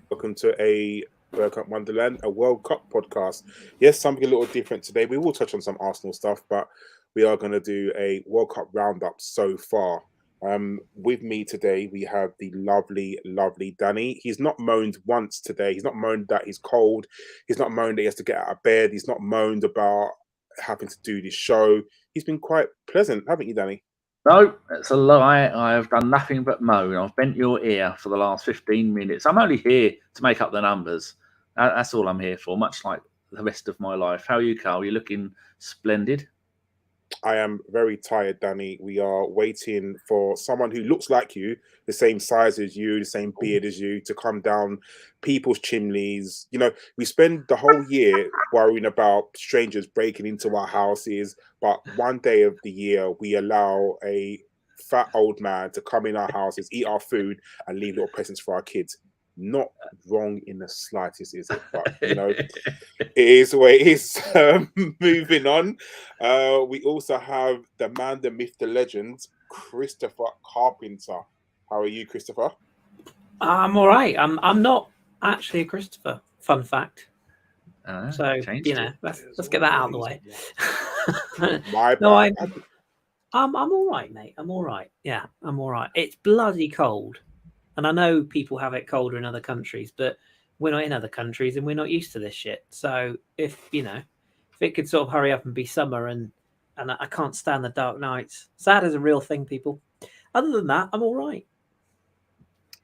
Welcome to a Bergkamp Wonderland, a World Cup podcast. Yes, something a little different today. We will touch on some Arsenal stuff, but we are going to do a World Cup roundup so far. With me today, we have the lovely Danny. He's not moaned once today. He's not moaned that he's cold. He's not moaned that he has to get out of bed. He's not moaned about having to do this show. He's been quite pleasant, haven't you, Danny? No, it's a lie. I have done nothing but moan. I've bent your ear for the last 15 minutes. I'm only here to make up the numbers. That's all I'm here for, much like the rest of my life. How are you, Karl? You're looking splendid. I am very tired, Danny. We are waiting for someone who looks like you, the same size as you, the same beard as you, to come down people's chimneys. You know, we spend the whole year worrying about strangers breaking into our houses, but one day of the year, we allow a fat old man to come in our houses, eat our food, and leave little presents for our kids. Not wrong in the slightest, is it? But you know, it is the way it is. Moving on, we also have the man, the myth, the legend, Christopher Carpenter. How are you, Christopher? I'm all right. I'm not actually a Christopher. Fun fact. So you know, let's get that out of the way. I'm all right, mate. I'm all right. Yeah, I'm all right. It's bloody cold. And I know people have it colder in other countries, but we're not in other countries and we're not used to this shit. So if it could sort of hurry up and be summer and I can't stand the dark nights. Sad is a real thing, people. Other than that, I'm all right.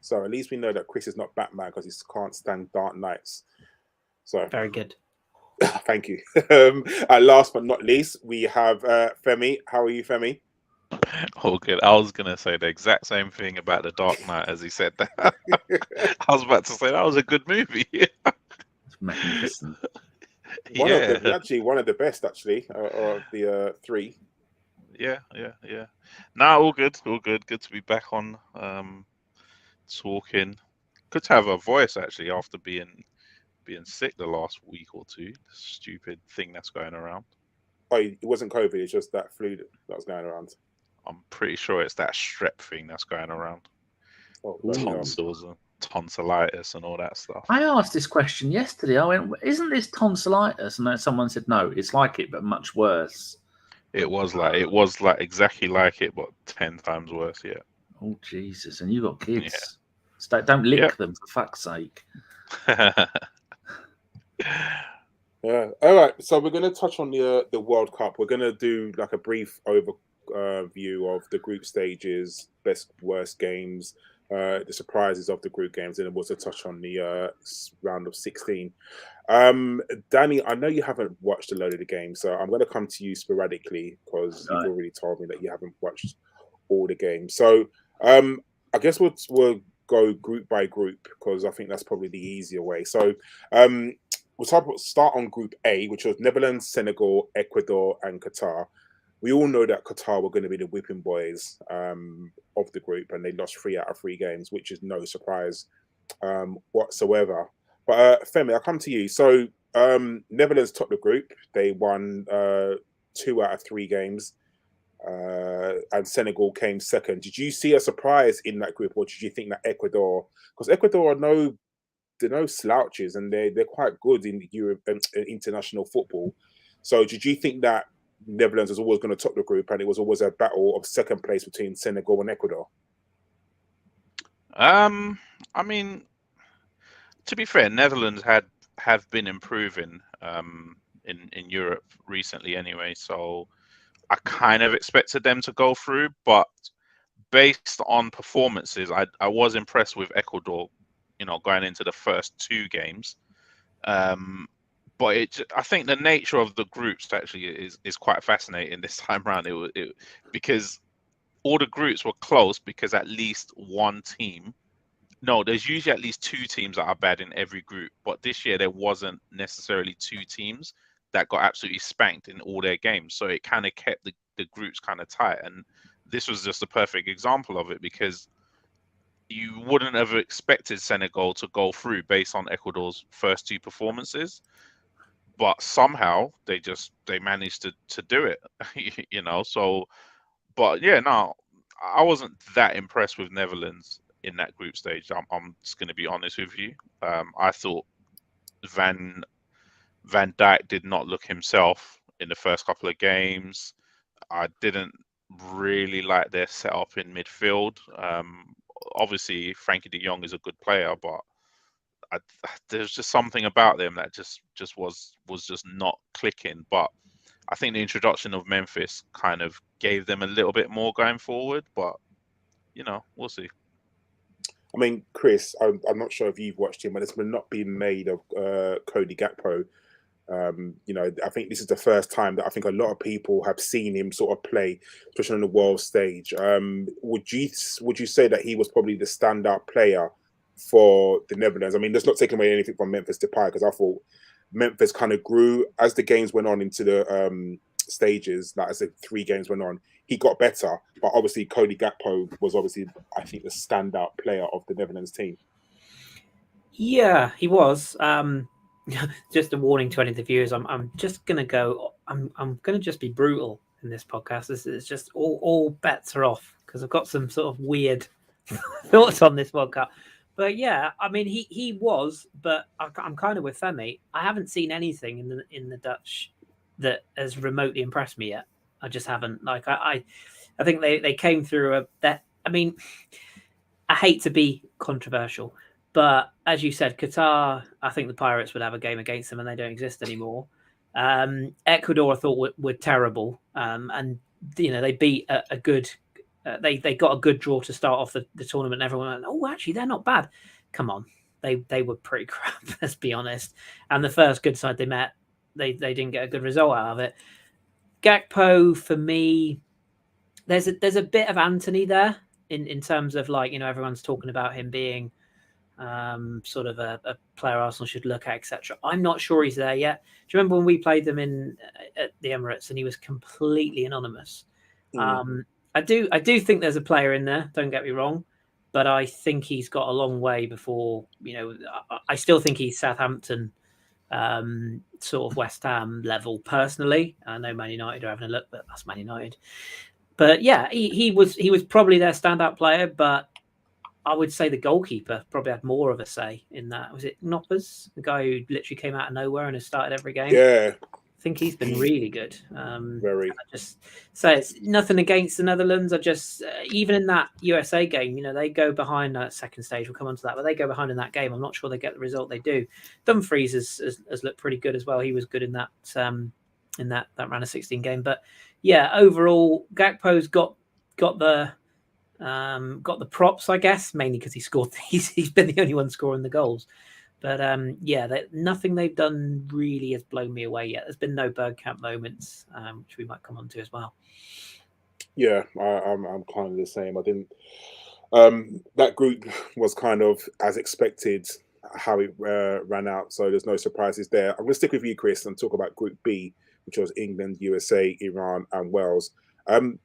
So at least we know that Chris is not Batman because he can't stand dark nights. So very good. Thank you. Last but not least, we have Femi. How are you, Femi? Oh, good. I was going to say the exact same thing about The Dark Knight as he said that. I was about to say that was a good movie. It's magnificent. One of the best, actually, of the three. Yeah. No, all good. Good to be back on talking. Good to have a voice, actually, after being sick the last week or two. Stupid thing that's going around. Oh, it wasn't COVID. It's just that flu that was going around. I'm pretty sure it's that strep thing that's going around. Tonsils and tonsillitis and all that stuff. I asked this question yesterday. I went, isn't this tonsillitis? And then someone said, no, it's like it, but much worse. It was like exactly like it, but 10 times worse, yeah. Oh, Jesus. And you got kids. Yeah. Don't lick them, for fuck's sake. Yeah. All right. So we're going to touch on the World Cup. We're going to do like a brief view of the group stages, best, worst games, the surprises of the group games, and then we'll also touch on the round of 16. Danny, I know you haven't watched a load of the games, so I'm going to come to you sporadically because you've already told me that you haven't watched all the games. So I guess we'll go group by group because I think that's probably the easier way. So we'll start on Group A, which was Netherlands, Senegal, Ecuador, and Qatar. We all know that Qatar were going to be the whipping boys of the group, and they lost 3 out of 3 games, which is no surprise whatsoever. But Femi, I'll come to you. So Netherlands topped the group. They won 2 out of 3 games, and Senegal came second. Did you see a surprise in that group, or did you think that Ecuador, because Ecuador they're no slouches, and they're quite good in Europe and international football. So did you think that Netherlands was always going to top the group, and it was always a battle of second place between Senegal and Ecuador? I mean, to be fair, Netherlands have been improving in Europe recently anyway, so I kind of expected them to go through, but based on performances, I was impressed with Ecuador, going into the first 2 games. But I think the nature of the groups actually is quite fascinating this time around. Because all the groups were close because at least one team. No, there's usually at least 2 teams that are bad in every group. But this year there wasn't necessarily 2 teams that got absolutely spanked in all their games. So it kind of kept the groups kind of tight. And this was just a perfect example of it because you wouldn't have expected Senegal to go through based on Ecuador's first 2 performances. But somehow they managed to do it, So, but yeah, no, I wasn't that impressed with Netherlands. in that group stage. I'm just going to be honest with you. I thought Van Dijk did not look himself in the first couple of games. I didn't really like their setup in midfield. Obviously, Frankie de Jong is a good player, but there's just something about them that just was just not clicking. But I think the introduction of Memphis kind of gave them a little bit more going forward. But we'll see. I mean, Kris, I'm not sure if you've watched him, but it's not been made of Cody Gakpo. I think this is the first time that I think a lot of people have seen him sort of play, especially on the world stage. Would you say that he was probably the standout player for the Netherlands? I mean, that's not taking away anything from Memphis Depay, because I thought Memphis kind of grew as the games went on into the stages. Like as the 3 games went on, he got better. But obviously, Cody Gakpo was obviously, I think, the standout player of the Netherlands team. Yeah, he was. Just a warning to any of the viewers. I'm just gonna go. I'm gonna just be brutal in this podcast. This is just all bets are off because I've got some sort of weird thoughts on this podcast. But yeah, I mean he was, but I'm kind of with Femi. I haven't seen anything in the Dutch that has remotely impressed me yet. I just haven't. Like I think they came through I mean, I hate to be controversial. But as you said, Qatar, I think the Pirates would have a game against them and they don't exist anymore. Ecuador, I thought, were terrible. And, they beat a good... They got a good draw to start off the tournament. And everyone went, oh, actually, they're not bad. Come on. They were pretty crap, let's be honest. And the first good side they met, they didn't get a good result out of it. Gakpo, for me, there's a bit of Anthony there in terms of, like, everyone's talking about him being... sort of a player Arsenal should look at, etc. I'm not sure he's there yet. Do you remember when we played them at the Emirates and he was completely anonymous? I do think there's a player in there, don't get me wrong, but I think he's got a long way before, I still think he's Southampton, sort of West Ham level personally. I know Man United are having a look, but that's Man United. But yeah, he was probably their standout player, but I would say the goalkeeper probably had more of a say in that. Was it Noppers, the guy who literally came out of nowhere and has started every game? Yeah, I think he's been really good. Very. So it's nothing against the Netherlands. I just even in that USA game, they go behind that second stage. We'll come on to that, but they go behind in that game. I'm not sure they get the result they do. Dumfries has looked pretty good as well. He was good in that round of 16 game. But yeah, overall, Gakpo's got the props, I guess, mainly because he scored. He's been the only one scoring the goals. But nothing they've done really has blown me away yet. There's been no Bergkamp moments, which we might come on to as well. Yeah, I'm kind of the same. I didn't. That group was kind of as expected how it ran out, so there's no surprises there. I'm going to stick with you, Kris, and talk about Group B, which was England, USA, Iran, and Wales. I'm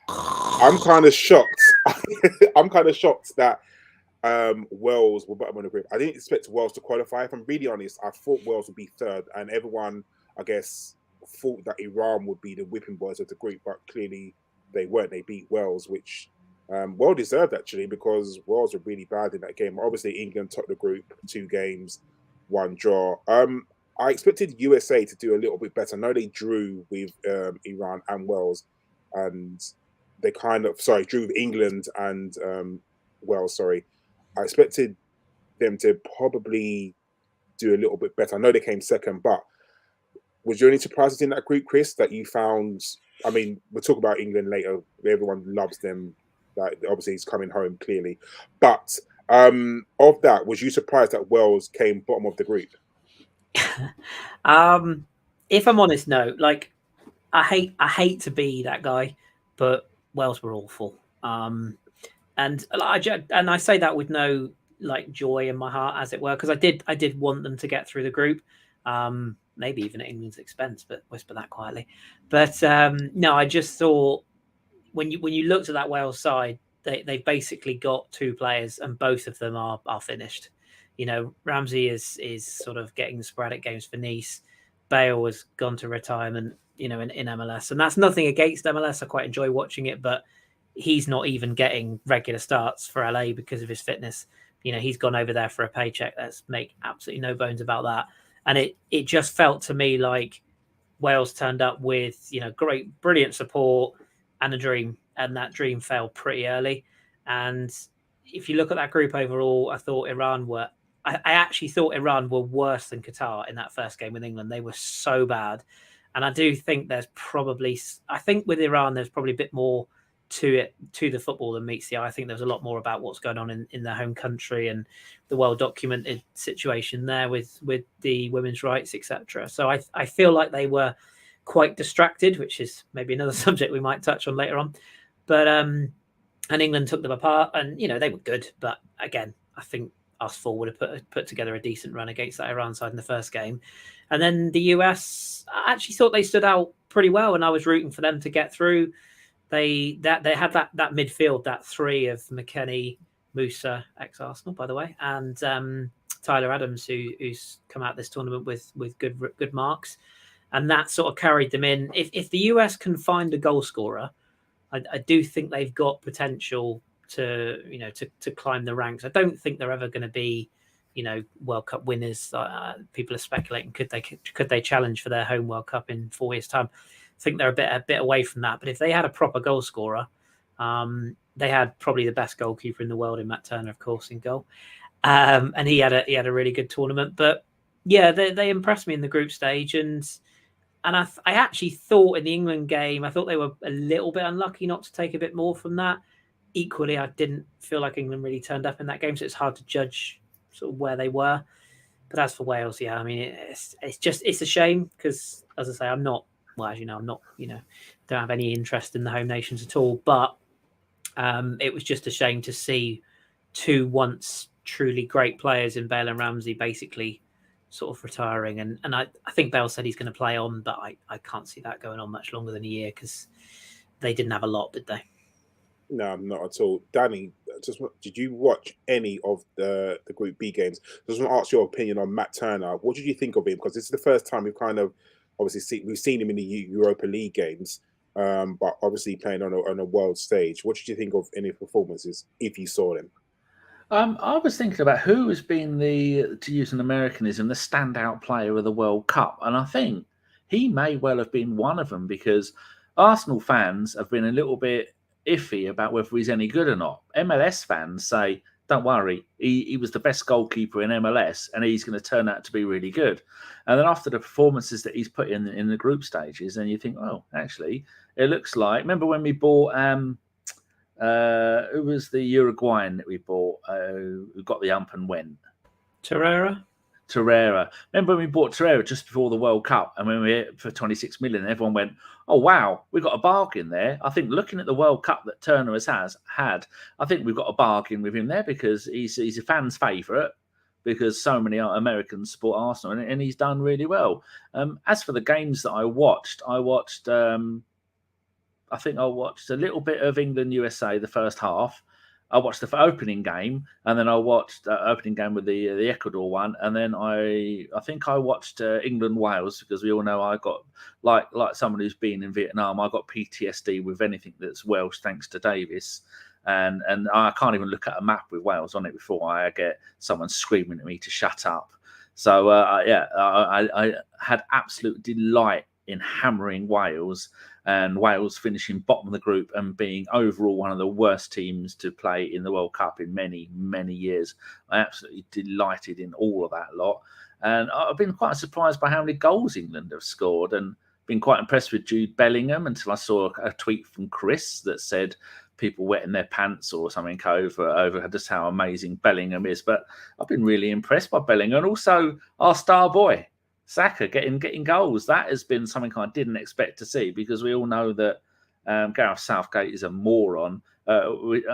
kind of shocked. I'm kind of shocked that Wales were bottom of the group. I didn't expect Wales to qualify. If I'm really honest, I thought Wales would be third, and everyone, I guess, thought that Iran would be the whipping boys of the group, but clearly they weren't. They beat Wales, which well deserved actually, because Wales were really bad in that game. Obviously, England topped the group, 2 games, 1 draw. I expected USA to do a little bit better. I know they drew with Iran and Wales, and they drew with England and Wales. Sorry, I expected them to probably do a little bit better. I know they came second, but was there any surprises in that group, Kris, that you found? I mean, we'll talk about England later. Everyone loves them. Like, obviously, he's coming home clearly. But of that, was you surprised that Wales came bottom of the group? If I'm honest, no. Like, I hate to be that guy, but Wales were awful. And I say that with no like joy in my heart, as it were, because I did want them to get through the group, maybe even at England's expense, but whisper that quietly. But no, I just thought when you looked at that Wales side, they've basically got 2 players, and both of them are finished. Ramsey is sort of getting sporadic games for Nice. Bale has gone to retirement, in MLS, and that's nothing against MLS. I quite enjoy watching it, but he's not even getting regular starts for LA because of his fitness. He's gone over there for a paycheck. Let's make absolutely no bones about that. And it just felt to me like Wales turned up with, great, brilliant support and a dream. And that dream fell pretty early. And if you look at that group overall, I actually thought Iran were worse than Qatar in that first game with England. They were so bad. And I do think with Iran, there's probably a bit more to the football than meets the eye. I think there's a lot more about what's going on in their home country and the well-documented situation there with the women's rights, etc. So I feel like they were quite distracted, which is maybe another subject we might touch on later on. But and England took them apart, and they were good. But again, I think us four would have put together a decent run against that Iran side in the first game. And then the US, I actually thought they stood out pretty well, and I was rooting for them to get through. They had that midfield, that three of McKennie, Musa, ex-Arsenal, by the way, and Tyler Adams, who's come out this tournament with good marks, and that sort of carried them in. If the US can find a goal scorer, I do think they've got potential to climb the ranks. I don't think they're ever going to be, World Cup winners. People are speculating could they challenge for their home World Cup in 4 years' time. I think they're a bit away from that. But if they had a proper goal scorer, they had probably the best goalkeeper in the world in Matt Turner, of course, in goal, and he had a really good tournament. But yeah, they impressed me in the group stage, and I actually thought in the England game, I thought they were a little bit unlucky not to take a bit more from that. Equally, I didn't feel like England really turned up in that game, so it's hard to judge sort of where they were. But as for Wales, yeah, I mean, it's a shame because, as I say, I'm not, don't have any interest in the home nations at all. But it was just a shame to see two once truly great players in Bale and Ramsey basically sort of retiring. And I think Bale said he's going to play on, but I can't see that going on much longer than a year because they didn't have a lot, did they? No, not at all. Danny, did you watch any of the Group B games? I just want to ask your opinion on Matt Turner. What did you think of him? Because this is the first time we've kind of we've seen him in the Europa League games, but obviously playing on a world stage. What did you think of any performances if you saw them? I was thinking about who has been to use an Americanism, the standout player of the World Cup, and I think he may well have been one of them because Arsenal fans have been a little bit iffy about whether he's any good or not. MLS fans say, don't worry, he was the best goalkeeper in MLS and he's going to turn out to be really good. And then after the performances that he's put in the group stages, then you think, oh, actually, it looks like, remember when we bought, who was the Uruguayan that we bought, who got the ump and went? Torreira. Remember when we bought Torreira just before the World Cup and when we hit for 26 million, everyone went, oh, wow, we got a bargain there. I think looking at the World Cup that Turner has had, I think we've got a bargain with him there because he's a fan's favourite because so many Americans support Arsenal and he's done really well. As for the games that I watched, I think I watched a little bit of England-USA the first half. I watched the opening game, and then I watched the opening game with the Ecuador one, and then I think I watched England-Wales because we all know I got like someone who's been in Vietnam, I got PTSD with anything that's Welsh thanks to Davis, and I can't even look at a map with Wales on it before I get someone screaming at me to shut up. So I had absolute delight in hammering Wales, and Wales finishing bottom of the group and being overall one of the worst teams to play in the World Cup in many, many years. I absolutely delighted in all of that lot. And I've been quite surprised by how many goals England have scored and been quite impressed with Jude Bellingham until I saw a tweet from Kris that said people wetting their pants or something over just how amazing Bellingham is. But I've been really impressed by Bellingham and also our star boy, Saka getting goals. That has been something I didn't expect to see because we all know that Gareth Southgate is a moron. I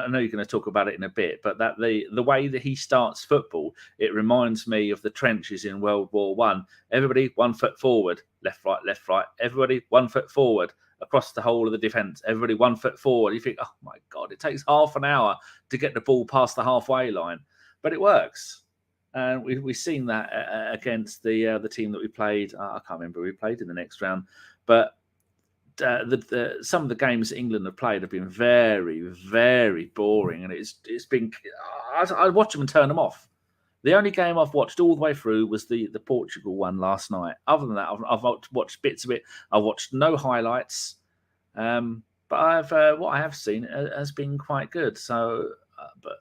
know you're going to talk about it in a bit, but that the way that he starts football, it reminds me of the trenches in World War I. Everybody 1 foot forward, left, right. Everybody 1 foot forward across the whole of the defence. Everybody 1 foot forward. You think, oh my God, it takes half an hour to get the ball past the halfway line, but it works. And we've seen that against the team that we played. I can't remember who we played in the next round. But some of the games that England have played have been very, very boring, and it's been. I watch them and turn them off. The only game I've watched all the way through was the Portugal one last night. Other than that, I've watched bits of it. I watched no highlights, but what I have seen has been quite good. So, but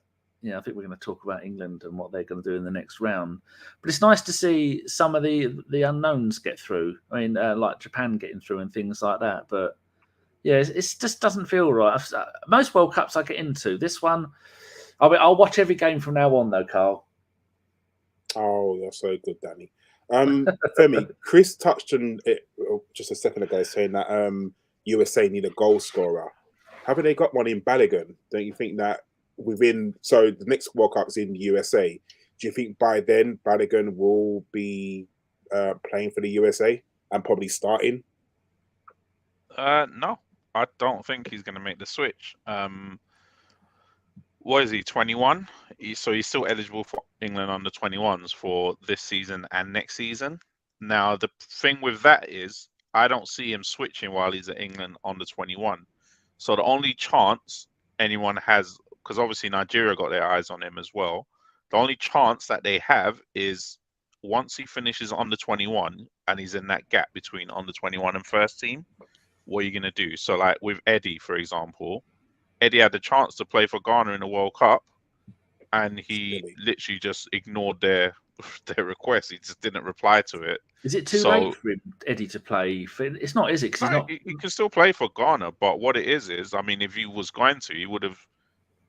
yeah, I think we're going to talk about England and what they're going to do in the next round. But it's nice to see some of the unknowns get through. I mean, like Japan getting through and things like that. But yeah, it just doesn't feel right. Most World Cups I get into, this one, I'll watch every game from now on, though, Karl. Oh, that's so good, Danny. Femi, Kris touched on it just a second ago, saying that USA need a goal scorer. Haven't they got one in Balogun? Don't you think that so the next World Cup's in the USA? Do you think by then Balogun will be playing for the USA and probably starting? No, I don't think he's going to make the switch. What is he, 21? So he's still eligible for England under 21s for this season and next season. Now, the thing with that is I don't see him switching while he's at England under 21. So the only chance anyone has, because obviously Nigeria got their eyes on him as well, the only chance that they have is once he finishes under 21 and he's in that gap between under 21 and first team, what are you going to do? So like with Eddie, for example, Eddie had the chance to play for Ghana in the World Cup, and he literally just ignored their request. He just didn't reply to it. Is it too late for Eddie to play? It's not, is it? Because he can still play for Ghana, but what it is, I mean, if he was going to, he would have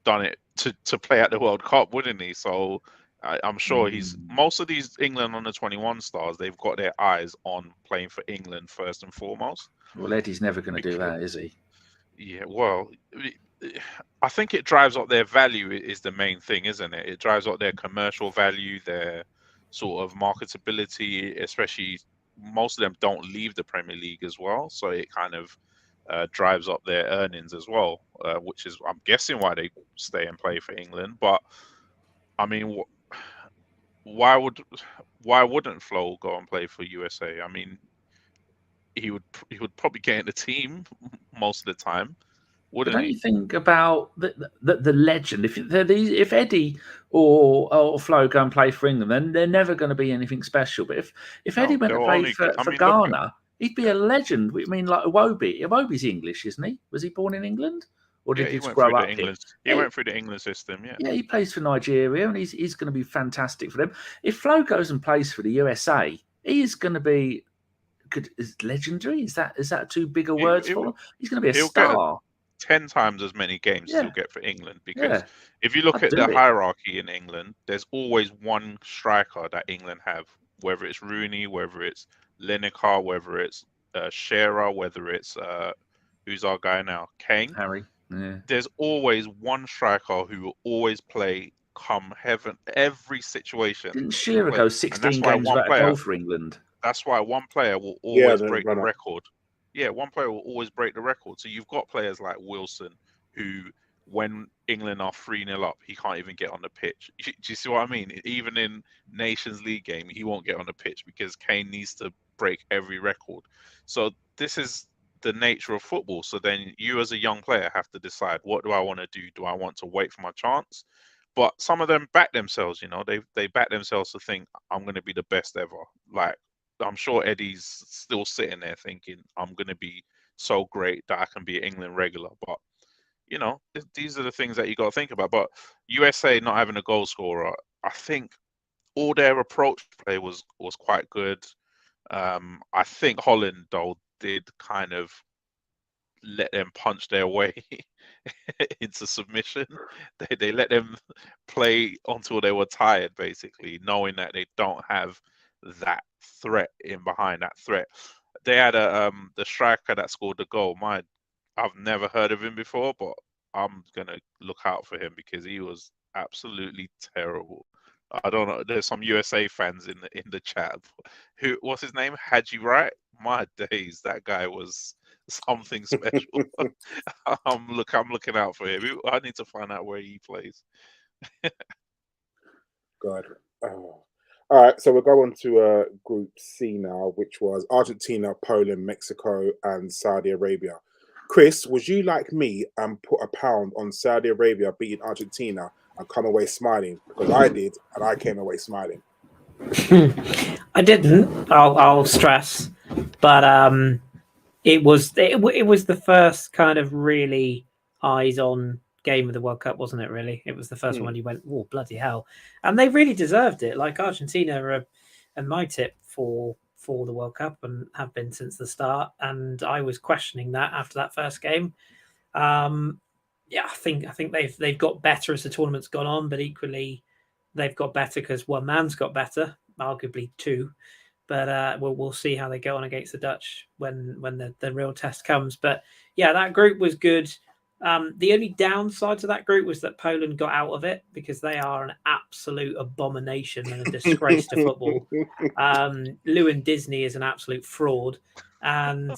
done it to play at the World Cup, wouldn't he? So I'm sure most of these England under 21 stars, they've got their eyes on playing for England first and foremost. Well, Eddie's never going to do that, is he? Yeah, well, I think it drives up their value is the main thing, isn't it? It drives up their commercial value, their sort of marketability, especially most of them don't leave the Premier League as well. So it kind of drives up their earnings as well, which is, I'm guessing, why they stay and play for England. But I mean, why wouldn't Flo go and play for USA? I mean, he would probably get in the team most of the time. But don't you think about the legend? If Eddie or Flo go and play for England, then they're never going to be anything special. But if Eddie went to play for Ghana, he'd be a legend. I mean, like Iwobi. Iwobi's English, isn't he? Was he born in England, or did he grow up here? He went through the England system. Yeah, he plays for Nigeria, and he's going to be fantastic for them. If Flo goes and plays for the USA, he is going to be good. Is legendary? Is that too big a word for him? He's going to be a star. 10 times as many games as he'll get for England, because if you look at the hierarchy in England, there's always one striker that England have, whether it's Rooney, whether it's Lineker, whether it's Shearer, whether it's who's our guy now, Kane. Harry. Yeah. There's always one striker who will always play come heaven, every situation. Didn't Shearer go 16 games without a goal for England? That's why one player will always break the record. Yeah, one player will always break the record. So you've got players like Wilson, who, when England are 3-0 up, he can't even get on the pitch. Do you see what I mean? Even in Nations League game, he won't get on the pitch because Kane needs to break every record. So this is the nature of football. So then you as a young player have to decide, what do I want to do? Do I want to wait for my chance? But some of them back themselves, they back themselves to think, I'm going to be the best ever. Like, I'm sure Eddie's still sitting there thinking, I'm going to be so great that I can be an England regular. But, these are the things that you got to think about. But USA not having a goal scorer, I think all their approach play was quite good. I think Holland, though, did kind of let them punch their way into submission. They let them play until they were tired, basically, knowing that they don't have that threat in behind that threat. They had the striker that scored the goal. I've never heard of him before, but I'm gonna look out for him because he was absolutely terrible. I don't know. There's some USA fans in the chat. What's his name? Hadji Wright? My days, that guy was something special. I'm looking out for him. I need to find out where he plays. God. Oh. All right, so we'll go on to Group C now, which was Argentina, Poland, Mexico, and Saudi Arabia. Kris, would you like me and put a pound on Saudi Arabia beating Argentina and come away smiling? Because I did, and I came away smiling. I didn't. I'll stress, but it was the first kind of really eyes-on game of the World Cup, wasn't it? Really, it was the first one you went, oh bloody hell, and they really deserved it. Like Argentina are my tip for the World Cup and have been since the start. And I was questioning that after that first game. I think they've got better as the tournament's gone on, but equally they've got better because one man's got better, arguably two. But we'll see how they go on against the Dutch when the real test comes. But yeah, that group was good. The only downside to that group was that Poland got out of it because they are an absolute abomination and a disgrace to football. Lewin Disney is an absolute fraud. And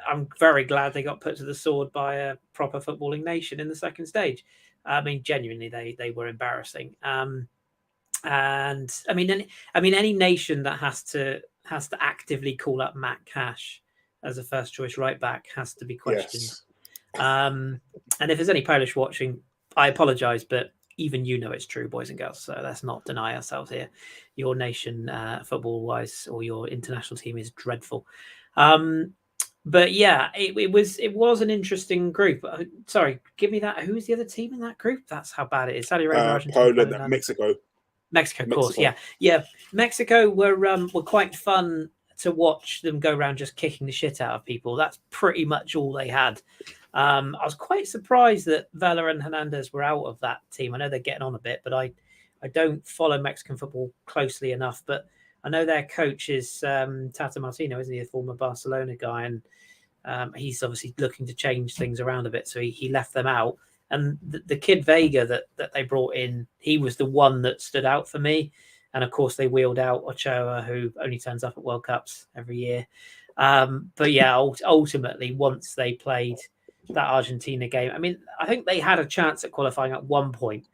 I'm very glad they got put to the sword by a proper footballing nation in the second stage. I mean, genuinely, they were embarrassing. And I mean, any nation that has to actively call up Matt Cash as a first choice right back has to be questioned. Yes. And if there's any Polish watching, I apologise, but even you know it's true, boys and girls. So let's not deny ourselves here. Your nation, football-wise, or your international team is dreadful. But yeah, it was an interesting group. Sorry, give me that. Who's the other team in that group? That's how bad it is. Saudi Arabia, Argentina, Poland, and Mexico. Mexico, of course. Yeah. Mexico were quite fun to watch them go around just kicking the shit out of people. That's pretty much all they had. I was quite surprised that Vela and Hernandez were out of that team. I know they're getting on a bit, but I don't follow Mexican football closely enough. But I know their coach is Tata Martino, isn't he, a former Barcelona guy? And he's obviously looking to change things around a bit. So he left them out. And the kid Vega that they brought in, he was the one that stood out for me. And of course, they wheeled out Ochoa, who only turns up at World Cups every year. But yeah, ultimately, once they played that Argentina game, I mean, I think they had a chance at qualifying at one point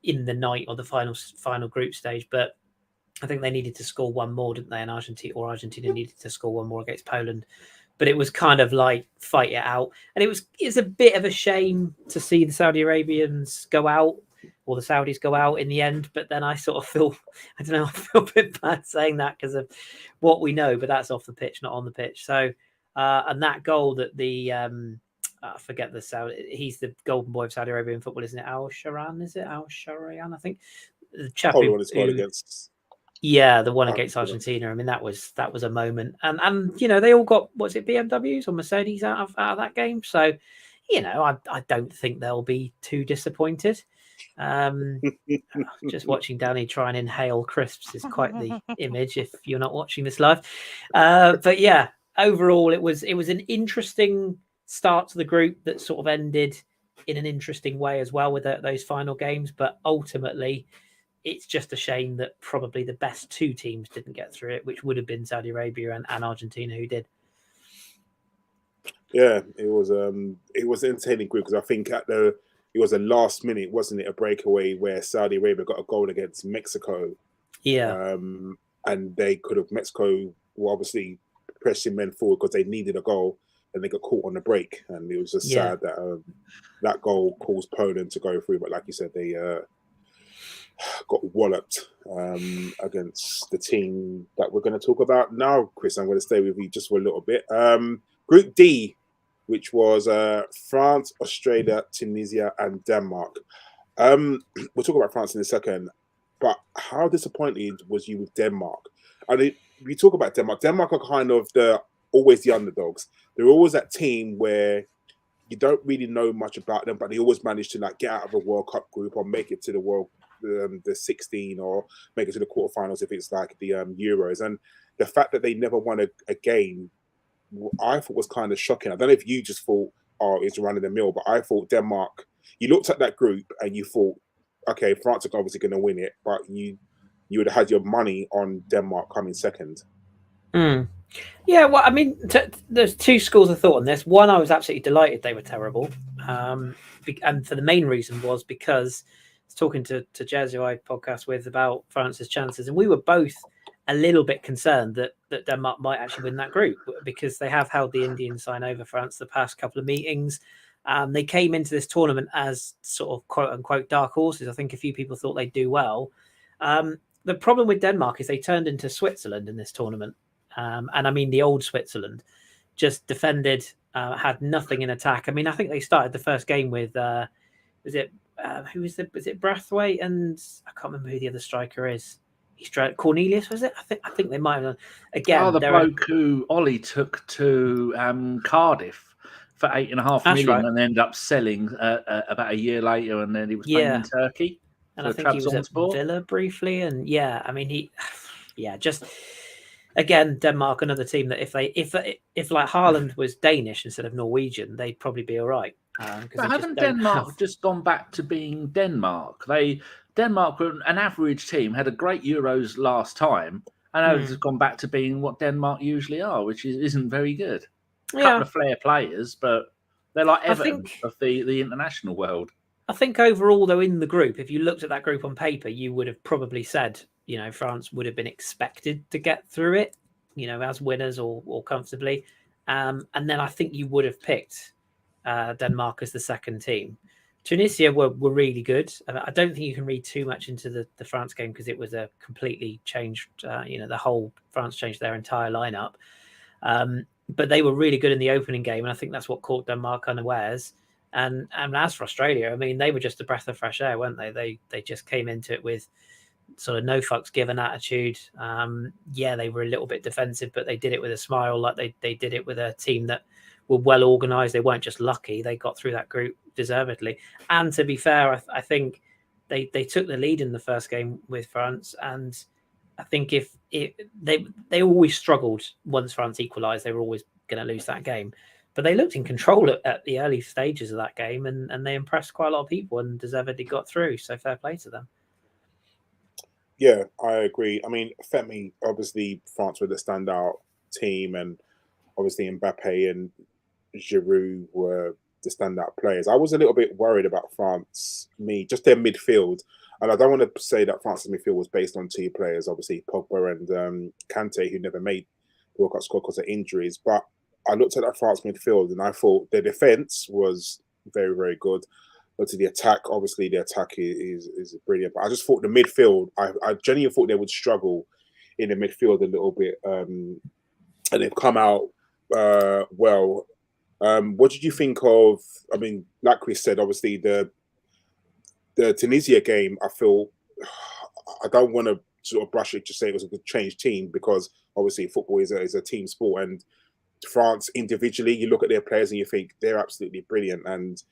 in the night or the final group stage, but I think they needed to score one more, didn't they? And Argentina needed to score one more against Poland. But it was kind of like fight it out. And it's a bit of a shame to see the Saudi Arabians go out, or the Saudis go out in the end. But then I sort of feel, I don't know, I feel a bit bad saying that because of what we know, but that's off the pitch, not on the pitch. So, and that goal that I forget the Saudi, he's the golden boy of Saudi Arabian football, isn't it? Al Sharan, is it? Al Sharayan, I think. The chap who against. Yeah, the one against Argentina. I mean, that was a moment, and you know, they all got, what's it, BMWs or Mercedes out of that game. So, you know, I don't think they'll be too disappointed. Just watching Danny try and inhale crisps is quite the image if you're not watching this live. But yeah, overall, it was an interesting start to the group that sort of ended in an interesting way as well with those final games. But ultimately, it's just a shame that probably the best two teams didn't get through it, which would have been Saudi Arabia and Argentina, who did. Yeah, it was an entertaining group because I think it was a last minute, wasn't it, a breakaway where Saudi Arabia got a goal against Mexico. Yeah. And Mexico were obviously pressing men forward because they needed a goal, and they got caught on the break. And it was just sad that that goal caused Poland to go through. But like you said, they got walloped against the team that we're going to talk about now. Kris, I'm going to stay with you just for a little bit. Group D, which was France, Australia, Tunisia, and Denmark. We'll talk about France in a second, but how disappointed was you with Denmark? I mean, we talk about Denmark. Denmark are kind of always the underdogs. They're always that team where you don't really know much about them, but they always manage to like get out of a World Cup group or make it to the 16 or make it to the quarterfinals if it's like the Euros. And the fact that they never won a game, I thought was kind of shocking. I don't know if you just thought, oh, it's run of the mill, but I thought Denmark, you looked at that group and you thought, okay, France are obviously going to win it, but you would have had your money on Denmark coming second. Yeah, well, I mean, there's two schools of thought on this. One, I was absolutely delighted they were terrible. And for the main reason was because talking to Jez, who I podcast with, about France's chances, and we were both a little bit concerned that Denmark might actually win that group, because they have held the Indian sign over France the past couple of meetings. They came into this tournament as sort of quote unquote dark horses. I think a few people thought they'd do well. The problem with Denmark is they turned into Switzerland in this tournament. And I mean, the old Switzerland, just defended, had nothing in attack. I mean, I think they started the first game with, was it Brathwaite, and I can't remember who the other striker is. Cornelius, was it? I think they might have done. Again, the bloke who Ollie took to Cardiff for $8.5 million, right, and ended up selling about a year later, and then he was playing in Turkey. And I think he was at Villa briefly, and I mean just again, Denmark, another team that if like Haaland was Danish instead of Norwegian, they'd probably be all right. But haven't Denmark just gone back to being Denmark? Denmark were an average team, had a great Euros last time, and have just gone back to being what Denmark usually are, which isn't very good. A couple of flair players, but they're like Everton of the international world. I think overall, though, in the group, if you looked at that group on paper, you would have probably said, France would have been expected to get through it, as winners or comfortably. And then I think you would have picked Denmark as the second team. Tunisia were really good. I don't think you can read too much into the France game, because it was a completely changed, the whole France changed their entire lineup. But they were really good in the opening game, and I think that's what caught Denmark unawares. And as for Australia, I mean, they were just a breath of fresh air, weren't they? They just came into it with sort of no fucks given attitude. They were a little bit defensive, but they did it with a smile, like they did it with a team that were well organised. They weren't just lucky. They got through that group deservedly. And to be fair, I think they took the lead in the first game with France. And I think if they always struggled once France equalised, they were always going to lose that game. But they looked in control at the early stages of that game, and they impressed quite a lot of people and deservedly got through. So fair play to them. Yeah, I agree. I mean, Femi, obviously, France were the standout team, and obviously Mbappe and Giroud were the standout players. I was a little bit worried about France, just their midfield. And I don't want to say that France's midfield was based on two players, obviously Pogba and Kante, who never made the World Cup squad because of injuries. But I looked at that France midfield and I thought their defense was very, very good. But to the attack, obviously the attack is brilliant. But I just thought the midfield, I genuinely thought they would struggle in the midfield a little bit. And they've come out well. What did you think of, I mean, like Kris said, obviously the Tunisia game, I feel, I don't want to sort of brush it, just say it was a good changed team, because obviously football is a team sport, and France individually, you look at their players and you think they're absolutely brilliant, and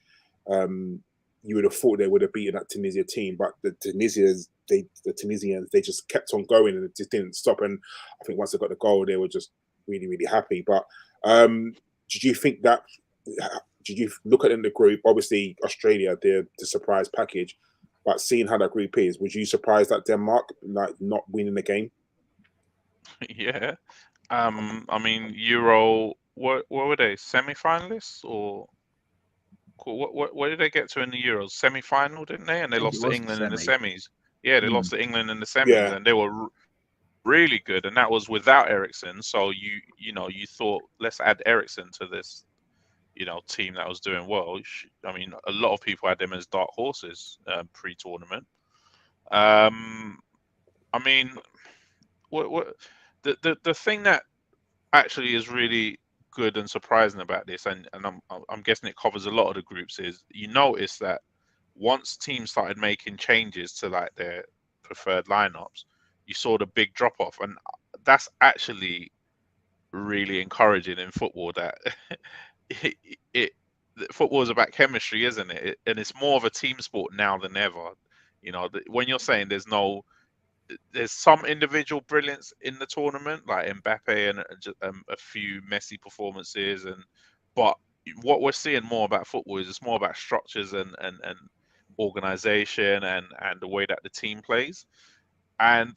you would have thought they would have beaten that Tunisia team, but the Tunisians, they just kept on going and it just didn't stop. And I think once they got the goal, they were just really, really happy. But did you think that? Did you look at it in the group? Obviously, Australia, the surprise package, but seeing how that group is, was you surprised that Denmark not winning the game? Yeah, I mean, Euro. What were they? Semi-finalists or what did they get to in the Euros? Semi-final, didn't they? And they lost to England in the semis. Yeah, they lost to England in the semis, and they were really good, and that was without Eriksen. So you thought, let's add Eriksen to this, team that was doing well. I mean, a lot of people had them as dark horses pre-tournament. I mean, what the thing that actually is really good and surprising about this, and I'm guessing it covers a lot of the groups, is you notice that once teams started making changes to like their preferred lineups, you saw the big drop off, and that's actually really encouraging in football. That football is about chemistry, isn't it? And it's more of a team sport now than ever. When you're saying there's some individual brilliance in the tournament, like Mbappe and a few Messi performances, but what we're seeing more about football is it's more about structures and organization and the way that the team plays. And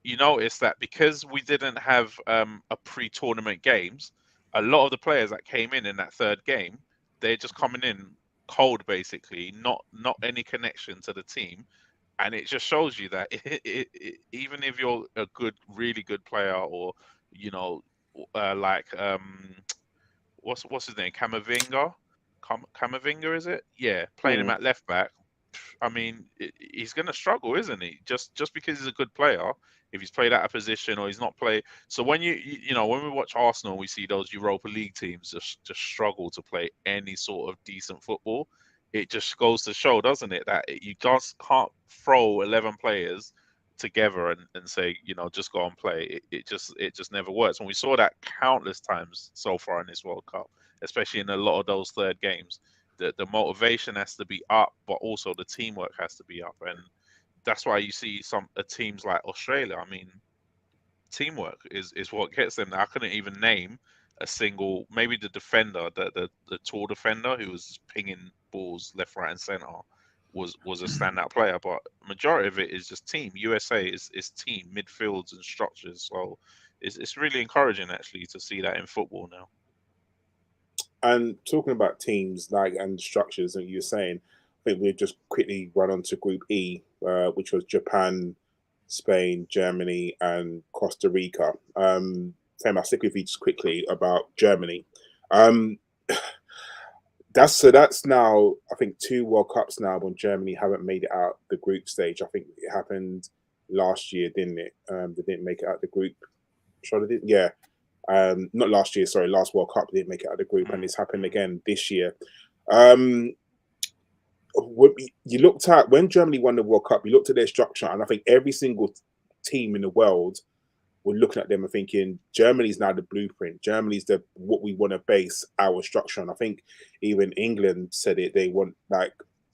you notice that because we didn't have a pre-tournament games, a lot of the players that came in that third game, they're just coming in cold, basically, not any connection to the team. And it just shows you that even if you're a really good player, or like what's his name, Camavinga, Camavinga, is it? Yeah, playing him at left back. I mean, he's going to struggle, isn't he? Just because he's a good player, if he's played out of position or he's not played. So when when we watch Arsenal, we see those Europa League teams just struggle to play any sort of decent football. It just goes to show, doesn't it, that you just can't throw 11 players together and say, just go and play. It just never works. And we saw that countless times so far in this World Cup, especially in a lot of those third games. The motivation has to be up, but also the teamwork has to be up. And that's why you see some teams like Australia. I mean, teamwork is what gets them there. I couldn't even name a single, maybe the defender, the tall defender who was pinging balls left, right, and center was a standout player. But majority of it is just team. USA is team, midfields and structures. So it's really encouraging actually to see that in football now. And talking about teams and structures that you're saying, I think we'll just quickly run on to Group E, which was Japan, Spain, Germany, and Costa Rica. Sam, I'll stick with you just quickly about Germany. That's now, I think, 2 World Cups now when Germany haven't made it out the group stage. I think it happened last year, didn't it? They didn't make it out the group. Sure they did? Yeah. Not last year, sorry, last World Cup, they didn't make it out of the group, and it's happened again this year. You looked at, when Germany won the World Cup, you looked at their structure, and I think every single team in the world were looking at them and thinking, Germany's now the blueprint. Germany's what we want to base our structure on. I think even England said it. They want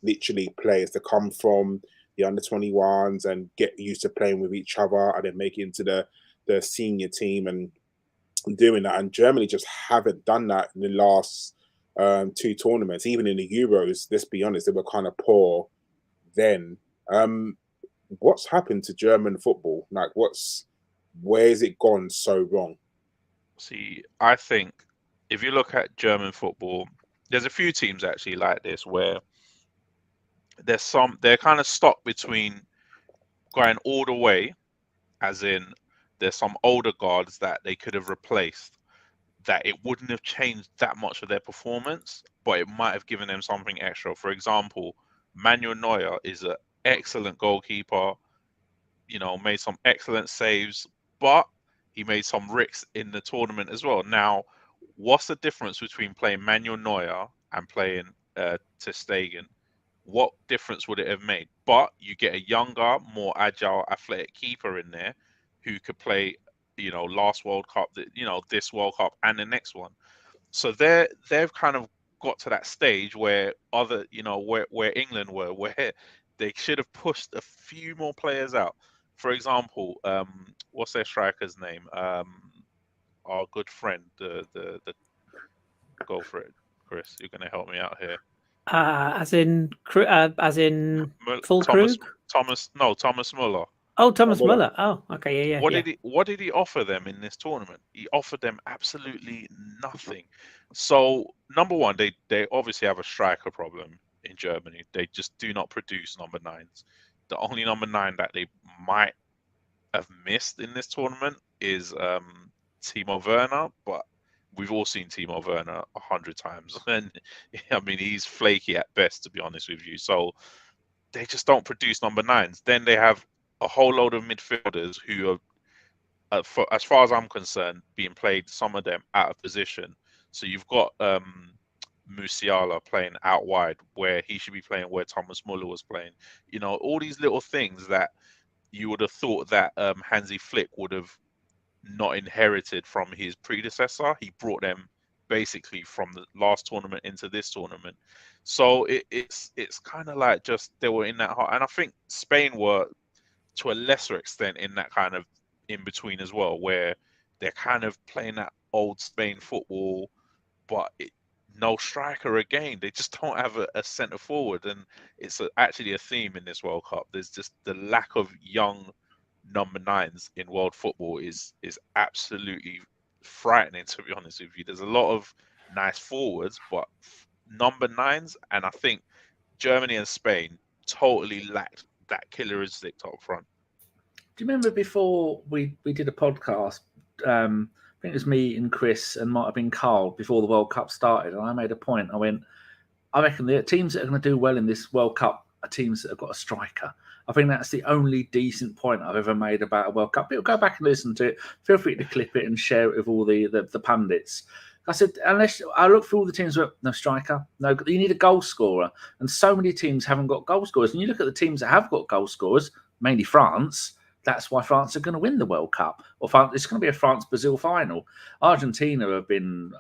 literally players to come from the under-21s and get used to playing with each other and then make it into the senior team and doing that. And Germany just haven't done that in the last 2 tournaments. Even in the Euros, let's be honest, they were kind of poor then. What's happened to German football? Where has it gone so wrong? See, I think if you look at German football, there's a few teams actually like this where they're kind of stuck between going all the way, as in there's some older guards that they could have replaced that it wouldn't have changed that much of their performance, but it might have given them something extra. For example, Manuel Neuer is an excellent goalkeeper, made some excellent saves, but he made some ricks in the tournament as well. Now, what's the difference between playing Manuel Neuer and playing Ter Stegen? What difference would it have made? But you get a younger, more agile, athletic keeper in there who could play, last World Cup, this World Cup and the next one. So they've kind of got to that stage where where England were, where they should have pushed a few more players out. For example, what's their striker's name? Our good friend, the go for it, Kris. You're going to help me out here. As in full Thomas Muller. Oh, Thomas Muller. Oh, okay, yeah. What did he offer them in this tournament? He offered them absolutely nothing. So number one, they obviously have a striker problem in Germany. They just do not produce number 9s. The only number 9 that they might have missed in this tournament is Timo Werner, but we've all seen Timo Werner 100 times, and I mean he's flaky at best, to be honest with you. So they just don't produce number 9s. Then they have a whole load of midfielders who are, as far as I'm concerned, being played, some of them out of position. So you've got Musiala playing out wide where he should be playing where Thomas Muller was playing. All these little things that you would have thought that Hansi Flick would have not inherited from his predecessor. He brought them basically from the last tournament into this tournament. So it's kind of like just they were in that heart. And I think Spain were to a lesser extent in that kind of in between as well, where they're kind of playing that old Spain football, but no striker again. They just don't have a centre forward, and it's actually a theme in this World Cup. There's just the lack of young number 9s in world football is absolutely frightening, to be honest with you. There's a lot of nice forwards, but number 9s, and I think Germany and Spain totally lacked that killer instinct up front. Do you remember before we did a podcast? I think it was me and Kris and might have been Karl before the World Cup started, and I made a point. I went, I reckon the teams that are going to do well in this World Cup are teams that have got a striker. I think that's the only decent point I've ever made about a World Cup. People go back and listen to it. Feel free to clip it and share it with all the pundits. I said, unless I look through all the teams with no striker, no, you need a goal scorer. And so many teams haven't got goal scorers. And you look at the teams that have got goal scorers, mainly France. That's why France are going to win the World Cup. Or it's going to be a France-Brazil final. Argentina have been,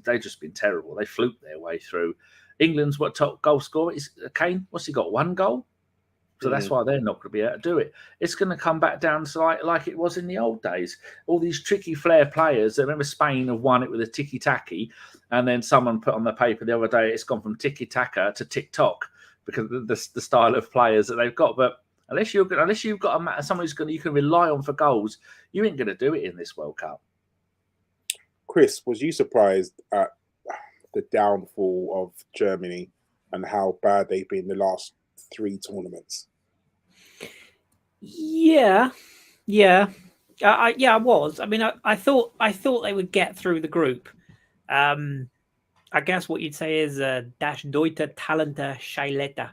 they've just been terrible. They fluked their way through. England's what top goal scorer is Kane. What's he got? 1 goal? So that's why they're not going to be able to do it. It's going to come back down to like it was in the old days. All these tricky flair players. I remember Spain have won it with a tiki-taki, and then someone put on the paper the other day it's gone from tiki-taka to TikTok because of the style of players that they've got. But unless you've got someone you can rely on for goals, you ain't going to do it in this World Cup. Kris, was you surprised at the downfall of Germany and how bad they've been the last 3 tournaments? Yeah. I was. I mean, I thought they would get through the group. I guess what you'd say is Das Deutsche Talent scheiterte,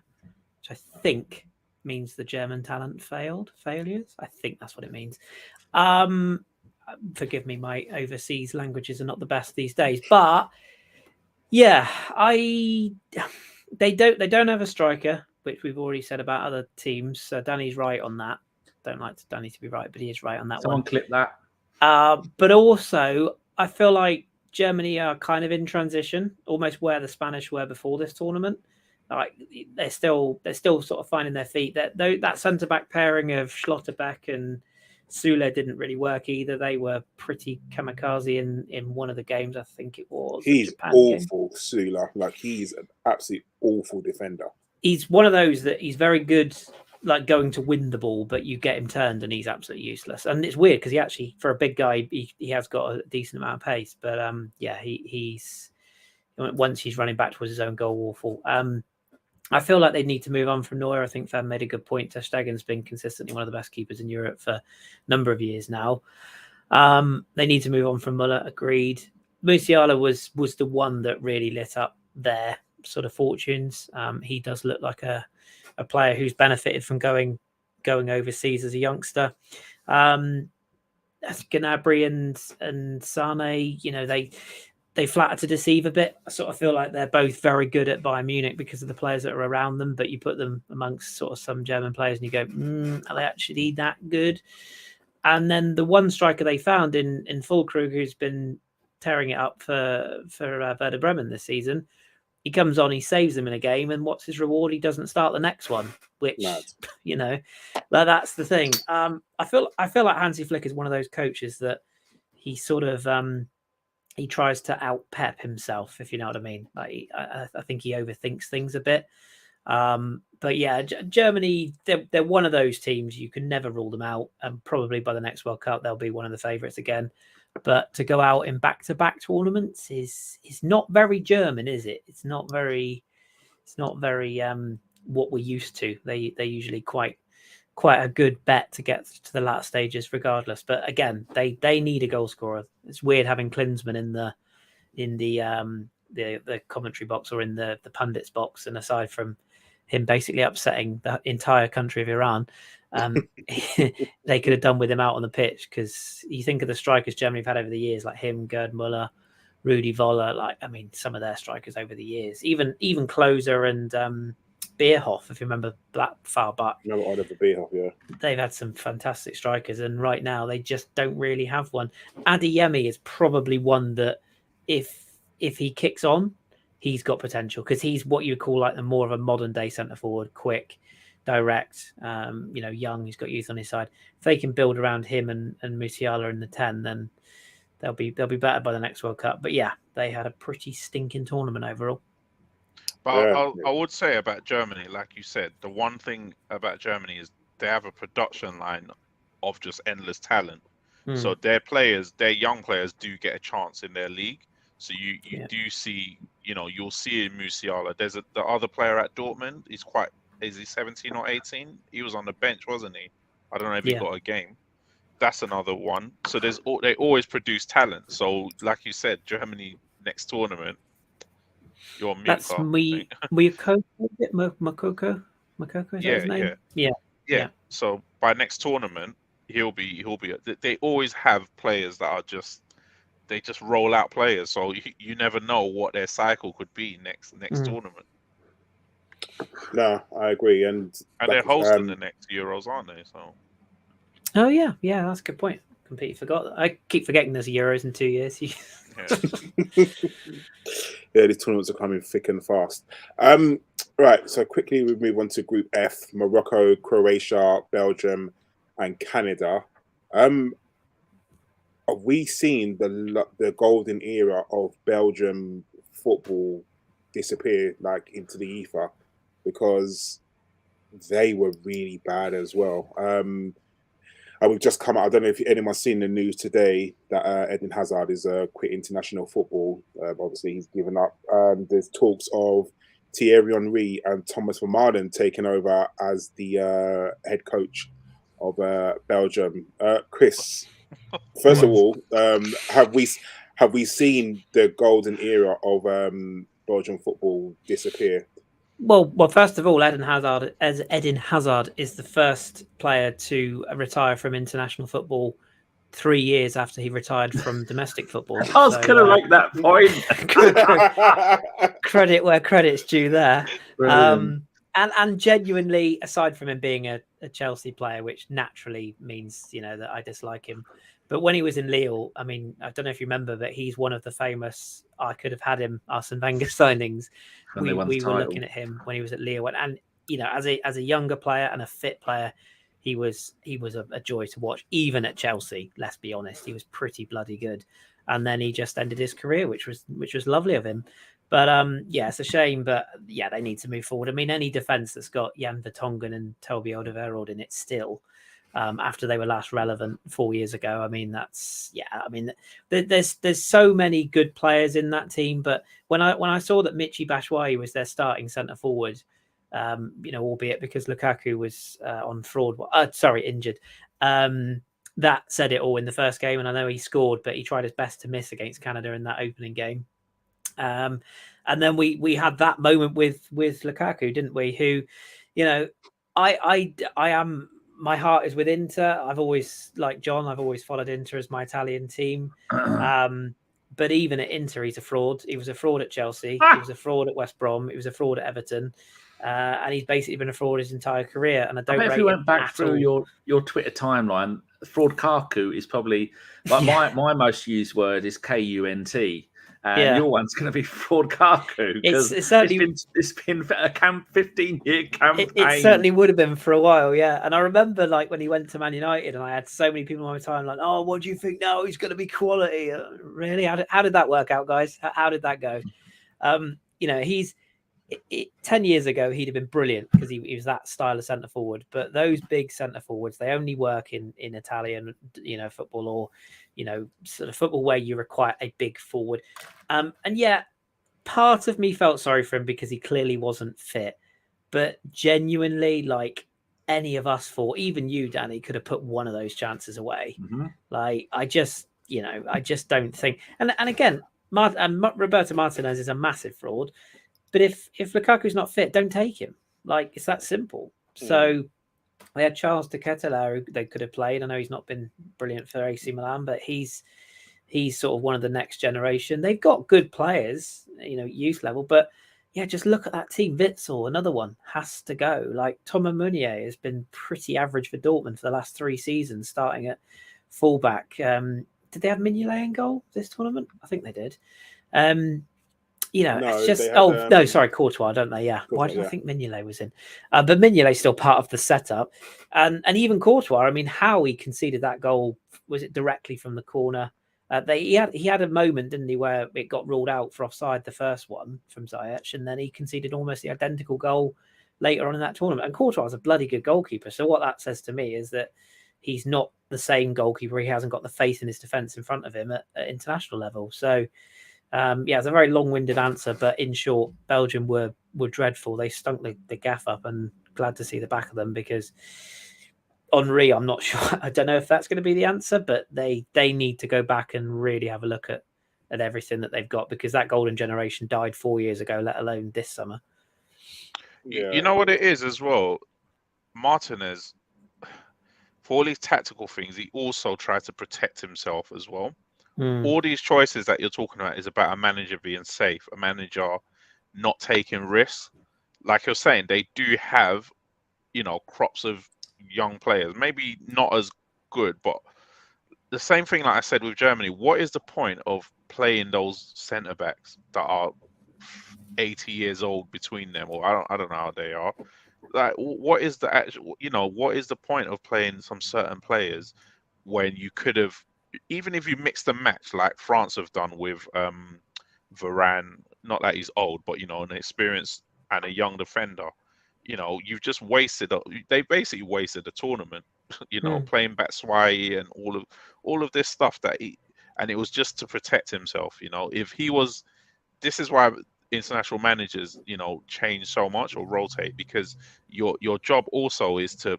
which I think means the German talent failures. I think that's what it means. Forgive me, my overseas languages are not the best these days, but yeah, they don't have a striker, which we've already said about other teams. So Danny's right on that. Don't like Danny to be right, but he is right on that. Someone clip that. But also, I feel like Germany are kind of in transition, almost where the Spanish were before this tournament. Like they're still sort of finding their feet. That centre back pairing of Schlotterbeck and Sule didn't really work either. They were pretty kamikaze in one of the games. I think it was. He's awful, Sule. Like he's an absolute awful defender. He's one of those that he's very good, like going to win the ball, but you get him turned and he's absolutely useless. And it's weird because he actually, for a big guy, he has got a decent amount of pace. But he's once he's running back towards his own goal, awful. I feel like they need to move on from Neuer. I think Fan made a good point. Ter Stegen's been consistently one of the best keepers in Europe for a number of years now. They need to move on from Muller, agreed. Musiala was the one that really lit up their sort of fortunes. He does look like a player who's benefited from going overseas as a youngster. Gnabry and Sane, they flatter to deceive a bit. I sort of feel like they're both very good at Bayern Munich because of the players that are around them, but you put them amongst sort of some German players and you go, are they actually that good? And then the one striker they found in Füllkrug, who's been tearing it up for Werder Bremen this season, he comes on, he saves them in a game, and what's his reward? He doesn't start the next one, which, that's the thing. I feel like Hansi Flick is one of those coaches that he sort of he tries to out-pep himself, if you know what I mean. Like, I think he overthinks things a bit. But yeah, Germany, they're one of those teams. You can never rule them out. And probably by the next World Cup, they'll be one of the favourites again. But to go out in back-to-back tournaments is not very German, is it? It's not very what we're used to. They're usually quite a good bet to get to the last stages regardless. But again, they need a goal scorer. It's weird having Klinsmann in the commentary box or in the pundits box, and aside from him basically upsetting the entire country of Iran, they could have done with him out on the pitch, because you think of the strikers Germany have had over the years, like him, Gerd Müller, Rudi Voller, some of their strikers over the years, even Klose and Bierhoff, if you remember that far back. No, I'd have a Bierhoff, yeah. They've had some fantastic strikers, and right now they just don't really have one. Adeyemi is probably one that if he kicks on, he's got potential, because he's what you call like the more of a modern day centre forward, quick, direct, young. He's got youth on his side. If they can build around him and Musiala in the 10, then they'll be better by the next World Cup. But yeah, they had a pretty stinking tournament overall. But I would say about Germany, like you said, the one thing about Germany is they have a production line of just endless talent. So their young players do get a chance in their league. So you Yeah. do see, you'll see Musiala. There's the other player at Dortmund. Is he 17 or 18? He was on the bench, wasn't he? I don't know if he got a game. That's another one. So they always produce talent. So like you said, Germany next tournament, you're mute. That's Makoko. Makoko, is that his name? Yeah. So by next tournament, he'll be. They always have players that are they just roll out players. So you never know what their cycle could be next tournament. No, I agree, and they're hosting the next Euros, aren't they? So. Oh yeah, that's a good point. Completely forgot. I keep forgetting there's Euros in 2 years. Yeah, these tournaments are coming thick and fast. Right, so quickly we move on to Group F: Morocco, Croatia, Belgium, and Canada. Are we seeing the golden era of Belgium football disappear like into the ether? Because they were really bad as well. We've just come out. I don't know if anyone's seen the news today that Eden Hazard is quit international football. Obviously, he's given up. There's talks of Thierry Henry and Thomas Vermaelen taking over as the head coach of Belgium. Kris, first of all, have we seen the golden era of Belgian football disappear? Well, first of all, Eden Hazard is the first player to retire from international football 3 years after he retired from domestic football. I was going to make that point. Credit where credit's due there. And genuinely, aside from him being a Chelsea player, which naturally means that I dislike him, but when he was in Lille, I mean, I don't know if you remember, but he's one of the famous "I could have had him" Arsene Wenger signings. We were looking at him when he was at Lille, and as a younger player and a fit player, he was a joy to watch. Even at Chelsea, let's be honest, he was pretty bloody good. And then he just ended his career, which was lovely of him. But it's a shame. But yeah, they need to move forward. I mean, any defense that's got Jan Vertonghen and Toby Alderweireld in it still. After they were last relevant 4 years ago. I mean, there's so many good players in that team. But when I saw that Michy Batshuayi was their starting centre forward, albeit because Lukaku was injured, that said it all in the first game. And I know he scored, but he tried his best to miss against Canada in that opening game. And then we had that moment with Lukaku, didn't we? Who, I am. My heart is with Inter. I've always, like John, I've always followed Inter as my Italian team. But even at Inter, he's a fraud. He was a fraud at Chelsea. He was a fraud at West Brom. He was a fraud at Everton. And he's basically been a fraud his entire career. And I don't if you went back through your Twitter timeline, fraud Kaku is probably like my most used word is KUNT. And your one's going to be fraud Kaku because it's been a 15-year campaign. It certainly would have been for a while, yeah. And I remember when he went to Man United, and I had so many people on my time like, "Oh, what do you think now? He's going to be quality." Really? How did that work out, guys? How did that go? 10 years ago, he'd have been brilliant because he was that style of centre forward. But those big centre forwards, they only work in Italian, football or, sort of football where you require a big forward. And yeah, part of me felt sorry for him because he clearly wasn't fit. But genuinely, like any of us four, even you, Danny, could have put one of those chances away. Mm-hmm. Like, I just don't think. And again, Roberto Martinez is a massive fraud. But if Lukaku's not fit, don't take him. Like, it's that simple. So they had Charles de Ketelaere who they could have played. I know he's not been brilliant for AC Milan, but he's sort of one of the next generation. They've got good players, youth level. But yeah, just look at that team. Witsel, another one, has to go. Like, Thomas Meunier has been pretty average for Dortmund for the last 3 seasons, starting at fullback. Did they have Mignolet in goal this tournament? I think they did. It's just Courtois, don't they? Yeah. Why did I think Mignolet was in? But Mignolet's still part of the setup, and even Courtois. I mean, how he conceded that goal, was it directly from the corner? He had a moment, didn't he, where it got ruled out for offside, the first one from Ziyech, and then he conceded almost the identical goal later on in that tournament. And Courtois is a bloody good goalkeeper. So what that says to me is that he's not the same goalkeeper. He hasn't got the faith in his defence in front of him at international level. So. It's a very long-winded answer, but in short, Belgium were dreadful. They stunk the gaff up, and glad to see the back of them because Henry, I'm not sure. I don't know if that's going to be the answer, but they need to go back and really have a look at everything that they've got because that golden generation died 4 years ago, let alone this summer. Yeah. You know what it is as well? Martinez, for all these tactical things, he also tried to protect himself as well. All these choices that you're talking about is about a manager being safe, a manager not taking risks. Like you're saying, they do have, crops of young players, maybe not as good, but the same thing like I said with Germany. What is the point of playing those centre backs that are 80 years old between them, or I don't know how they are? Like, what is the actual? What is the point of playing some certain players when you could have, even if you mix the match like France have done with Varane? Not that he's old, but an experienced and a young defender. You've just wasted. They basically wasted the tournament. Playing Batshuayi and all of this stuff and it was just to protect himself. If he was, this is why international managers, change so much or rotate, because your job also is to,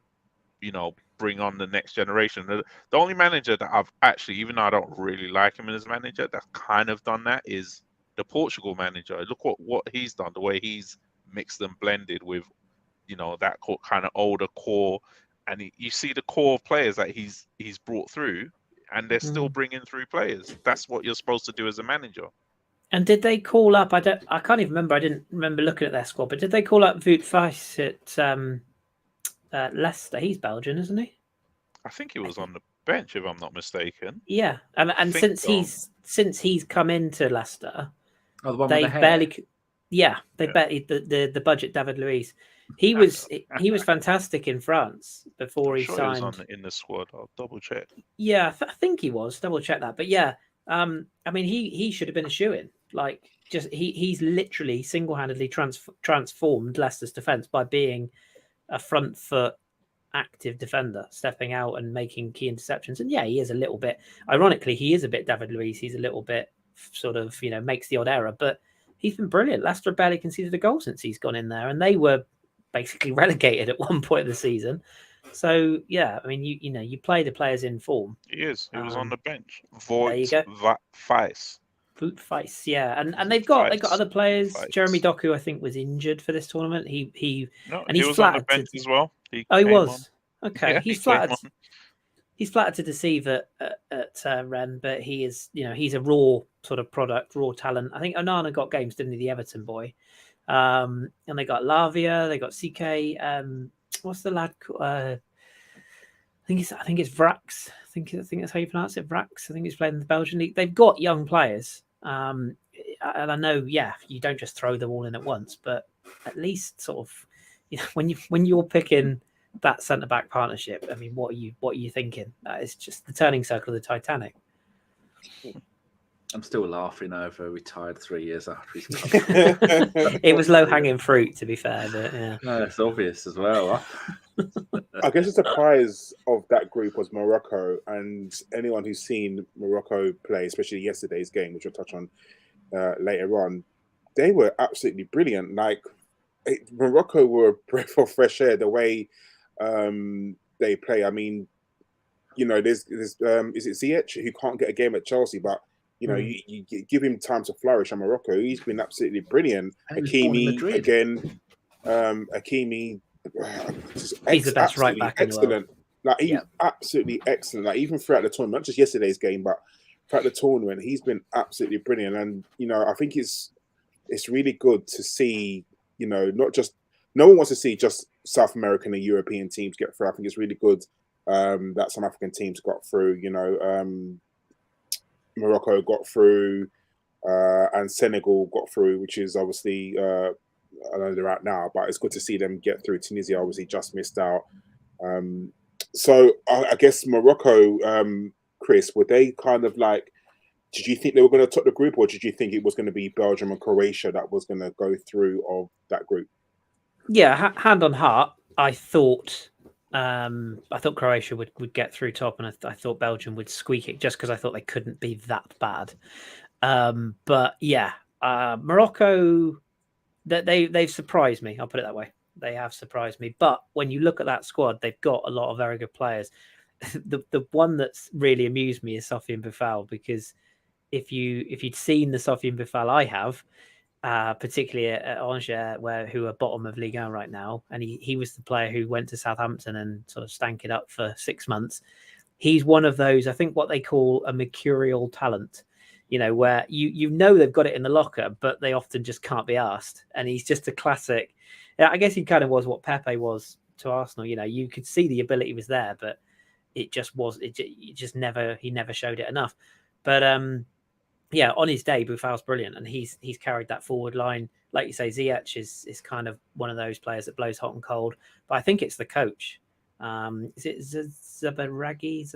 bring on the next generation. The only manager that I've actually, even though I don't really like him as a manager, that's kind of done that is the Portugal manager. Look what he's done, the way he's mixed and blended with, that kind of older core, and you see the core of players that he's brought through, and they're still bringing through players. That's what you're supposed to do as a manager. And did they call up? I can't even remember. I didn't remember looking at their squad, but did they call up Wout Weghorst at Leicester? He's Belgian, isn't he? I think he was on the bench, if I'm not mistaken. Yeah, and since he's come into Leicester, they barely. Yeah, the budget David Luiz. He was fantastic in France before he signed. He was in the squad. I'll double check. Yeah, I think he was. Double check that. But yeah, I mean, he should have been a shoo-in. Like, just he's literally single-handedly transformed Leicester's defence by being a front foot active defender, stepping out and making key interceptions. And yeah, he is a little bit. Ironically, he is a bit David Luiz. He's a little bit sort of makes the odd error, but he's been brilliant. Leicester barely conceded a goal since he's gone in there, and they were basically relegated at one point of the season. So yeah, I mean, you play the players in form. He is. He was on the bench. There you go. Weghorst. Yeah, and they've got other players. Jeremy Doku, I think, was injured for this tournament. He was on the bench as well. He was on. Okay. Yeah, he's flattered. He's flattered to deceive at Rennes, but he is, he's a raw sort of product, raw talent. I think Onana got games, didn't he, the Everton boy? And they got Lavia, they got CK. What's the lad? I think it's Vrax. I think that's how you pronounce it, Vrax. I think he's playing in the Belgian league. They've got young players, and I know, you don't just throw them all in at once, but at least sort of, when you're picking that centre back partnership, I mean, what are you thinking? That is just the turning circle of the Titanic. I'm still laughing over retired 3 years after he's come. It was low hanging fruit, to be fair, but yeah. No, it's obvious as well. I guess the surprise of that group was Morocco, and anyone who's seen Morocco play, especially yesterday's game, which we'll touch on later on, they were absolutely brilliant. Like, Morocco were a breath of fresh air the way they play. I mean, there's is it Ziyech who can't get a game at Chelsea, but you give him time to flourish. And Morocco, he's been absolutely brilliant. Hakimi again, he's the best right back excellent. in the world. Like, he's absolutely excellent. Like, even throughout the tournament, not just yesterday's game, but throughout the tournament, he's been absolutely brilliant. And I think it's really good to see. Not just, no one wants to see just South American and European teams get through. I think it's really good that some African teams got through. Morocco got through, and Senegal got through, which is obviously, I know they're out now, but it's good to see them get through. Tunisia obviously just missed out. So I guess Morocco, Kris, were they kind of like, did you think they were going to top the group, or did you think it was going to be Belgium and Croatia that was going to go through of that group? Yeah, hand on heart, I thought Croatia would get through top, and I thought Belgium would squeak it just because I thought they couldn't be that bad. But yeah, Morocco, that they've surprised me. I'll put it that way. They have surprised me. But when you look at that squad, they've got a lot of very good players. The one that's really amused me is Sofiane Boufal, because if you'd seen the Sofiane Boufal I have, particularly at Angers, who are bottom of Ligue 1 right now, and he was the player who went to Southampton and sort of stank it up for 6 months. He's one of those, I think, what they call a mercurial talent, where you know they've got it in the locker, but they often just can't be asked. And he's just a classic. I guess he kind of was what Pepe was to Arsenal. You could see the ability was there, but he never showed it enough. But yeah, on his day, Boufal's brilliant, and he's carried that forward line. Like you say, Ziyech is kind of one of those players that blows hot and cold. But I think it's the coach. Is it Zagaragi,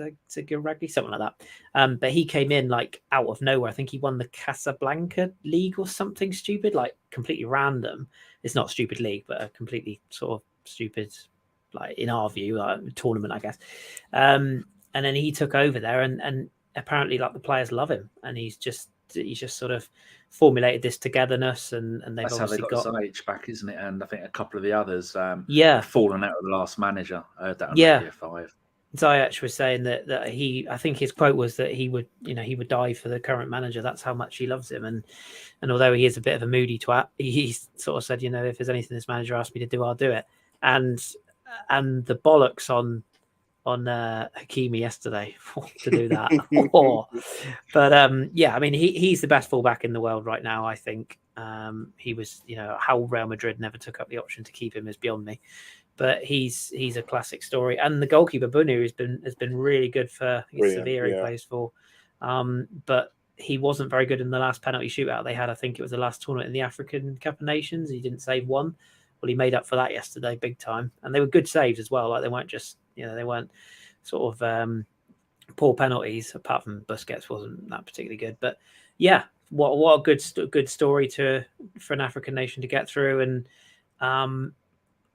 something like that? But he came in like out of nowhere. I think he won the Casablanca League or something stupid, like completely random. It's not a stupid league, but a completely sort of stupid, like in our view, tournament, I guess. And then he took over there, and apparently, like, the players love him, and he's just sort of formulated this togetherness, and they've That's obviously how they got Ziyech back, isn't it? And I think a couple of the others, yeah, fallen out of the last manager. I heard that on Yeah. Radio 5. Ziyech was saying that I think his quote was that he would die for the current manager. That's how much he loves him. And although he is a bit of a moody twat, he sort of said, if there's anything this manager asked me to do, I'll do it. And the bollocks on Hakimi yesterday to do that. But yeah, I mean, he's the best fullback in the world right now, I think. He was, how Real Madrid never took up the option to keep him is beyond me. But he's a classic story. And the goalkeeper Bunu has been really good for Sevilla. He plays for. But he wasn't very good in the last penalty shootout they had. I think it was the last tournament in the African Cup of Nations. He didn't save one. Well, he made up for that yesterday, big time. And they were good saves as well. Like, they weren't just, they weren't sort of poor penalties. Apart from Busquets wasn't that particularly good. But yeah, what a good story for an African nation to get through. And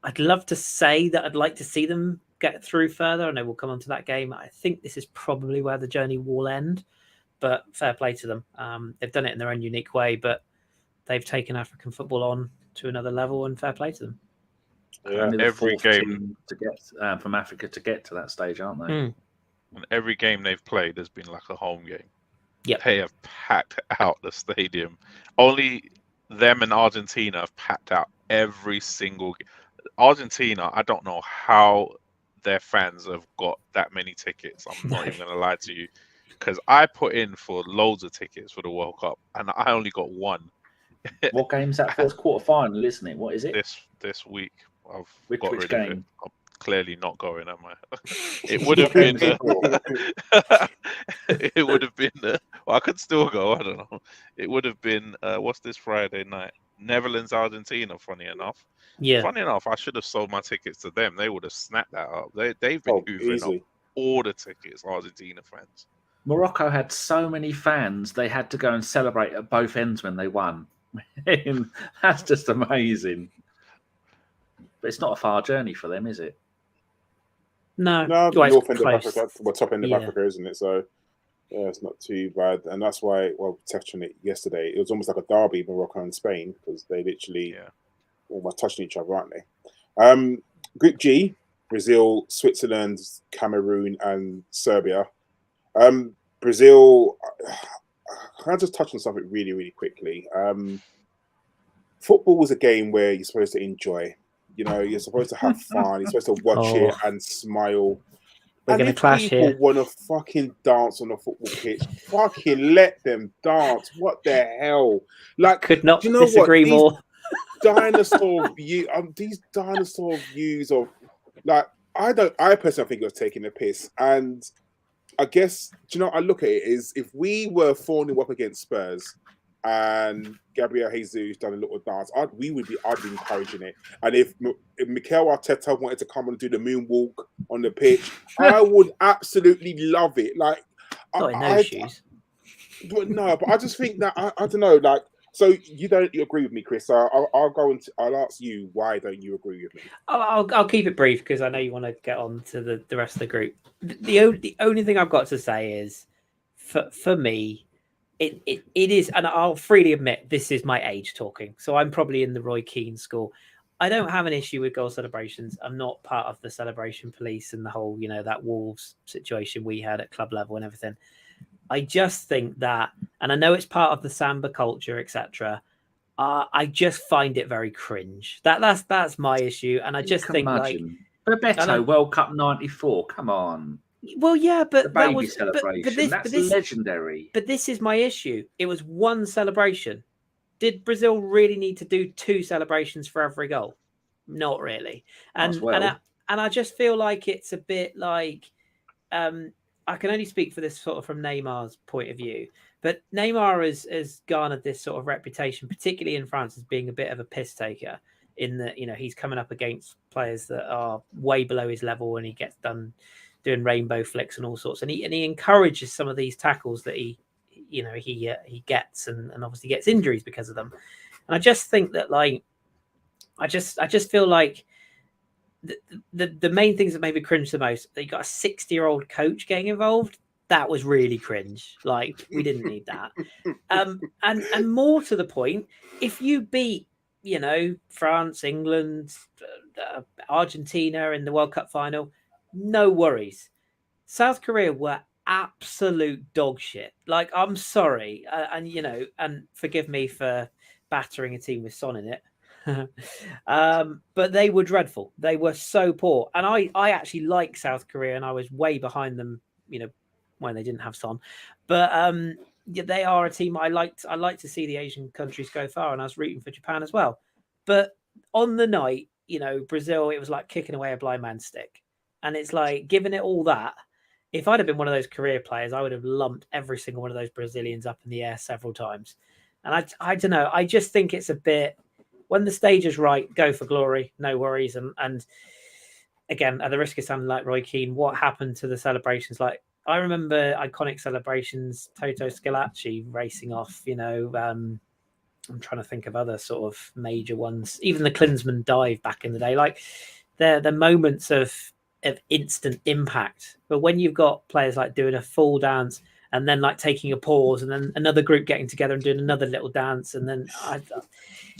I'd love to say that I'd like to see them get through further. I know we'll come on to that game. I think this is probably where the journey will end. But fair play to them. They've done it in their own unique way, but they've taken African football on to another level, and fair play to them. Yeah, every game to get from Africa to get to that stage, aren't they? And every game they've played has been like a home game. Yeah, they have packed out the stadium. Only them and Argentina have packed out every single game. Argentina, I don't know how their fans have got that many tickets. I'm not even going to lie to you, because I put in for loads of tickets for the World Cup, and I only got one. What game's that for? It's quarter-final, isn't it? What is it? This week. I've which rid game? of it. I'm clearly not going, am I? It would have been. It would have been. Well, I could still go. I don't know. It would have been. What's this Friday night? Netherlands, Argentina. Funny enough. Yeah. Funny enough, I should have sold my tickets to them. They would have snapped that up. They've been hoovering up all the tickets. Argentina fans. Morocco had so many fans, they had to go and celebrate at both ends when they won. That's just amazing. But it's not a far journey for them, is it? No, north end of Africa, top end of Africa, isn't it? So yeah, it's not too bad, and that's why. Well, touched on it yesterday. It was almost like a derby, Morocco and Spain, because they literally almost touching each other, aren't they? Group G: Brazil, Switzerland, Cameroon, and Serbia. Brazil. Can I just touch on something really, really quickly? Football was a game where you're supposed to enjoy. You're supposed to have fun. You're supposed to watch it and smile. We're going to clash here. People want to fucking dance on a football pitch. Fucking let them dance. What the hell? Like, could not disagree more. Dinosaur view. These dinosaur views of, like, I personally think it was taking a piss. And I guess, I look at it as if we were 4-0 up against Spurs and Gabriel Jesus done a little dance, I'd be encouraging it. And if Mikel Arteta wanted to come and do the moonwalk on the pitch, I would absolutely love it. Like, not in those shoes. But I just think that I don't know. Like, so you agree with me, Kris? I'll go and I'll ask you, why don't you agree with me? I'll keep it brief because I know you want to get on to the rest of the group. The only thing I've got to say is, for me, it is, and I'll freely admit this is my age talking. So I'm probably in the Roy Keane school. I don't have an issue with goal celebrations. I'm not part of the celebration police and the whole, that Wolves situation we had at club level and everything. I just think that, and I know it's part of the Samba culture, etc. I just find it very cringe. That's my issue, and I just think Bebeto World Cup '94. Come on. Well, yeah, but the baby celebration. That's legendary. But this is my issue. It was one celebration. Did Brazil really need to do 2 celebrations for every goal? Not really. And I just feel like it's a bit like I can only speak for this sort of from Neymar's point of view, but Neymar has garnered this sort of reputation, particularly in France, as being a bit of a piss taker. In that, he's coming up against players that are way below his level, and he gets done doing rainbow flicks and all sorts, and he encourages some of these tackles that he gets, and obviously gets injuries because of them. And I just think that, like, I just feel like the main things that made me cringe the most, that you got a 60-year-old coach getting involved. That was really cringe. Like, we didn't need that. And more to the point, if you beat, France, England, Argentina in the World Cup final, no worries. South Korea were absolute dog shit. Like, I'm sorry. And forgive me for battering a team with Son in it. But they were dreadful. They were so poor. And I actually like South Korea, and I was way behind them, when they didn't have Son. But they are a team I like to see the Asian countries go far, and I was rooting for Japan as well. But on the night, Brazil, it was like kicking away a blind man's stick. And it's like, given it all that, if I'd have been one of those career players, I would have lumped every single one of those Brazilians up in the air several times. And I don't know. I just think it's a bit, when the stage is right, go for glory, no worries. And again, at the risk of sounding like Roy Keane, what happened to the celebrations? Like, I remember iconic celebrations, Toto Schillaci racing off, I'm trying to think of other sort of major ones. Even the Klinsmann dive back in the day. Like, they're the moments of instant impact. But when you've got players like doing a full dance and then like taking a pause and then another group getting together and doing another little dance, and then But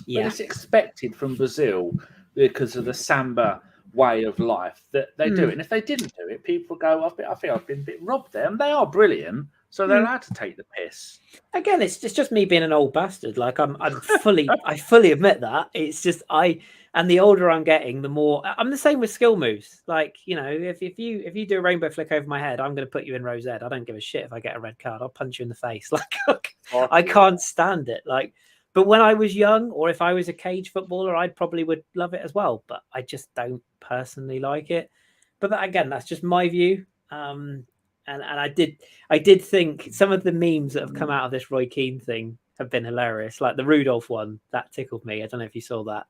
it's expected from Brazil because of the Samba way of life that they do it. And if they didn't do it, people go, I think I've been a bit robbed there. And they are brilliant, so they're allowed to take the piss. Again, it's just me being an old bastard. Like, I fully admit that. It's just and the older I'm getting, the more I'm the same with skill moves. Like, if you do a rainbow flick over my head, I'm going to put you in row Z. I don't give a shit if I get a red card. I'll punch you in the face. Like, I can't stand it. Like, but when I was young, or if I was a cage footballer, I probably would love it as well. But I just don't personally like it. But again, that's just my view. And I did think some of the memes that have come out of this Roy Keane thing have been hilarious. Like the Rudolph one, that tickled me. I don't know if you saw that.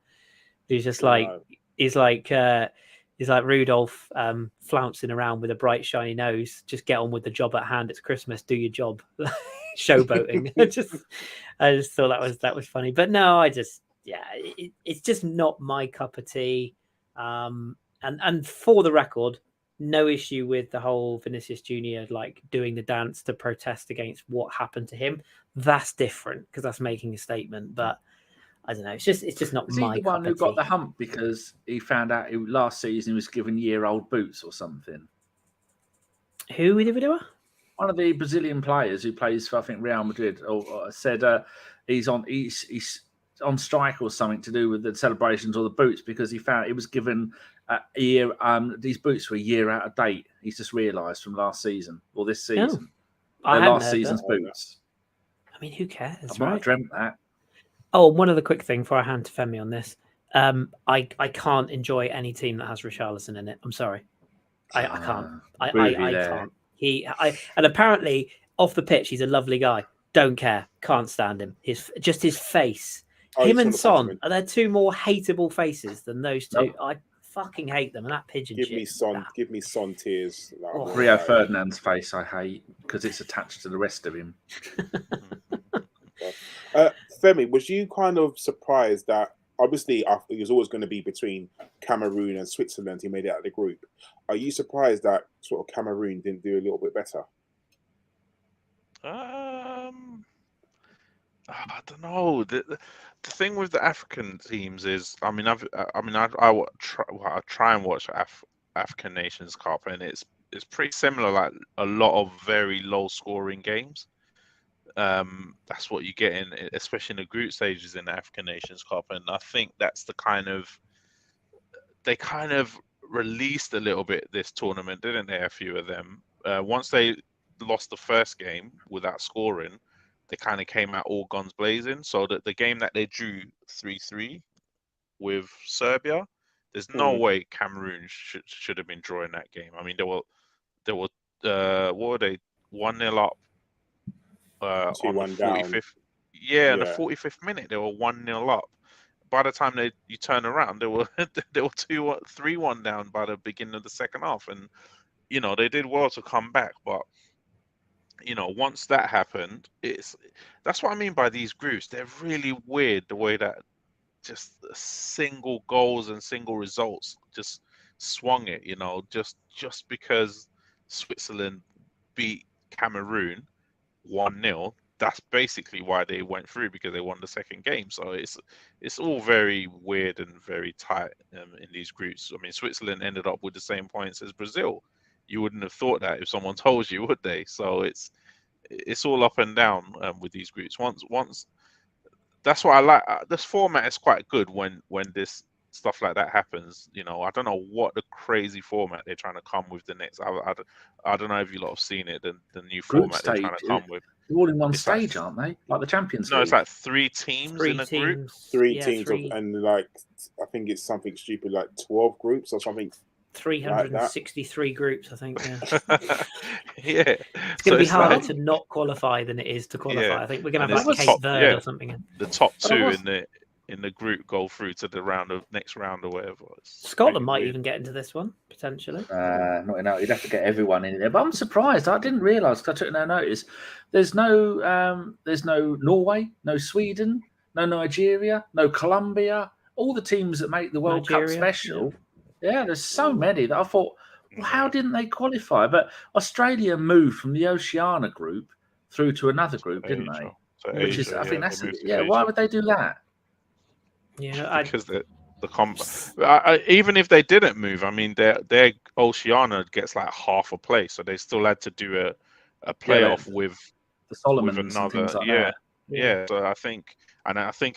He's just like, he's like Rudolph flouncing around with a bright shiny nose. Just get on with the job at hand. It's Christmas. Do your job. Showboating. I just thought that was funny. But no, it's just not my cup of tea. And for the record, no issue with the whole Vinicius Junior like doing the dance to protest against what happened to him. That's different because that's making a statement. But I don't know. It's just not my cup of tea. Is he the one who got the hump because he found out last season he was given year-old boots or something? Who did we do? One of the Brazilian players who plays for, I think, Real Madrid, said he's on strike or something to do with the celebrations or the boots because he found he was given a year. These boots were a year out of date. He's just realised from last season or this season. Oh, last season's boots. I mean, who cares? I might have dreamt that. Oh, one other quick thing before I hand to Femi on this. I can't enjoy any team that has Richarlison in it. I'm sorry. I can't. I can't. And apparently off the pitch, he's a lovely guy. Don't care. Can't stand him. His face. Him and Son are there two more hateable faces than those two. Nope. I fucking hate them. And that pigeon give shit. Give me Son tears. Rio Ferdinand's face I hate because it's attached to the rest of him. Femi, was you kind of surprised that obviously it was always going to be between Cameroon and Switzerland who made it out of the group? Are you surprised that sort of Cameroon didn't do a little bit better? I don't know. The thing with the African teams is, I try and watch African Nations Cup, and it's pretty similar. Like a lot of very low scoring games. That's what you get in, especially in the group stages in the African Nations Cup, and I think that's they kind of released a little bit this tournament, didn't they? A few of them, once they lost the first game without scoring, they kind of came out all guns blazing. So that the game that they drew 3-3 with Serbia, there's no way Cameroon should have been drawing that game. I mean, they were what were they, 1-0 up on the 45th. Yeah, the 45th minute they were 1-0 up. By the time you turn around, they were 3-1 down by the beginning of the second half, and they did well to come back. But once that happened, that's what I mean by these groups. They're really weird, the way that just single goals and single results just swung it. Just because Switzerland beat Cameroon 1-0. That's basically why they went through, because they won the second game. So it's all very weird and very tight in these groups. I mean, Switzerland ended up with the same points as Brazil. You wouldn't have thought that if someone told you, would they? So it's all up and down with these groups. Once that's what I like. This format is quite good when this stuff like that happens. I don't know what the crazy format they're trying to come with the next. I don't know if you lot have seen it. The new format they're trying to come with. They're all in one stage, aren't they? Like the Champions League. No, it's like 3 teams in a group. Three teams, and like I think it's something stupid like 12 groups or something. 363 like groups, I think. Yeah. Yeah. It's going to be harder to not qualify than it is to qualify. Yeah. I think we're going to have like Cape Verde or something. The top 2 in the group go through to the next round or whatever. Scotland might even get into this one potentially. Not enough. You'd have to get everyone in there. But I'm surprised. I didn't realise, because I took no notice. There's no Norway, no Sweden, no Nigeria, no Colombia. All the teams that make the World Cup special. Yeah, there's so many that I thought, well, how didn't they qualify? But Australia moved from the Oceania group through to another group, didn't they? So Which is, I think that's why would they do that? Yeah, because even if they didn't move, I mean, their Oceania gets like half a place, so they still had to do a playoff with the Solomons with another. Like that. Yeah. So I think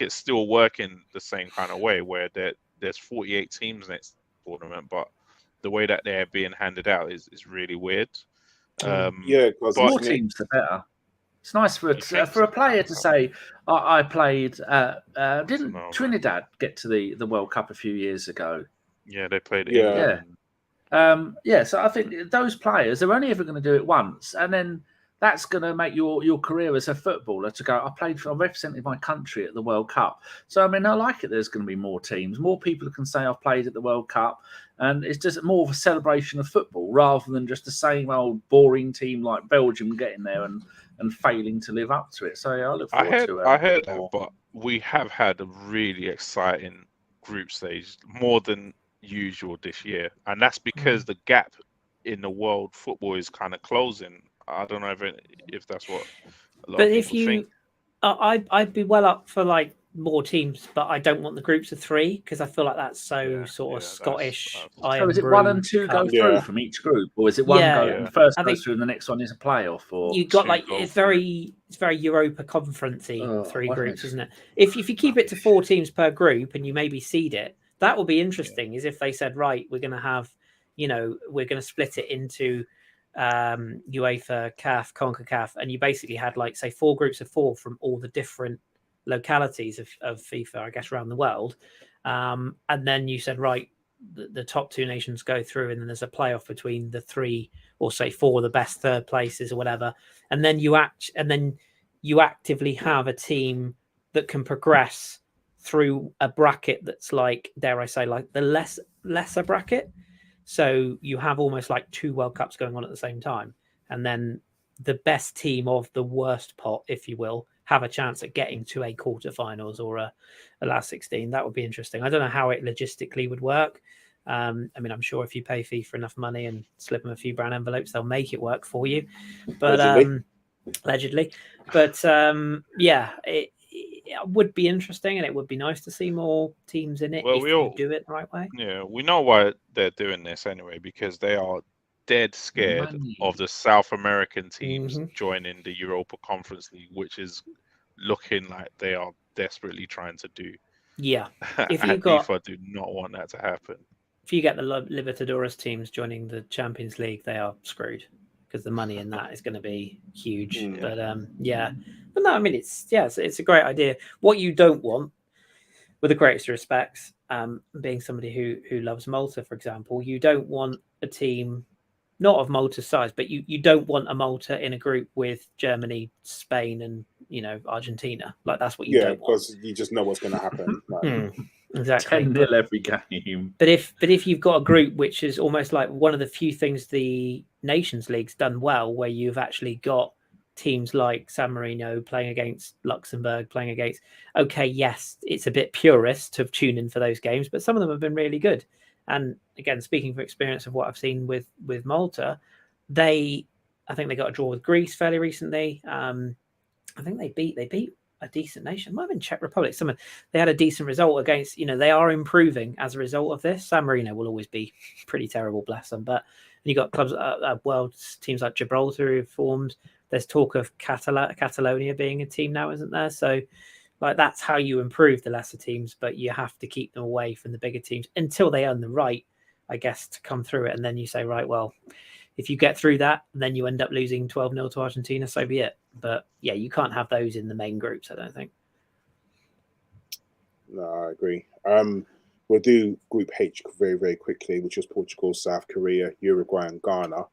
it's still working the same kind of way, where there's 48 teams next tournament, but the way that they're being handed out is really weird. Because more teams the better. It's nice for a player to say, I played. Didn't Trinidad get to the World Cup a few years ago? Yeah, they played. Yeah. So I think those players, they're only ever going to do it once, and then that's going to make your career as a footballer to go, I represented my country at the World Cup. So, I mean, I like it. There's going to be more teams, more people who can say I've played at the World Cup. And it's just more of a celebration of football rather than just the same old boring team like Belgium getting there and failing to live up to it. So, I look forward to it. I heard that, but we have had a really exciting group stage, more than usual this year. And that's because the gap in the world football is kind of closing. I don't know if that's what a lot of people think. I'd be well up for like more teams, but I don't want the groups of 3 because I feel like that's sort of Scottish. So is it 1 and 2 go through from each group, or is it one the first goes through and the next one is a playoff? Or you got like it's very Europa conference-y 3 groups, isn't it? If you keep it to 4 teams per group and you maybe seed it, that will be interesting. Is if they said, right, we're going to have, we're going to split it into UEFA, CAF, CONCACAF, and you basically had like say 4 groups of 4 from all the different localities of FIFA, I guess, around the world, and then you said, right, the top 2 nations go through, and then there's a playoff between the 3 or say 4 of the best third places or whatever, and then you actively have a team that can progress through a bracket that's like, dare I say, like the lesser bracket. So you have almost like 2 World Cups going on at the same time. And then the best team of the worst pot, if you will, have a chance at getting to a quarterfinals or a last 16. That would be interesting. I don't know how it logistically would work. I mean, I'm sure if you pay FIFA enough money and slip them a few brown envelopes, they'll make it work for you. But allegedly. But would be interesting, and it would be nice to see more teams in it if you do it the right way. Yeah, we know why they're doing this anyway, because they are dead scared of the South American teams joining the Europa Conference League, which is looking like they are desperately trying to do. Yeah, if and you got, FIFA do not want that to happen. If you get the Libertadores teams joining the Champions League, they are screwed because the money in that is going to be huge. But but no, I mean it's a great idea. What you don't want, with the greatest respects, being somebody who loves Malta, for example, you don't want a team not of Malta's size, but you don't want a Malta in a group with Germany, Spain, and Argentina. Like that's what you don't want. Because you just know what's going to happen. Exactly. 10-0 every game. But if you've got a group which is almost like one of the few things the Nations League's done well, where you've actually got teams like San Marino playing against Luxembourg, playing against, yes, it's a bit purist to tune in for those games, but some of them have been really good. And again, speaking from experience of what I've seen with Malta, I think they got a draw with Greece fairly recently. I think they beat a decent nation. Might have been Czech Republic. They had a decent result against. They are improving as a result of this. San Marino will always be pretty terrible, bless them. But you got clubs, world teams like Gibraltar who have formed. There's talk of Catalonia being a team now, isn't there? So, that's how you improve the lesser teams, but you have to keep them away from the bigger teams until they earn the right, I guess, to come through it. And then you say, right, well, if you get through that, and then you end up losing 12-0 to Argentina, so be it. But yeah, you can't have those in the main groups, I don't think. No, I agree. We'll do Group H very, very quickly, which was Portugal, South Korea, Uruguay, and Ghana.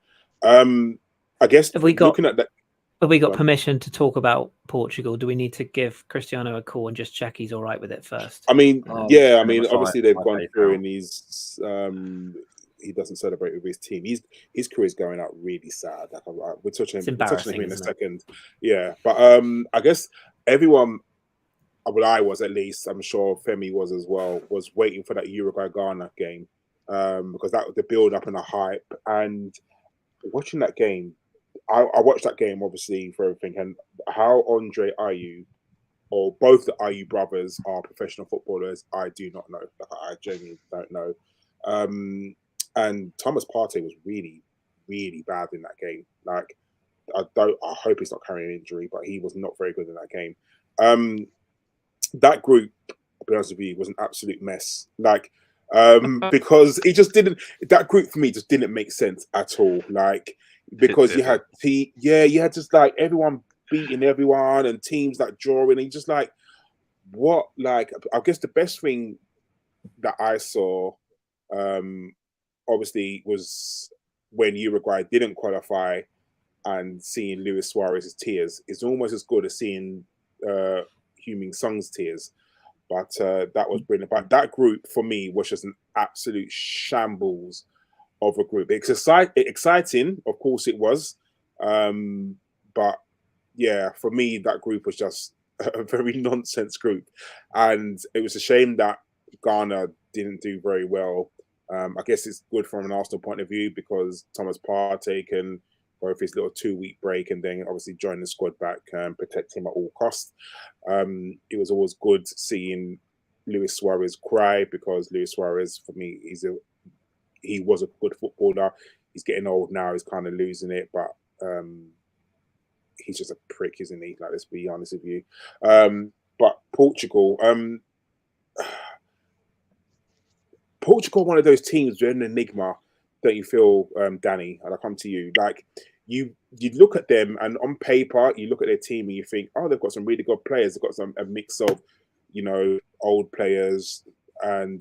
I guess looking at that. Have we got permission to talk about Portugal? Do we need to give Cristiano a call and just check he's all right with it first? I mean, obviously they've gone through, and he doesn't celebrate with his team. His career is going out really sad. We're touching him in a second. Yeah, but I guess everyone, well, I was at least, I'm sure Femi was as well, was waiting for that Uruguay-Ghana game because that was the build-up and the hype. And watching that game, I watched that game obviously for everything. And how Andre Ayew, or both the Ayew brothers, are professional footballers, I do not know. I genuinely don't know. And Thomas Partey was really, really bad in that game. I hope he's not carrying an injury, but he was not very good in that game. That group, I'll be honest with you, was an absolute mess. Because it just didn't. That group for me just didn't make sense at all. Because you had just everyone beating everyone and teams drawing, and just what? I guess the best thing that I saw, obviously, was when Uruguay didn't qualify, and seeing Luis Suarez's tears is almost as good as seeing Heung-min Son's tears. But that was brilliant. But that group for me was just an absolute shambles of a group. It's exciting, of course it was. But yeah, for me, that group was just a very nonsense group. And it was a shame that Ghana didn't do very well. I guess it's good from an Arsenal point of view because Thomas Partey can go for his little 2-week break and then obviously join the squad back and protect him at all costs. It was always good seeing Luis Suarez cry because Luis Suarez, for me, he was a good footballer. He's getting old now. He's kind of losing it, but he's just a prick, isn't he? Let's be honest with you. But Portugal, one of those teams, they're an enigma, don't you feel, Danny? And I'll come to you. You look at them, and on paper, you look at their team and you think, oh, they've got some really good players. They've got a mix of, old players and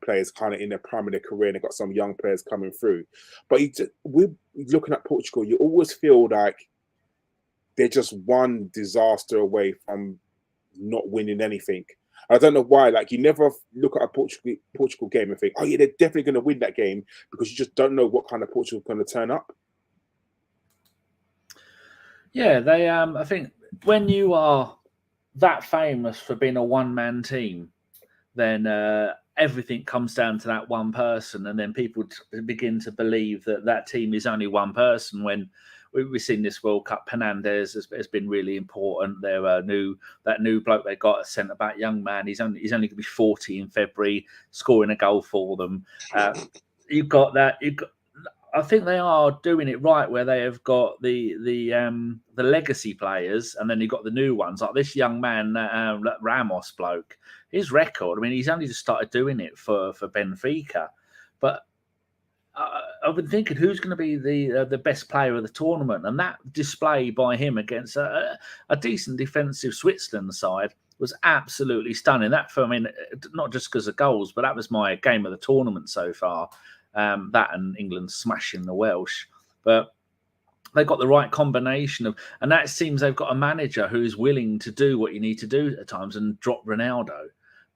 players kind of in their prime of their career, and they've got some young players coming through. But we're looking at Portugal, you always feel like they're just one disaster away from not winning anything. I don't know why. You never look at a Portugal game and think, oh yeah, they're definitely going to win that game, because you just don't know what kind of Portugal is going to turn up. Yeah, they. I think when you are that famous for being a one-man team, then everything comes down to that one person, and then people begin to believe that team is only one person. When we've seen this World Cup. Hernandez has been really important. That new bloke they got, a centre back, young man. He's only going to be 40 in February, scoring a goal for them. You've got that. I think they are doing it right, where they have got the legacy players, and then you've got the new ones, like this young man, Ramos bloke. His record, I mean, he's only just started doing it for Benfica, but I've been thinking, who's going to be the best player of the tournament? And that display by him against a decent defensive Switzerland side was absolutely stunning. That, for, I mean, not just because of goals, but that was my game of the tournament so far. That and England smashing the Welsh, but they've got the right combination of, and that seems they've got a manager who's willing to do what you need to do at times and drop Ronaldo,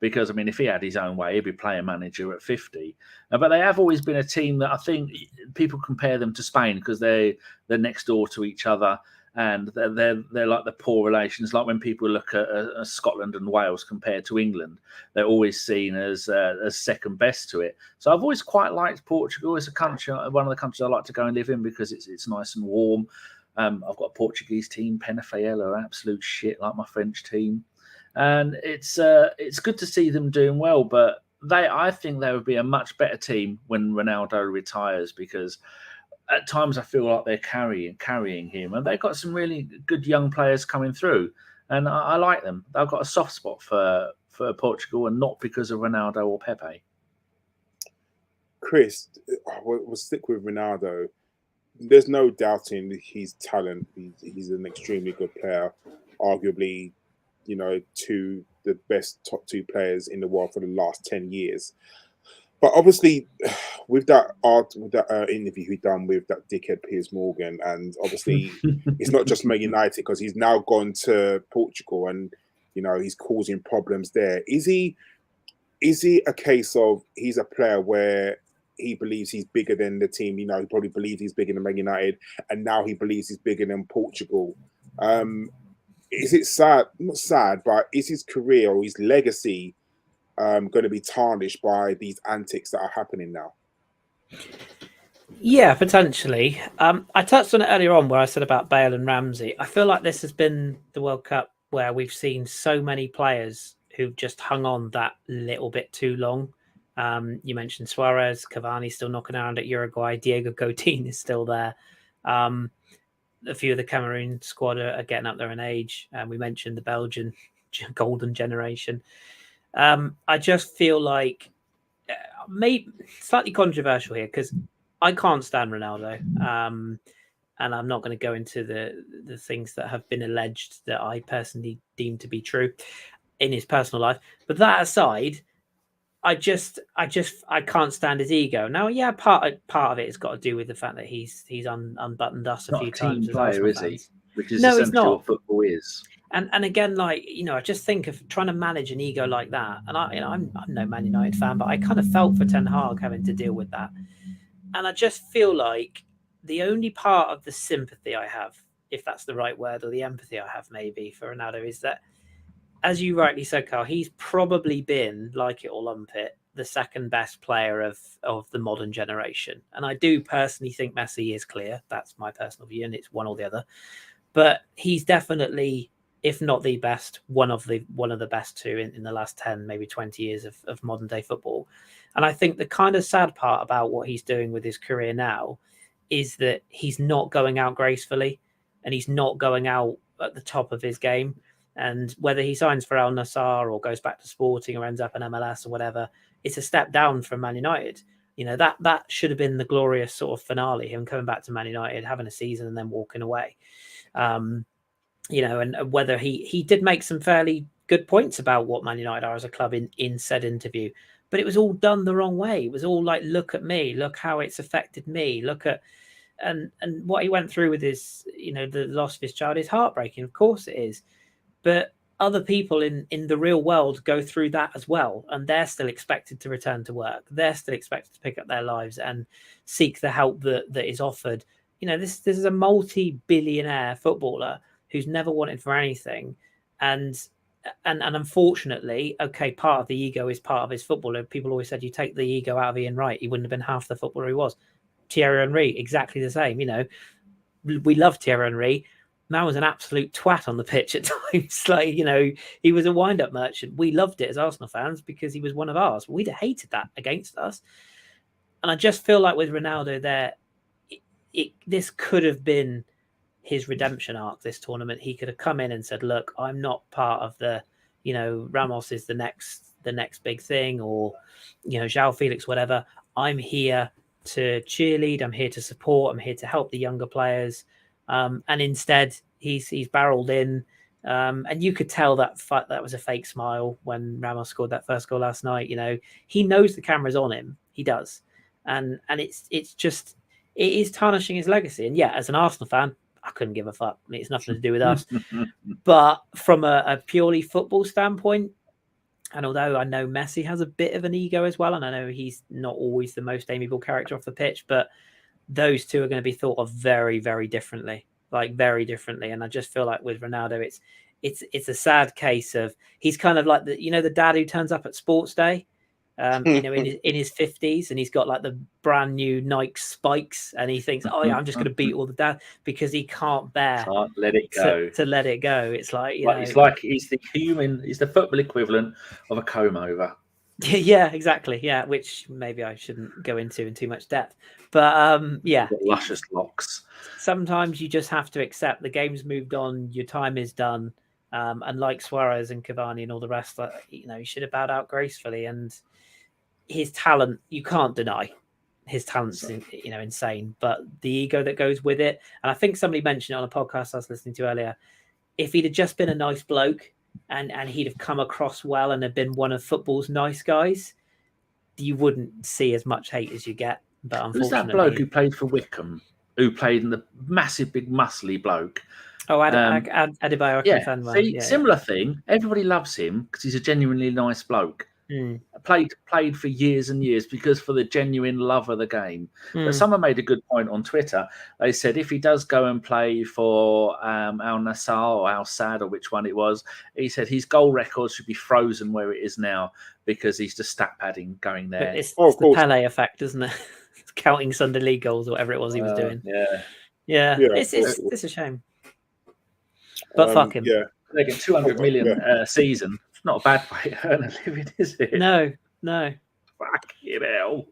because I mean, if he had his own way, he'd be player manager at 50. But they have always been a team that I think people compare them to Spain because they're next door to each other. And they're like the poor relations. Like when people look at Scotland and Wales compared to England, they're always seen as second best to it. So I've always quite liked Portugal as a country, one of the countries I like to go and live in because it's nice and warm. I've got a Portuguese team, Penafiel, are absolute shit, like my French team, and it's good to see them doing well. But I think they would be a much better team when Ronaldo retires, because at times I feel like they're carrying him, and they've got some really good young players coming through, and I like them. I've got a soft spot for Portugal, and not because of Ronaldo or Pepe. Kris, we'll stick with Ronaldo. There's no doubting his talent. He's an extremely good player, arguably, the best top 2 players in the world for the last 10 years. But obviously, with that interview he done with that dickhead Piers Morgan, and obviously it's not just Man United, because he's now gone to Portugal, and he's causing problems there. Is he a case of he's a player where he believes he's bigger than the team? He probably believes he's bigger than Man United, and now he believes he's bigger than Portugal. Is it sad? Not sad, but is his career or his legacy going to be tarnished by these antics that are happening now? Yeah, potentially. I touched on it earlier on where I said about Bale and Ramsey. I feel like this has been the World Cup where we've seen so many players who've just hung on that little bit too long. You mentioned Soares, Cavani still knocking around at Uruguay. Diego Godin is still there. A few of the Cameroon squad are getting up there in age. We mentioned the Belgian golden generation. I just feel like maybe slightly controversial here, because I can't stand Ronaldo, and I'm not going to go into the things that have been alleged that I personally deem to be true in his personal life. But that aside, I can't stand his ego. Now, yeah, part of it has got to do with the fact that he's unbuttoned us a few times. Not a team player, is he? Which is no, essentially what football is. And again, I just think of trying to manage an ego like that. And I'm no Man United fan, but I kind of felt for Ten Hag having to deal with that. And I just feel like the only part of the sympathy I have, if that's the right word, or the empathy I have maybe for Ronaldo, is that, as you rightly said, Karl, he's probably been, like it or lump it, the second best player of the modern generation. And I do personally think Messi is clear. That's my personal view, and it's one or the other. But he's definitely, if not the best, one of the best two in the last 10, maybe 20 years of modern day football. And I think the kind of sad part about what he's doing with his career now is that he's not going out gracefully, and he's not going out at the top of his game. And whether he signs for Al Nassr or goes back to Sporting or ends up in MLS or whatever, it's a step down from Man United. That should have been the glorious sort of finale, him coming back to Man United, having a season and then walking away. And whether he did make some fairly good points about what Man United are as a club in said interview, but it was all done the wrong way. It was all like, look at me, look how it's affected me, look at, and what he went through with his, the loss of his child is heartbreaking. Of course it is. But other people in the real world go through that as well, and they're still expected to return to work. They're still expected to pick up their lives and seek the help that is offered. This is a multi-billionaire footballer who's never wanted for anything, and unfortunately, okay, part of the ego is part of his footballer. People always said, you take the ego out of Ian Wright, he wouldn't have been half the footballer he was. Thierry Henry, exactly the same. we love Thierry Henry. Man was an absolute twat on the pitch at times. Like, he was a wind-up merchant. We loved it as Arsenal fans because he was one of ours. We'd have hated that against us. And I just feel like with Ronaldo there, this could have been his redemption arc, this tournament. He could have come in and said, look, I'm not part of the, Ramos is the next big thing, or, João Felix, whatever. I'm here to cheerlead. I'm here to support. I'm here to help the younger players. And instead, he's barreled in, and you could tell that was a fake smile when Ramos scored that first goal last night. He knows the camera's on him. He does, and it's just it is tarnishing his legacy. And yeah, as an Arsenal fan, I couldn't give a fuck. It's nothing to do with us. But from a purely football standpoint, and although I know Messi has a bit of an ego as well, and I know he's not always the most amiable character off the pitch, but those two are going to be thought of very, very differently, very differently. And I just feel like with Ronaldo, it's a sad case of he's kind of like the dad who turns up at sports day, in his 50s, and he's got like the brand new Nike spikes, and he thinks, oh yeah, I'm just going to beat all the dad, because he can't let it go. To let it go. It's like, he's the football equivalent of a comb over. Yeah, exactly. Yeah, which maybe I shouldn't go into in too much depth. But yeah. Luscious locks. Sometimes you just have to accept the game's moved on, your time is done. And like Soares and Cavani and all the rest, he should have bowed out gracefully. And his talent, you can't deny. His talent's insane. But the ego that goes with it, and I think somebody mentioned it on a podcast I was listening to earlier, if he'd have just been a nice bloke, and he'd have come across well and have been one of football's nice guys, you wouldn't see as much hate as you get. But unfortunately, who's that bloke who played for Wickham, who played in the massive, big, muscly bloke? Oh, Adebayo. Similar thing. Everybody loves him because he's a genuinely nice bloke. Played for years and years because for the genuine love of the game. But someone made a good point on Twitter. They said if he does go and play for Al Nassr or Al Sadd or which one it was, he said his goal record should be frozen where it is now because he's just stat padding going there. But it's the Pele effect, isn't it? Counting Sunday League goals or whatever it was he was doing. Yeah. It's a shame. But fuck him. Yeah, they get 200 million a season. Not a bad way to earn a living, is it? No. Fucking hell.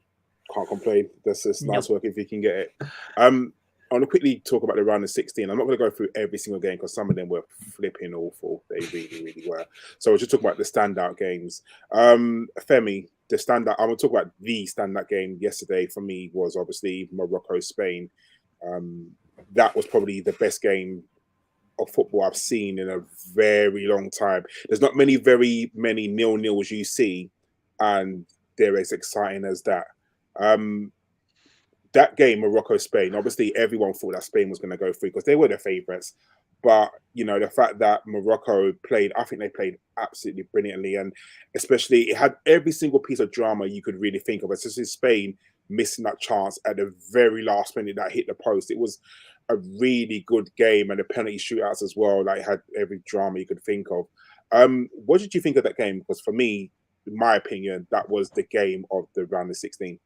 Can't complain. That's just nice work if you can get it. I want to quickly talk about the round of 16. I'm not going to go through every single game because some of them were flipping awful. They really, really were. So I'll just talk about the standout games. Femi, the standout. I'm going to talk about the standout game yesterday for me was obviously Morocco-Spain. That was probably the best game of football I've seen in a very long time. There's not very many 0-0s you see, and they're as exciting as that. That game, Morocco-Spain, obviously everyone thought that Spain was going to go through because they were the favourites. But, the fact that Morocco played, I think they played absolutely brilliantly. And especially it had every single piece of drama you could really think of, especially Spain missing that chance at the very last minute that hit the post. It was a really good game, and the penalty shootouts as well. Like had every drama you could think of. What did you think of that game? Because for me, in my opinion, that was the game of the round of 16.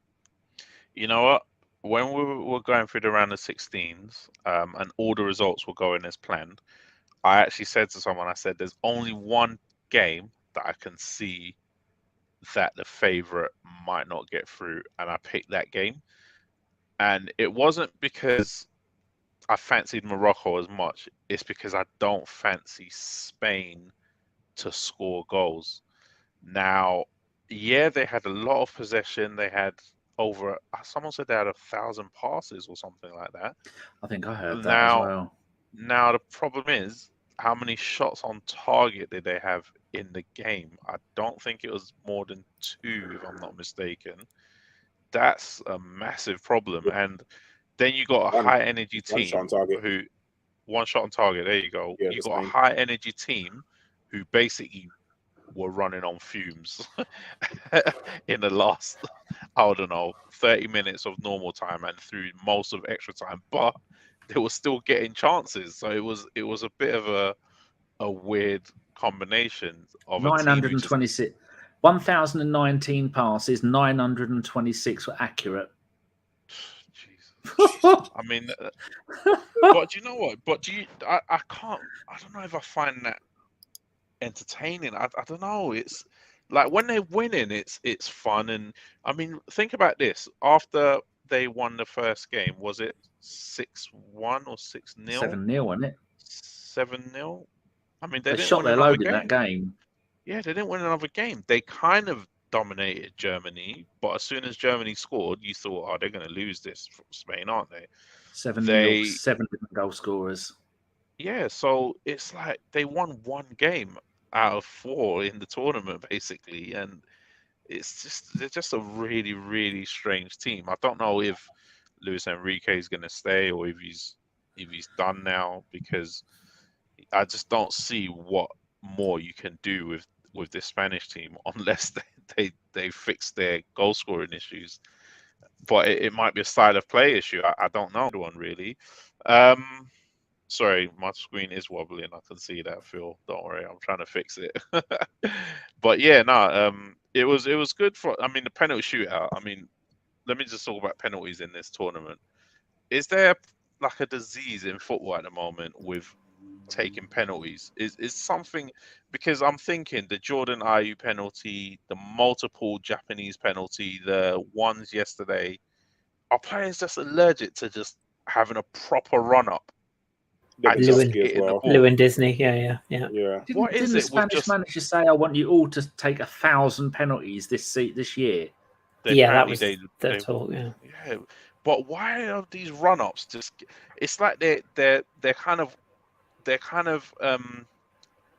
You know what? When we were going through the round of 16s, and all the results were going as planned, I actually said to someone, I said, "There's only one game that I can see that the favourite might not get through," and I picked that game. And it wasn't because I fancied Morocco as much. It's because I don't fancy Spain to score goals. Now, yeah, they had a lot of possession. They had someone said they had 1,000 passes or something like that. I think I heard that as well. Now, the problem is, how many shots on target did they have in the game? I don't think it was more than 2, if I'm not mistaken. That's a massive problem. And then you got a high energy team who one shot on target. There you go. You got a high energy team who basically were running on fumes in the last, 30 minutes of normal time and through most of extra time, but they were still getting chances. So it was a bit of a weird combination of 926, 1,019 passes, 926 were accurate. I mean, but do you know what? But I can't. I don't know if I find that entertaining. I don't know. It's like when they're winning, it's fun. And I mean, think about this. After they won the first game, was it 6-1 or 6-0? 7-0, wasn't it? 7-0. I mean, they didn't shot win their another load game. in that game. Yeah, they didn't win another game. They kind of dominated Germany, but as soon as Germany scored, you thought, oh, they're going to lose this from Spain, aren't they? 7-0, 7 different goal scorers. Yeah, so it's like they won one game out of 4 in the tournament, basically, and they're just a really, really strange team. I don't know if Luis Enrique is going to stay or if he's done now, because I just don't see what more you can do with this Spanish team unless they fix their goal scoring issues. But it might be a style of play issue. I don't know one really. Sorry, my screen is wobbling. I can see that, Phil. Don't worry, I'm trying to fix it. But yeah, no, it was good for. I mean, the penalty shootout. I mean, let me just talk about penalties in this tournament. Is there like a disease in football at the moment with taking penalties? Is something, because I'm thinking the Jordan Ayew penalty, the multiple Japanese penalty, the ones yesterday, are players just allergic to just having a proper run up? Lewin Disney, yeah. Didn't is the it with Spanish manager say, "I want you all to take 1,000 penalties this year"? Yeah, that was the talk. Yeah. But why are these run-ups just? It's like they're kind of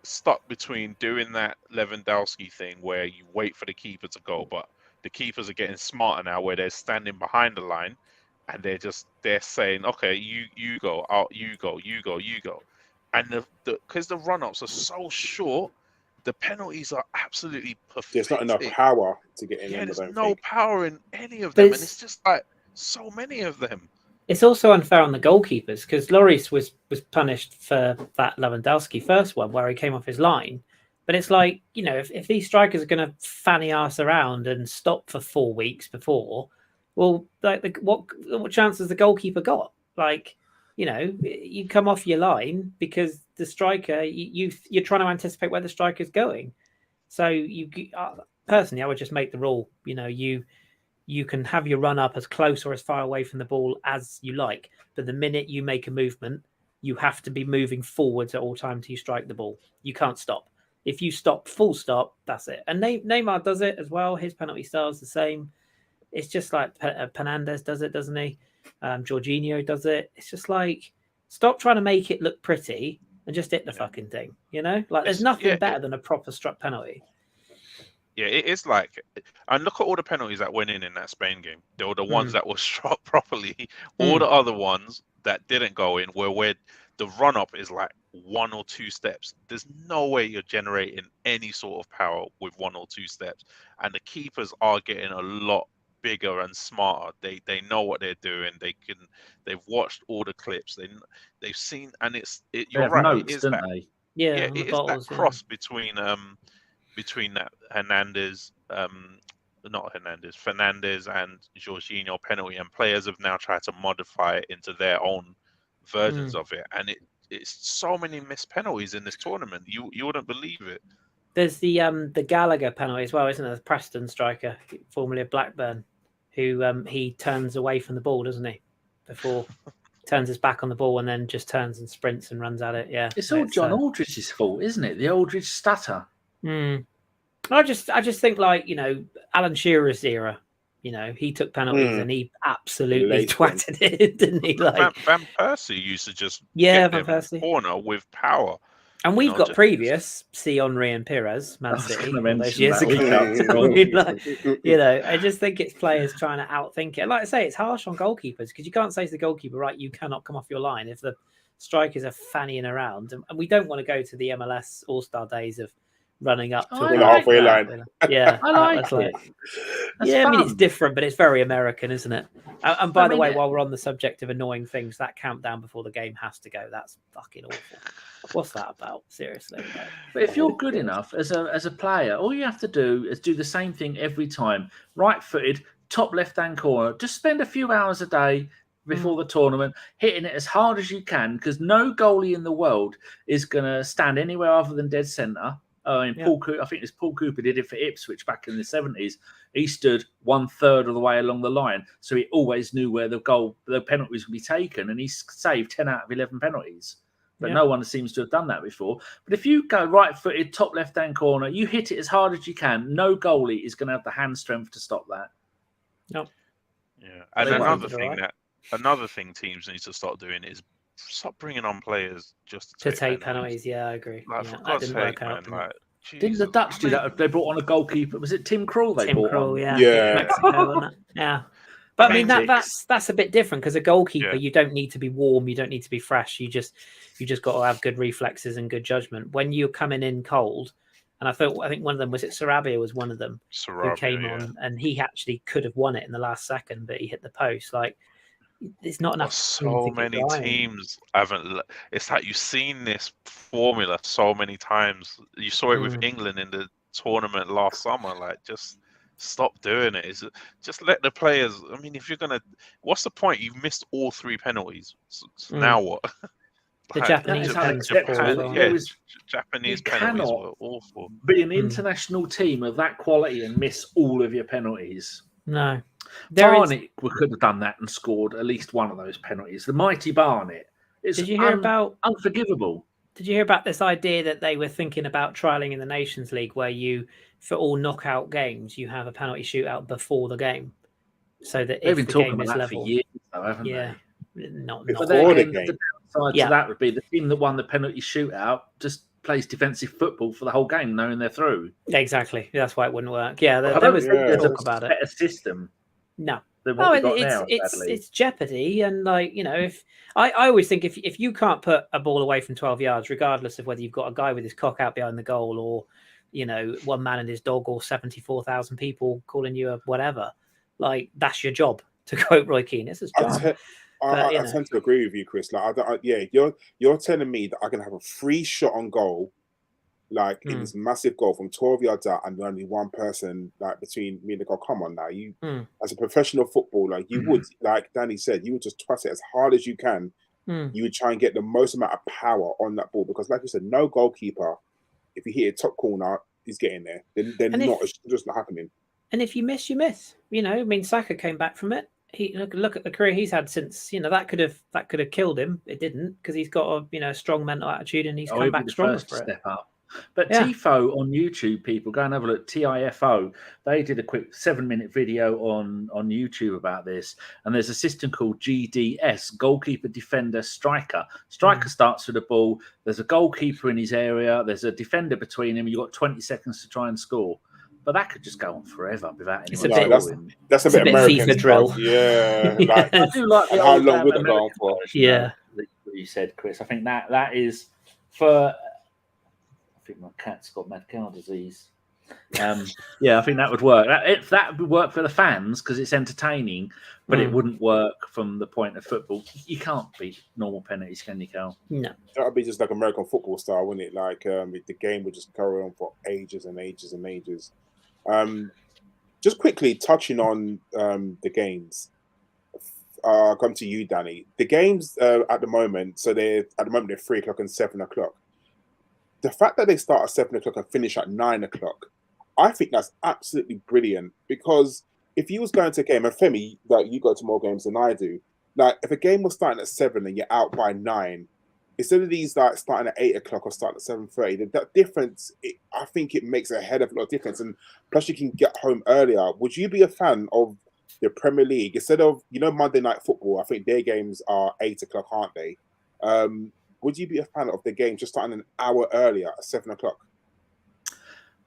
stuck between doing that Lewandowski thing where you wait for the keeper to go, but the keepers are getting smarter now where they're standing behind the line and they're saying, okay, you go out, you go, and because the run-ups are so short, the penalties are absolutely perfect. There's not enough power to get in them. There's no power in any of them, and it's just like so many of them. It's also unfair on the goalkeepers because Lloris was punished for that Lewandowski first one where he came off his line. But it's like, you know, if these strikers are going to fanny arse around and stop for 4 weeks before, well, like what chance has the goalkeeper got? Like, you know, you come off your line because the striker, you're trying to anticipate where the striker's going. So personally, I would just make the rule, you know, you can have your run up as close or as far away from the ball as you like. But the minute you make a movement, you have to be moving forwards at all times till you strike the ball. You can't stop. If you stop, full stop, that's it. And Neymar does it as well. His penalty style is the same. It's just like Fernandes does it, doesn't he? Jorginho does it. It's just like, stop trying to make it look pretty and just hit the fucking thing, you know? Like, there's nothing better than a proper struck penalty. Yeah, it is like, and look at all the penalties that went in that Spain game. They were the ones that were struck properly. All the other ones that didn't go in were where the run-up is like 1 or 2 steps. There's no way you're generating any sort of power with 1 or 2 steps. And the keepers are getting a lot bigger and smarter. They know what they're doing. They've watched all the clips. They've seen, and you're right. Notes, it is don't that, they? Yeah, it is that cross between that Fernandes and Jorginho penalty, and players have now tried to modify it into their own versions of it, and it's so many missed penalties in this tournament. You wouldn't believe it. There's the Gallagher penalty as well, isn't there? The Preston striker, formerly of Blackburn, who he turns away from the ball, doesn't he? Before turns his back on the ball and then just turns and sprints and runs at it. Yeah, it's all John Aldridge's fault, isn't it? The Aldridge stutter. I just think, like, you know, Alan Shearer's era, you know, he took penalties and he absolutely twatted it, didn't he? Like Van Persie used to just Van Persie corner with power. And we've got previous C. Henry and Pires, Man City, those years ago. You know, I just think it's players trying to outthink it. Like I say, it's harsh on goalkeepers because you can't say to the goalkeeper, right, you cannot come off your line if the strikers are fannying around. And we don't want to go to the MLS All-Star days of running up to the halfway line. Yeah, I like it. Yeah, I mean, it's different, but it's very American, isn't it? And by the way, while we're on the subject of annoying things, that countdown before the game has to go. That's fucking awful. What's that about? Seriously. But if you're good enough as a player, all you have to do is do the same thing every time. Right-footed, top left-hand corner. Just spend a few hours a day before the tournament, hitting it as hard as you can, because no goalie in the world is going to stand anywhere other than dead centre. I think it's Paul Cooper did it for Ipswich back in the 70s. He stood 1/3 of the way along the line, so he always knew where the penalties would be taken, and he saved 10 out of 11 penalties. But no one seems to have done that before. But if you go right-footed, top left-hand corner, you hit it as hard as you can, no goalie is going to have the hand strength to stop that. No. Yeah, and another thing teams need to start doing is stop bringing on players just to take penalties. Yeah, I agree. For God's sake, man. Didn't the Dutch do that? They brought on a goalkeeper. Was it Tim Krul? Yeah. Yeah. But I mean that's a bit different, because a goalkeeper, you don't need to be warm, you don't need to be fresh. You just got to have good reflexes and good judgment. When you're coming in cold, and I think one of them was Sarabia was one of them who came on, and he actually could have won it in the last second, but he hit the post. Like, it's not enough. So many teams haven't. It's like you've seen this formula so many times. You saw it with England in the tournament last summer. Like, just stop doing it. Just let the players. I mean, if you're gonna, what's the point? You've missed all 3 penalties. So now what? The Japanese penalties. Japanese penalties were awful. Be an international team of that quality and miss all of your penalties. No. Barnett could have done that and scored at least one of those penalties. The mighty Barnett. Did you hear about unforgivable? Did you hear about this idea that they were thinking about trialing in the Nations League, where you, for all knockout games, you have a penalty shootout before the game, so that they've been the talking game about is that level, for years, though, haven't they? Not before the game. The downside to that would be the team that won the penalty shootout just plays defensive football for the whole game, knowing they're through. Exactly. That's why it wouldn't work. Yeah, there was talk about it. Better system. No. It's jeopardy, and if I always think if you can't put a ball away from 12 yards, regardless of whether you've got a guy with his cock out behind the goal, or one man and his dog, or 74,000 people calling you a whatever, like, that's your job, to quote Roy Keane. It's his job. I tend to agree with you, Kris. Like, you're telling me that I can have a free shot on goal, like in this massive goal from 12 yards out, and only one person like between me and the goal. Come on now, you as a professional footballer, you would, like Danny said, you would just twat it as hard as you can. You would try and get the most amount of power on that ball, because, like you said, no goalkeeper, if you hit a top corner, is getting there. They're not. It's just not happening. And if you miss, you miss. I mean, Saka came back from it. He look at the career he's had since. That could have killed him. It didn't, because he's got a strong mental attitude, and he's come back stronger for it. Step up. But TIFO on YouTube, people, go and have a look. TIFO, they did a quick 7-minute video on YouTube about this. And there's a system called GDS, goalkeeper, defender, striker. Striker starts with the ball. There's a goalkeeper in his area. There's a defender between him. You've got 20 seconds to try and score. But that could just go on forever without anyone. That's a bit American FIFA drill. Yeah. Like, I do like the how long would it go on for? Yeah. What you said, Kris. I think that is for... I think my cat's got mad cow disease. I think that would work. That would work for the fans, because it's entertaining, but it wouldn't work from the point of football. You can't beat normal penalties, can you, Karl? No. That would be just like American football style, wouldn't it? Like the game would just carry on for ages and ages and ages. Just quickly touching on the games. I'll come to you, Danny. The games at the moment, they're 3 o'clock and 7 o'clock. The fact that they start at 7 o'clock and finish at 9 o'clock, I think that's absolutely brilliant. Because if you was going to a game, and Femi, like, you go to more games than I do, like, if a game was starting at 7 and you're out by 9, instead of these like starting at 8 o'clock or starting at 7:30, that difference, I think it makes a hell of a lot of difference. And plus, you can get home earlier. Would you be a fan of the Premier League instead of Monday Night Football? I think their games are 8 o'clock, aren't they? Would you be a fan of the game just starting an hour earlier at 7 o'clock?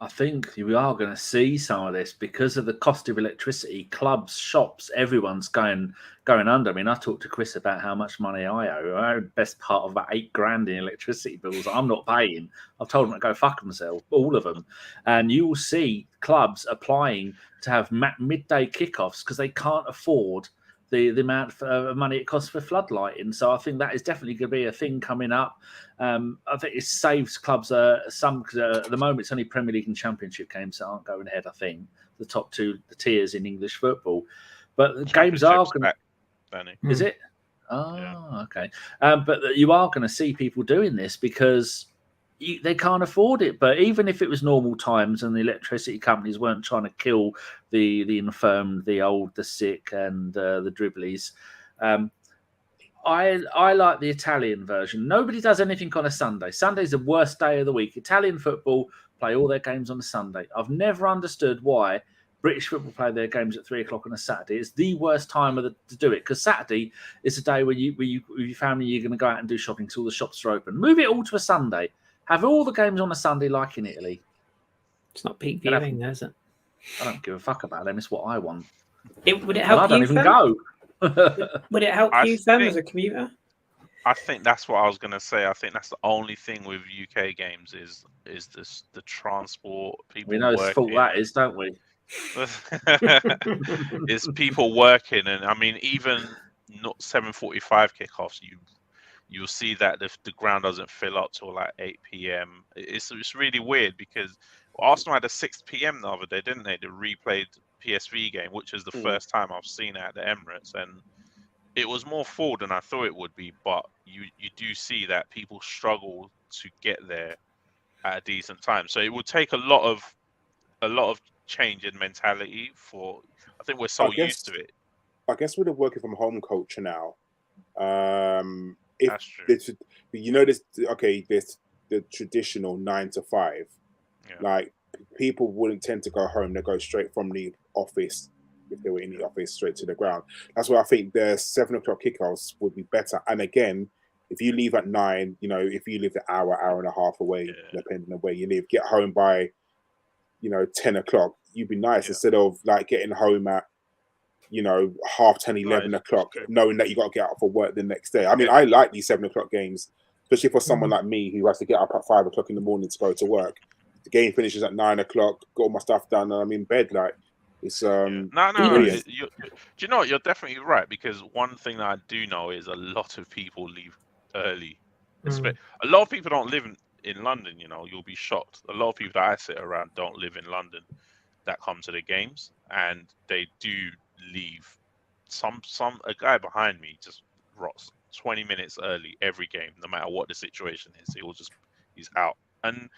I think we are going to see some of this because of the cost of electricity. Clubs, shops, everyone's going under. I mean, I talked to Kris about how much money I owe. I owe the best part of about $8,000 in electricity bills. I'm not paying. I've told them to go fuck themselves, all of them. And you will see clubs applying to have midday kickoffs because they can't afford the amount of money it costs for floodlighting. So I think that is definitely going to be a thing coming up. I think it saves clubs some, because at the moment it's only Premier League and Championship games that aren't going ahead, I think. The top two tiers in English football. But the games are going to... Danny. Is it? Oh, okay. But you are going to see people doing this because they can't afford it. But even if it was normal times and the electricity companies weren't trying to kill the infirm, the old, the sick, and the dribblies, I like the Italian version. Nobody does anything on a Sunday. Sunday's the worst day of the week. Italian football play all their games on a Sunday. I've never understood why British football play their games at 3 o'clock on a Saturday. It's the worst time to do it because Saturday is a day where you with your family, you're going to go out and do shopping because all the shops are open. Move it all to a Sunday. Have all the games on a Sunday like in Italy. It's not peak viewing, though, is it? I don't give a fuck about them. It's what I want. Would it help I don't even go. Would it help you, Sam, as a commuter? I think that's what I was going to say. I think that's the only thing with UK games is this the transport. People we know whose fault that is, don't we? It's people working, and I mean, even not 7:45 kickoffs, you'll see that the ground doesn't fill up till like 8 p.m. It's really weird because Arsenal had a 6 p.m. the other day, didn't they? The replayed PSV game, which is the first time I've seen it at the Emirates, and it was more full than I thought it would be. But you do see that people struggle to get there at a decent time, so it would take a lot of change in mentality for. I think we're so used to it. I guess with the working from home culture now, That's true. there's the traditional 9 to 5. Yeah. Like people wouldn't tend to go home; they go straight from the office if they were in the office straight to the ground. That's why I think the 7 o'clock kickoffs would be better. And again, if you leave at 9, if you live an hour and a half away, depending on where you live, get home by 10 o'clock. You'd be nice instead of like getting home at 10:30, 11 o'clock, knowing that you got to get up for work the next day. I mean, I like these 7 o'clock games, especially for someone like me who has to get up at 5 o'clock in the morning to go to work. The game finishes at 9 o'clock, got all my stuff done, and I'm in bed. Like it's No. brilliant. Do you know what? You're definitely right, because one thing that I do know is a lot of people leave early. A lot of people don't live in London. You'll be shocked. A lot of people that I sit around don't live in London that come to the games, and they do leave. A guy behind me just rots 20 minutes early every game, no matter what the situation is. He's out, and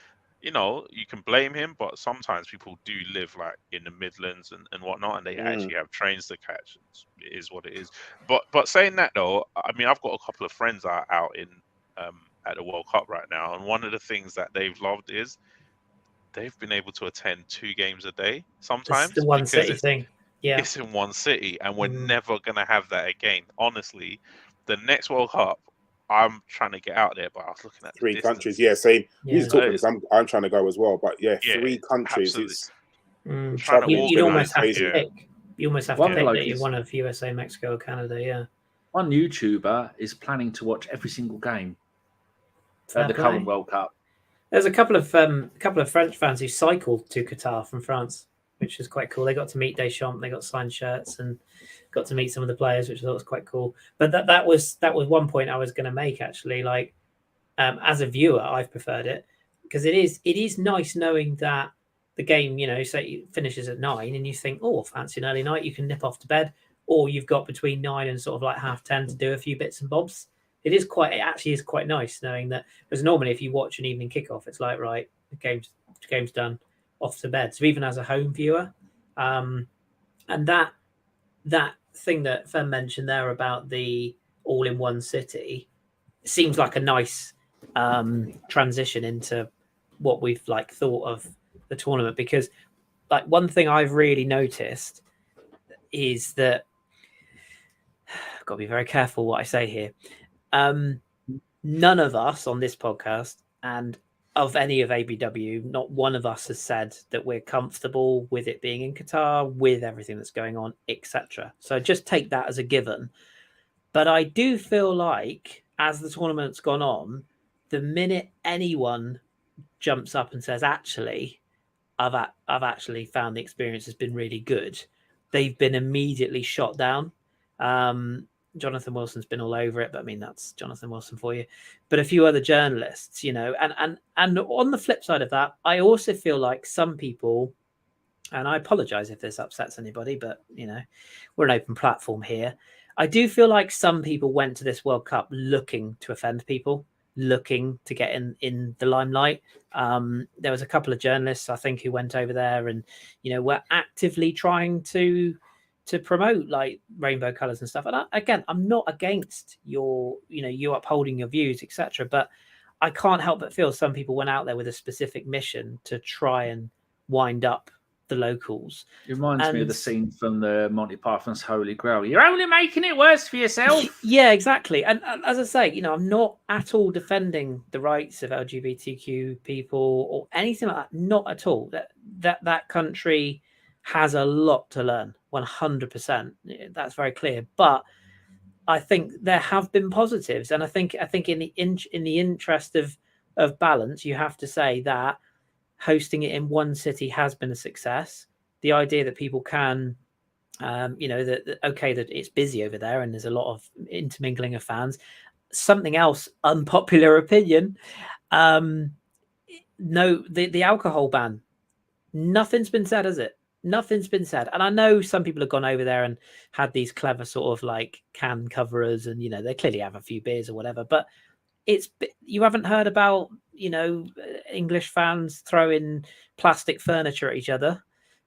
you can blame him, but sometimes people do live like in the Midlands and whatnot, and they actually have trains to catch. It is what it is. But saying that though, I mean, I've got a couple of friends that are out in at the World Cup right now, and one of the things that they've loved is they've been able to attend 2 games a day sometimes. It's the one city thing. Yeah, it's in one city, and we're never gonna have that again. Honestly, the next World Cup, I'm trying to get out there, but I was looking at 3 countries. Yeah, same. Yeah. I'm trying to go as well, but 3 countries. Absolutely. It's you'd almost have crazy. to pick. You almost have to pick that you're one of USA, Mexico, or Canada. Yeah. One YouTuber is planning to watch every single game at the current World Cup. There's a couple of French fans who cycled to Qatar from France, which is quite cool. They got to meet Deschamps, they got signed shirts, and got to meet some of the players, which I thought was quite cool. But that was one point I was going to make, actually. Like, as a viewer, I've preferred it because it is nice knowing that the game, say it finishes at 9, and you think, oh, fancy an early night, you can nip off to bed, or you've got between 9 and sort of like 10:30 to do a few bits and bobs. It actually is quite nice knowing that, because normally if you watch an evening kickoff, it's like, right, the game's done, off to bed. So even as a home viewer, and that thing that Fem mentioned there about the all in one city seems like a nice transition into what we've thought of the tournament, because one thing I've really noticed is that I've got to be very careful what I say here. None of us on this podcast, and of any of ABW, not one of us has said that we're comfortable with it being in Qatar, with everything that's going on, etc. So just take that as a given. But I do feel like, as the tournament's gone on, the minute anyone jumps up and says, actually, I've actually found the experience has been really good, they've been immediately shot down. Jonathan Wilson's been all over it, but I mean, that's Jonathan Wilson for you. But a few other journalists, and on the flip side of that, I also feel like some people, and I apologize if this upsets anybody, but we're an open platform here. I do feel like some people went to this World Cup looking to offend people, looking to get in the limelight. There was a couple of journalists, I think, who went over there and, were actively trying to promote like rainbow colors and stuff. And again, I'm not against you upholding your views, etc. But I can't help but feel some people went out there with a specific mission to try and wind up the locals. It reminds me of the scene from the Monty Python's Holy Grail. You're only making it worse for yourself. Yeah, exactly. And as I say, I'm not at all defending the rights of LGBTQ people or anything like that. Not at all. That country has a lot to learn. 100%. That's very clear. But I think there have been positives, and I think in the interest of balance, you have to say that hosting it in one city has been a success. The idea that people can, that it's busy over there and there's a lot of intermingling of fans. Something else, unpopular opinion. The alcohol ban. Nothing's been said, has it? Nothing's been said. And I know some people have gone over there and had these clever sort of like can coverers and, they clearly have a few beers or whatever, but you haven't heard about, English fans throwing plastic furniture at each other,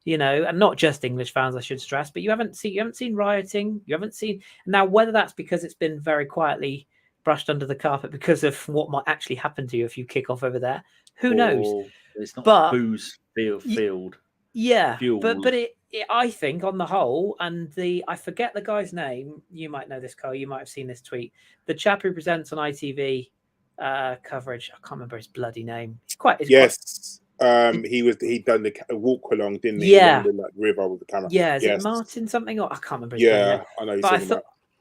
and not just English fans, I should stress, but you haven't seen rioting. You haven't seen now, whether that's because it's been very quietly brushed under the carpet because of what might actually happen to you if you kick off over there. Who knows? It's not but booze field. Yeah, fuel. but it I think on the whole, and I forget the guy's name. You might know this, Karl. You might have seen this tweet. The chap who presents on ITV coverage. I can't remember his bloody name. He'd done the walk along, didn't he? Yeah. The river with the camera. Yeah, is it Martin something? Or I can't remember his name. I know.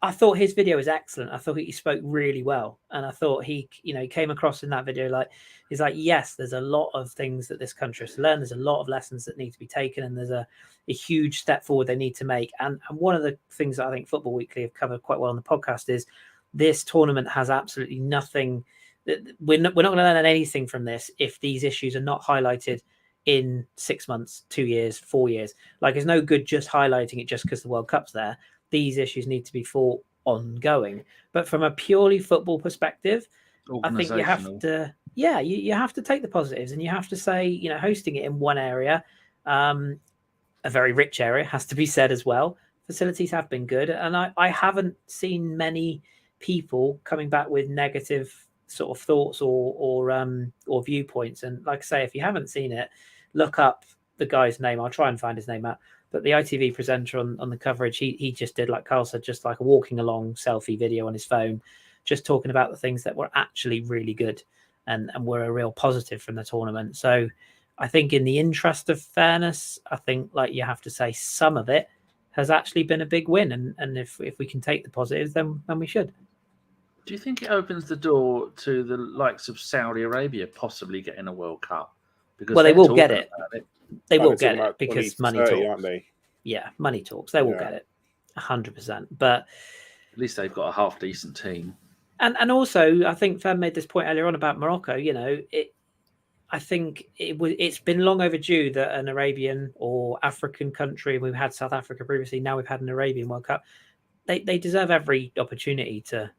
I thought his video was excellent. I thought he spoke really well, and I thought he came across in that video like he's like, yes, there's a lot of things that this country has to learn. There's a lot of lessons that need to be taken, and there's a huge step forward they need to make. And one of the things that I think Football Weekly have covered quite well on the podcast is this tournament has absolutely nothing. We're not going to learn anything from this if these issues are not highlighted in 6 months, 2 years, 4 years. Like, it's no good just highlighting it just because the World Cup's there. These issues need to be fought ongoing. But from a purely football perspective, I think you have to, you have to take the positives, and you have to say, hosting it in one area, a very rich area, has to be said as well. Facilities have been good, and I haven't seen many people coming back with negative sort of thoughts or viewpoints. And like I say, if you haven't seen it, look up the guy's name. I'll try and find his name out. But the ITV presenter on the coverage, he just did, like Karl said, just like a walking along selfie video on his phone, just talking about the things that were actually really good and were a real positive from the tournament. So I think in the interest of fairness, I think like you have to say some of it has actually been a big win. And if we can take the positives, then we should. Do you think it opens the door to the likes of Saudi Arabia possibly getting a World Cup? Because they will get it. They will get it because money talks, aren't they? Yeah, money talks. They will get it, 100%. But at least they've got a half decent team. And also, I think Fem made this point earlier on about Morocco. I think it's been long overdue that an Arabian or African country. We've had South Africa previously. Now we've had an Arabian World Cup. They deserve every opportunity to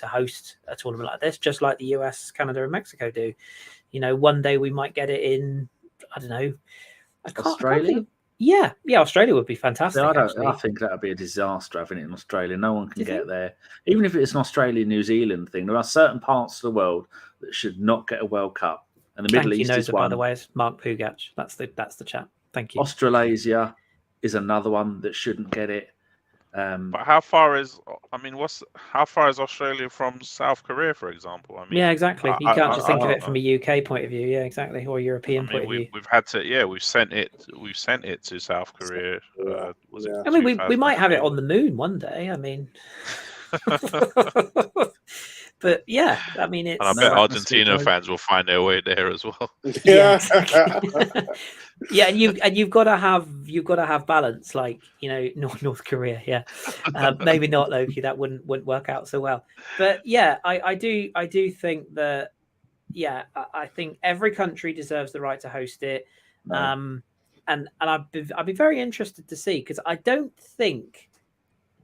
host a tournament like this, just like the US, Canada, and Mexico do. One day we might get it in. I don't know. Australia? Yeah, Australia would be fantastic. I think that would be a disaster having it in Australia. No one can get there. Even if it's an Australia-New Zealand thing, there are certain parts of the world that should not get a World Cup. And the Middle East is one. By the way, it's Mark Pugach. That's the chap. Thank you. Australasia is another one that shouldn't get it. But how far is Australia from South Korea, for example? I mean, yeah, exactly. You can't just think of it from a UK point of view, yeah, exactly, or European point of view. We've had to, we've sent it to South Korea. We might have it on the moon one day. I mean, but yeah, I mean, it's. And I bet Argentina fans will find their way there as well. Yeah. Yeah, and you've got to have balance, like North Korea. Yeah, maybe not Loki. That wouldn't work out so well. But yeah, I do think that. Yeah, I think every country deserves the right to host it. And I'd be very interested to see, because I don't think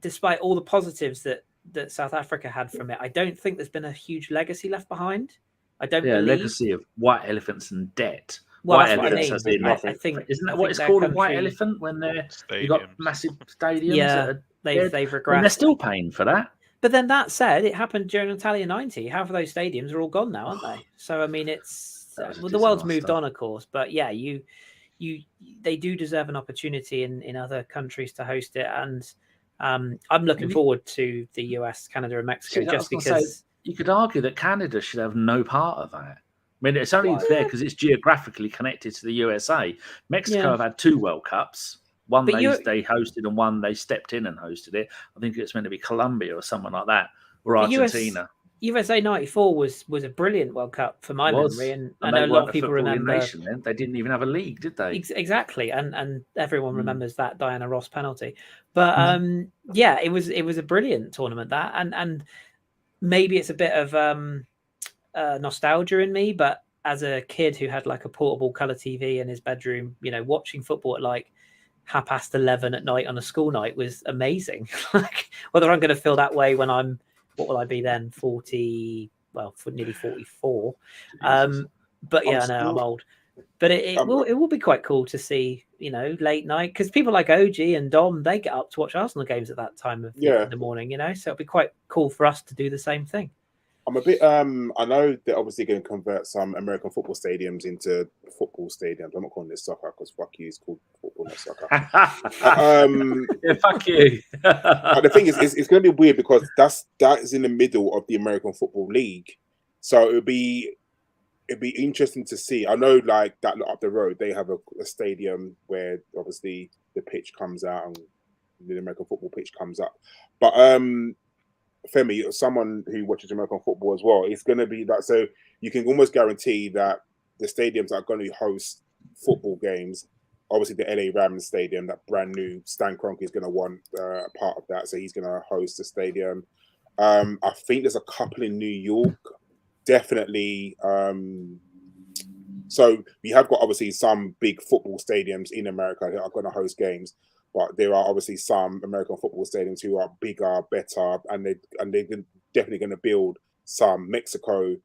despite all the positives that South Africa had from it, I don't think there's been a huge legacy left behind. I don't believe legacy of white elephants and debt. Well, white that's what I elephants, mean. I think isn't that I what think it's their called? A country, white elephant when you've got massive stadiums. Yeah, they've and regressed. they're still paying for that. But then that said, it happened during Italia '90. Half of those stadiums are all gone now, aren't they? So I mean, it's the world's moved on, of course. But yeah, they do deserve an opportunity in other countries to host it, and I'm looking forward to the US, Canada, and Mexico just because. You could argue that Canada should have no part of that. I mean, it's only there because it's geographically connected to the USA. Mexico have had 2 World Cups. One they hosted and one they stepped in and hosted it. I think it's meant to be Colombia or someone like that, or Argentina. USA '94 was a brilliant World Cup for my memory, and I know a lot of people remember. Nation, then. They didn't even have a league, did they? Exactly, and everyone remembers that Diana Ross penalty. But yeah, it was a brilliant tournament, that, and maybe it's a bit of nostalgia in me, but as a kid who had like a portable colour TV in his bedroom, watching football at like 11:30 at night on a school night was amazing. Like, whether I'm going to feel that way when I'm, what will I be then? 40, well, for nearly 44. But yeah, I know I'm old. But it will be quite cool to see, late night, because people like OG and Dom, they get up to watch Arsenal games at that time of the morning, so it'll be quite cool for us to do the same thing. I'm a bit I know they're obviously going to convert some American football stadiums into football stadiums. I'm not calling this soccer because fuck you, it's called football, not soccer. Yeah, fuck you. But the thing is, it's going to be weird because that is in the middle of the American Football League, so it'd be interesting to see. I know, like that up the road, they have a stadium where obviously the pitch comes out and the American football pitch comes up. But Femi, someone who watches American football as well, it's going to be that. So you can almost guarantee that the stadiums are going to host football games. Obviously, the LA Rams stadium, that brand new Stan Kroenke is going to want a part of that, so he's going to host the stadium. I think there's a couple in New York. Definitely. So we have got obviously some big football stadiums in America that are going to host games, but there are obviously some American football stadiums who are bigger, better, and they're definitely going to build some. Mexico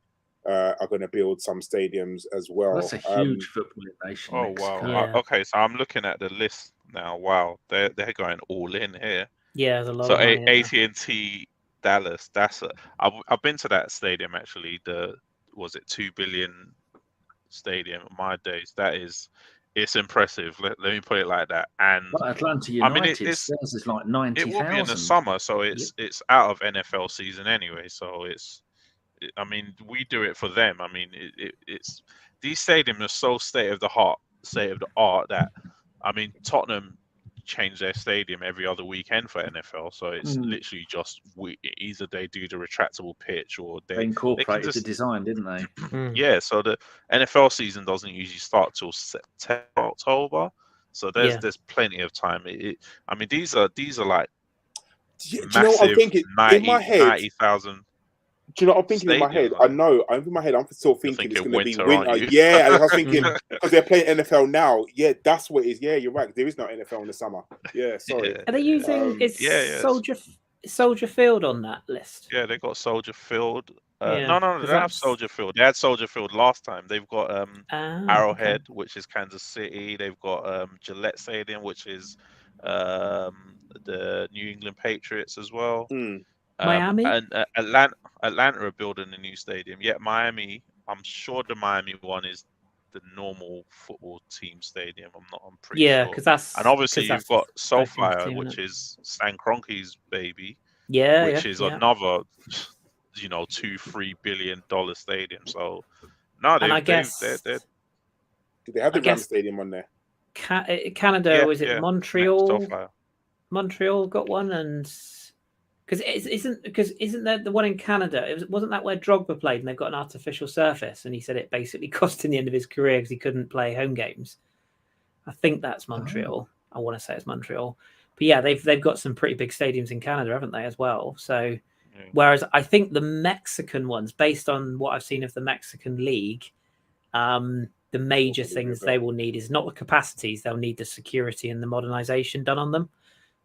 are going to build some stadiums as well. That's a huge football nation. Oh Mexico. wow! Yeah. Okay, so I'm looking at the list now. Wow, they're going all in here. Yeah, there's a lot So of money. AT&T Dallas. I've been to that stadium actually. Was it $2 billion stadium? My days. It's impressive. Let me put it like that. And Well, Atlanta United it's theirs is like 90,000. it will be in the summer, so it's out of NFL season anyway. So we do it for them. I mean, it's these stadiums are so state of the art that Tottenham change their stadium every other weekend for NFL, so it's literally just either they do the retractable pitch or They incorporated the design, didn't they? Yeah, so the NFL season doesn't usually start till September, October, so there's plenty of time. These are like massive 90,000. Do you know what I'm thinking in my head? I'm still thinking it's going to be winter. Yeah, and I was thinking because they're playing NFL now. Yeah, that's what it is. Yeah, you're right. There is no NFL in the summer. Yeah, sorry. Are they using Soldier Field on that list? Yeah, they got Soldier Field. No, they don't have Soldier Field. They had Soldier Field last time. They've got Arrowhead, which is Kansas City. They've got Gillette Stadium, which is the New England Patriots as well. Miami and Atlanta are building a new stadium. Yeah, Miami. I'm sure the Miami one is the normal football team stadium. I'm pretty sure. because that's and obviously you've got SoFi, which is Stan Kroenke's baby. Yeah, which is another, $2-3 billion stadium. So no, and I guess do they have the Rams stadium on there? Canada, was it Montreal? Montreal got one, and isn't there the one in Canada? Wasn't that where Drogba played, and they've got an artificial surface, and he said it basically cost him the end of his career because he couldn't play home games. I think that's Montreal. I want to say it's Montreal, but yeah, they've got some pretty big stadiums in Canada, haven't they, as well? So, whereas I think the Mexican ones, based on what I've seen of the Mexican league, the major things they will need is not the capacities; they'll need the security and the modernization done on them.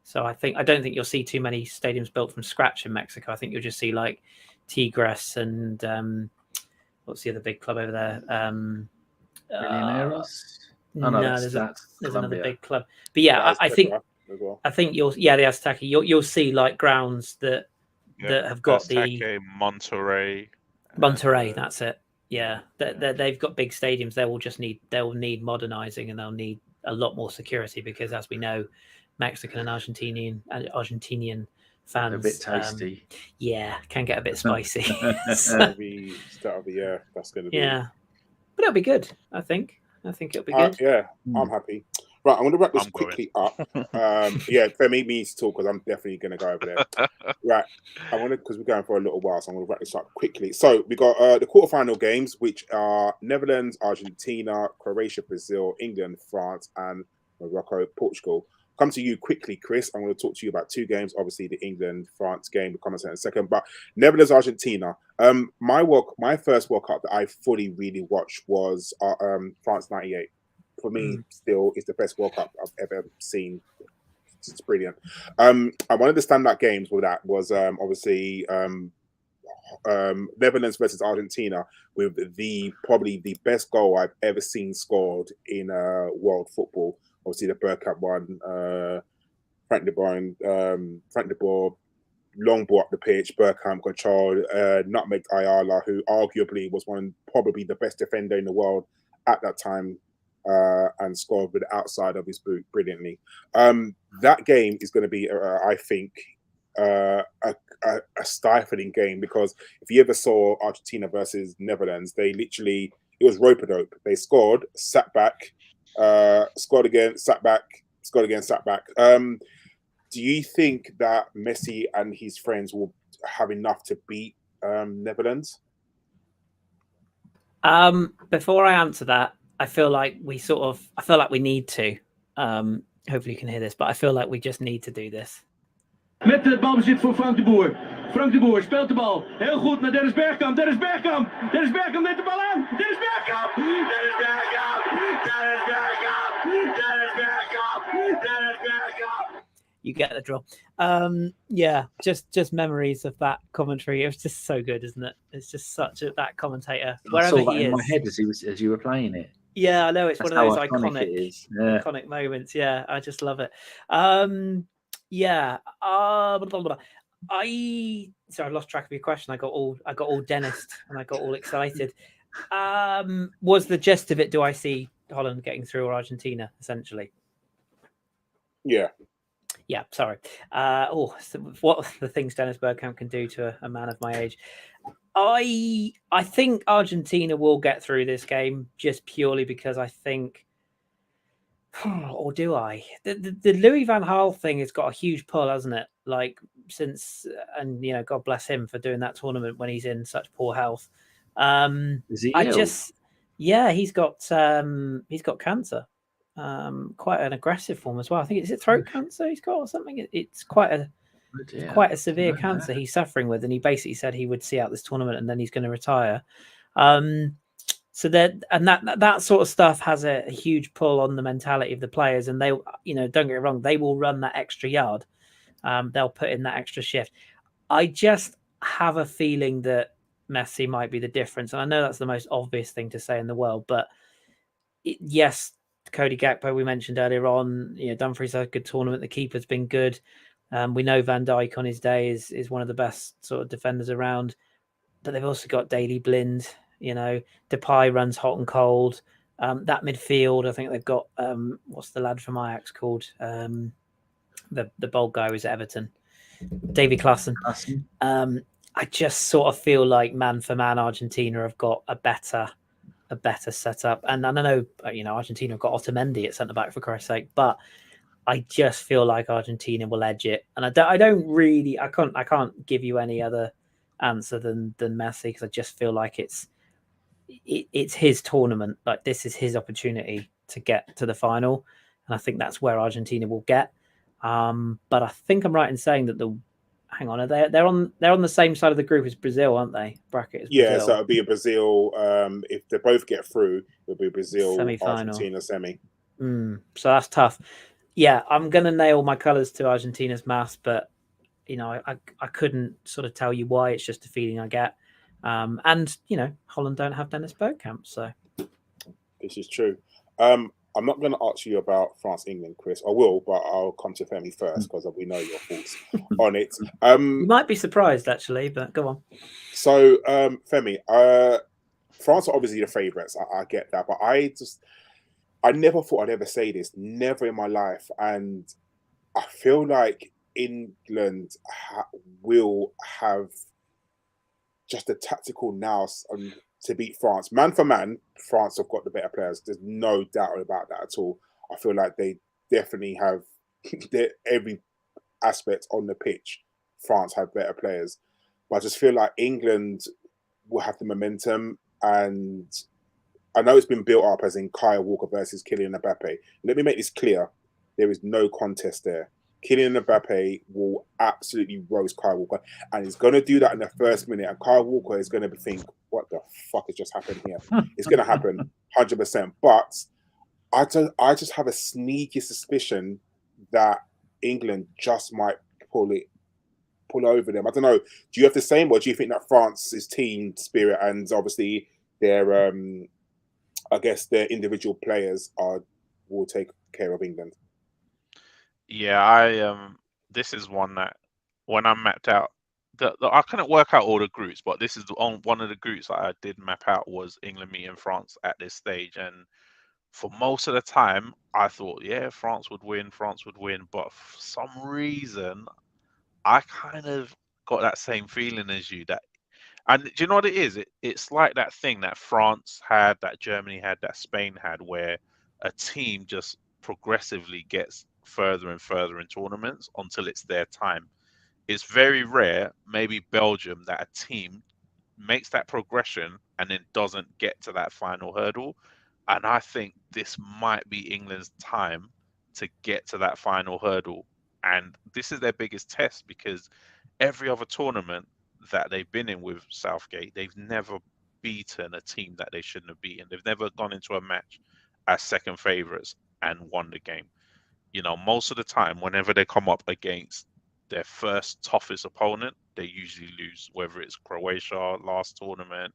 So I don't think you'll see too many stadiums built from scratch in Mexico. I think you'll just see like Tigres and what's the other big club over there? Millonarios? There's another big club. But yeah, I think the Azteca. You'll see like grounds that have got Azteca, Monterrey. That's it. Yeah, they've got big stadiums. They'll need modernizing, and they'll need a lot more security because, as we know, Mexican and Argentinian fans a bit tasty. Can get a bit spicy. That's going to be. Yeah, but it'll be good. I think it'll be good. I'm happy. Right, I'm going to wrap this quickly up. Femi needs to talk because I'm definitely going to go over there. Right, because we're going for a little while, so I'm going to wrap this up quickly. So we got the quarterfinal games, which are Netherlands, Argentina, Croatia, Brazil, England, France, and Morocco, Portugal. Come to you quickly, Kris. I'm going to talk to you about two games. Obviously, the England-France game. We'll come on in a second. But Netherlands, Argentina. My first World Cup that I fully really watched was France '98. For me, still, it's the best World Cup I've ever seen. It's brilliant. One of the standout games with that was obviously Netherlands versus Argentina, with probably the best goal I've ever seen scored in world football. Obviously, the Bergkamp one, Frank de Boer, long ball up the pitch, Bergkamp controlled, nutmeg Ayala, who arguably was probably the best defender in the world at that time, and scored with the outside of his boot brilliantly. That game is going to be, I think, a stifling game, because if you ever saw Argentina versus Netherlands, it was rope-a-dope. They scored, sat back, scored again, sat back, scored again, sat back. Do you think that Messi and his friends will have enough to beat Netherlands? Before I answer that, I feel like we need to. Hopefully you can hear this, but I feel like we just need to do this. Met het balbezit voor Frank de Boer. Frank de Boer speelt de bal. Heel goed naar Dennis Bergkamp. Dennis Bergkamp neemt de bal aan. Dennis Bergkamp. Dennis Bergkamp. Dennis Bergkamp. Dennis Bergkamp. Dennis Bergkamp. You get the drill. Just memories of that commentary. It was just so good, isn't it? It's just that commentator. Wherever I saw that in my head as you were playing it. Yeah, I know, it's That's one of those iconic moments. Yeah, I just love it. I've lost track of your question. I got all Dennis and I got all excited. Was the gist of it? Do I see Holland getting through, or Argentina essentially? Yeah. Yeah, sorry. What the things Dennis Bergkamp can do to a man of my age. I think Argentina will get through this game just purely because I think, or do I? The Louis van Gaal thing has got a huge pull, hasn't it? Like since, and God bless him for doing that tournament when he's in such poor health. Is he ill? He's got cancer. Quite an aggressive form as well. I think it's throat cancer he's got or something. It's quite a severe cancer he's suffering with, and he basically said he would see out this tournament and then he's going to retire. So that sort of stuff has a huge pull on the mentality of the players, and they, don't get me wrong, they will run that extra yard. They'll put in that extra shift. I just have a feeling that Messi might be the difference, and I know that's the most obvious thing to say in the world, but yes. Cody Gakpo, we mentioned earlier on, Dumfries had a good tournament. The keeper's been good. We know Van Dijk on his day is one of the best sort of defenders around, but they've also got Daley Blind. Depay runs hot and cold. That midfield, I think they've got what's the lad from Ajax called? The bold guy who was at Everton, Davy Klaassen. I just sort of feel like man for man, Argentina have got a better setup, and I know Argentina have got Otamendi at centre back, for Christ's sake, but I just feel like Argentina will edge it, and I can't give you any other answer than Messi, because I just feel like it's his tournament. Like, this is his opportunity to get to the final, and I think that's where Argentina will get. But I think I'm right in saying that hang on, they're on the same side of the group as Brazil, aren't they? Bracket as Brazil. Yeah, so it'll be a Brazil. If they both get through, it'll be Brazil, Semi-final. Argentina semi. So that's tough. Yeah, I'm going to nail my colours to Argentina's mask, but I couldn't sort of tell you why. It's just a feeling I get. And Holland don't have Dennis Bergkamp, so this is true. I'm not going to ask you about France-England, Kris. I will, but I'll come to Femi first because we know your thoughts on it. You might be surprised, actually, but go on. So, Femi, France are obviously the favourites. I get that, but I never thought I'd ever say this. Never in my life, and I feel like England will have just a tactical nous to beat France. Man for man, France have got the better players. There's no doubt about that at all. I feel like they definitely have every aspect on the pitch. France have better players. But I just feel like England will have the momentum. And I know it's been built up as in Kyle Walker versus Kylian Mbappe. Let me make this clear. There is no contest there. Kylian Mbappe will absolutely roast Kyle Walker, and he's going to do that in the first minute. And Kyle Walker is going to think, "What the fuck has just happened here?" It's going to happen, 100%. But I just have a sneaky suspicion that England just might pull over them. I don't know. Do you have the same, or do you think that France's team spirit and obviously their, I guess their individual players will take care of England? Yeah, this is one that when I mapped out, I couldn't work out all the groups, but this is one of the groups that I did map out was England meeting France at this stage. And for most of the time, I thought, yeah, France would win. But for some reason, I kind of got that same feeling as you. And do you know what it is? It's like that thing that France had, that Germany had, that Spain had, where a team just progressively gets further and further in tournaments until it's their time. It's very rare, maybe Belgium, that a team makes that progression and then doesn't get to that final hurdle. And I think this might be England's time to get to that final hurdle. And this is their biggest test because every other tournament that they've been in with Southgate, they've never beaten a team that they shouldn't have beaten. They've never gone into a match as second favourites and won the game. Most of the time, whenever they come up against their first toughest opponent, they usually lose, whether it's Croatia last tournament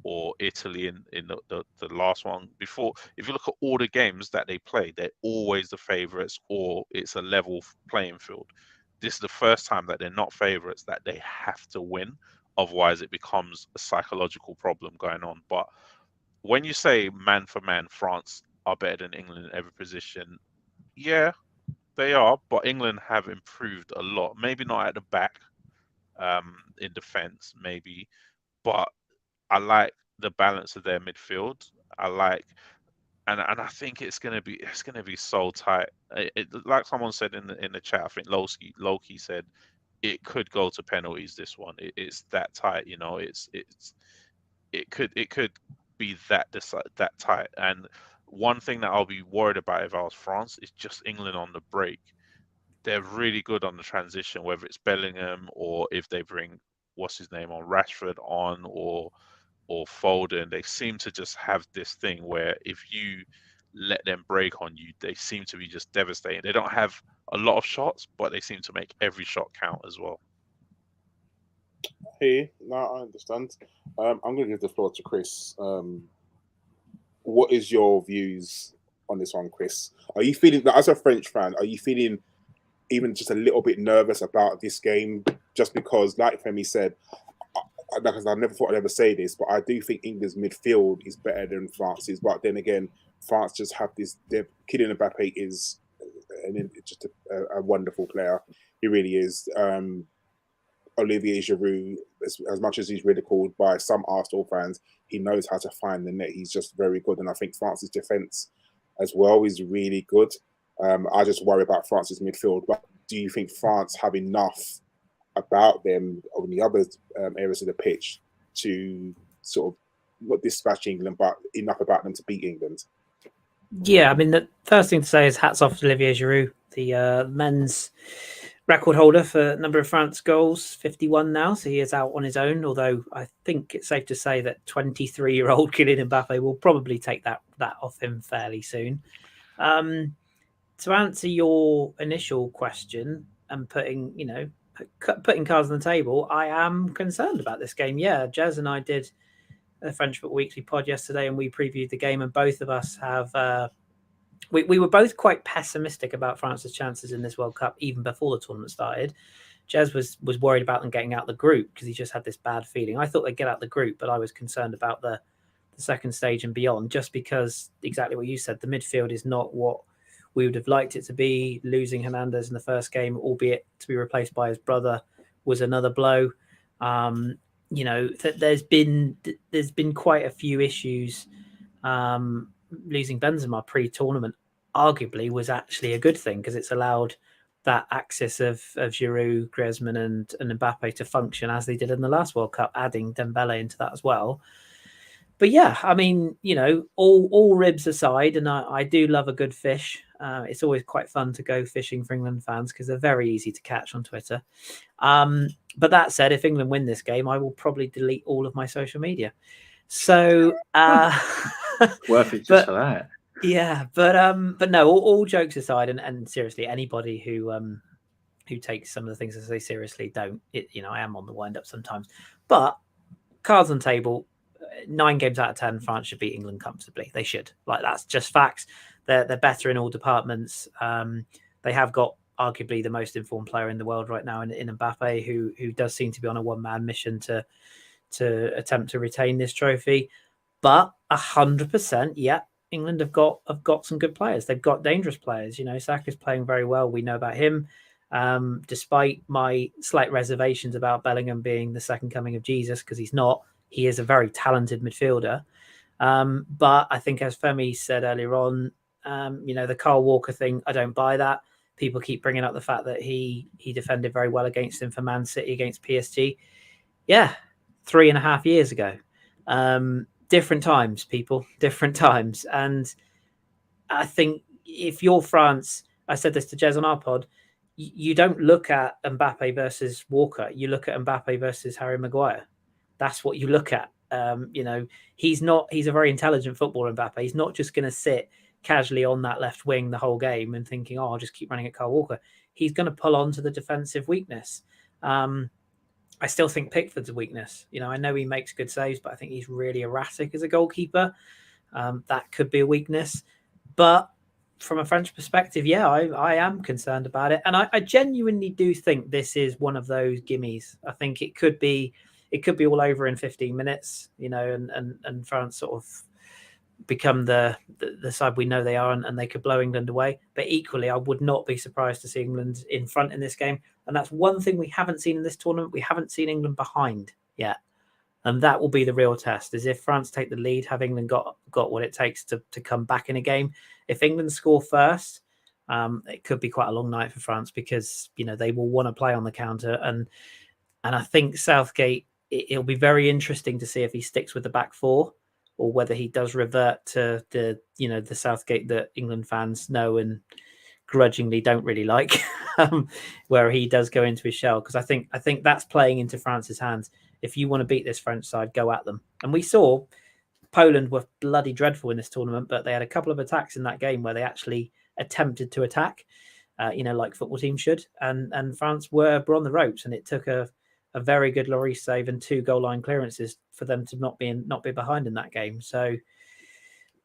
or Italy in the last one before. If you look at all the games that they play, they're always the favourites or it's a level playing field. This is the first time that they're not favourites, that they have to win. Otherwise, it becomes a psychological problem going on. But when you say man for man, France are better than England in every position, yeah, they are, but England have improved a lot. Maybe not at the back, in defence, maybe, but I like the balance of their midfield. And I think it's gonna be so tight. Like someone said in the chat, I think Loki said it could go to penalties. This one, it's that tight. It could be that tight. And one thing that I'll be worried about if I was France is just England on the break. They're really good on the transition, whether it's Bellingham or if they bring what's his name on Rashford on or Foden. They seem to just have this thing where if you let them break on you, they seem to be just devastating. They don't have a lot of shots, but they seem to make every shot count as well. Hey, no, I understand. I'm going to give the floor to Kris. What is your views on this one, Kris? Are you feeling, as a French fan, are you feeling even just a little bit nervous about this game? Just because, like Femi said, because I never thought I'd ever say this, but I do think England's midfield is better than France's. But then again, France just have this. Kylian Mbappe is just a wonderful player. He really is. Olivier Giroud, as much as he's ridiculed by some Arsenal fans, he knows how to find the net. He's just very good. And I think France's defence as well is really good. I just worry about France's midfield. But do you think France have enough about them on the other areas of the pitch to sort of not dispatch England, but enough about them to beat England? Yeah, I mean, the first thing to say is hats off to Olivier Giroud, the men's record holder for number of France goals, 51 now. So he is out on his own, although I think it's safe to say that 23-year-old Kylian Mbappe will probably take that off him fairly soon. to answer your initial question and putting cards on the table, I am concerned about this game. Yeah, Jez and I did a French Foot Weekly pod yesterday, and we previewed the game, and both of us have. We were both quite pessimistic about France's chances in this World Cup even before the tournament started. Jez was worried about them getting out the group because he just had this bad feeling. I thought they'd get out the group, but I was concerned about the second stage and beyond, just because exactly what you said, the midfield is not what we would have liked it to be. Losing Hernandez in the first game, albeit to be replaced by his brother, was another blow. There's been quite a few issues. Losing Benzema pre-tournament arguably was actually a good thing because it's allowed that axis of Giroud, Griezmann and Mbappe to function as they did in the last World Cup, adding Dembele into that as well. But yeah, I mean, all ribs aside, and I do love a good fish. It's always quite fun to go fishing for England fans because they're very easy to catch on Twitter. But that said, if England win this game, I will probably delete all of my social media. So worth it just for that. Yeah, but no, all jokes aside, and seriously, anybody who takes some of the things I say seriously don't. I am on the wind up sometimes, but cards on table. 9 games out of 10, France should beat England comfortably. They should. That's just facts. They're better in all departments. They have got arguably the most informed player in the world right now in Mbappe, who does seem to be on a one-man mission to attempt to retain this trophy. But 100%, yeah, England have got some good players. They've got dangerous players. Saka's playing very well. We know about him. Despite my slight reservations about Bellingham being the second coming of Jesus, because he's not. He is a very talented midfielder. But I think, as Femi said earlier on, the Karl Walker thing, I don't buy that. People keep bringing up the fact that he defended very well against him for Man City against PSG. Yeah, 3.5 years ago. Different times, people, different times. And I think if you're France, I said this to Jez on our pod, you don't look at Mbappe versus Walker. You look at Mbappe versus Harry Maguire. That's what you look at. He's a very intelligent footballer, Mbappe. He's not just going to sit casually on that left wing the whole game and thinking, I'll just keep running at Karl Walker. He's going to pull on to the defensive weakness. I still think Pickford's a weakness. I know he makes good saves, but I think he's really erratic as a goalkeeper. That could be a weakness. But from a French perspective, yeah, I am concerned about it. And I genuinely do think this is one of those gimmies. I think it could be all over in 15 minutes, and France sort of become the side we know they are, and they could blow England away. But equally, I would not be surprised to see England in front in this game. And that's one thing we haven't seen in this tournament. We haven't seen England behind yet. And that will be the real test, is if France take the lead, have England got what it takes to come back in a game. If England score first, it could be quite a long night for France because, they will want to play on the counter. And I think Southgate, it'll be very interesting to see if he sticks with the back four or whether he does revert to the Southgate that England fans know and grudgingly don't really like, where he does go into his shell. Because I think that's playing into France's hands. If you want to beat this French side, go at them. And we saw Poland were bloody dreadful in this tournament, but they had a couple of attacks in that game where they actually attempted to attack, like football teams should. And France were on the ropes, and it took a very good Lloris save and 2 goal line clearances for them to not be behind in that game. So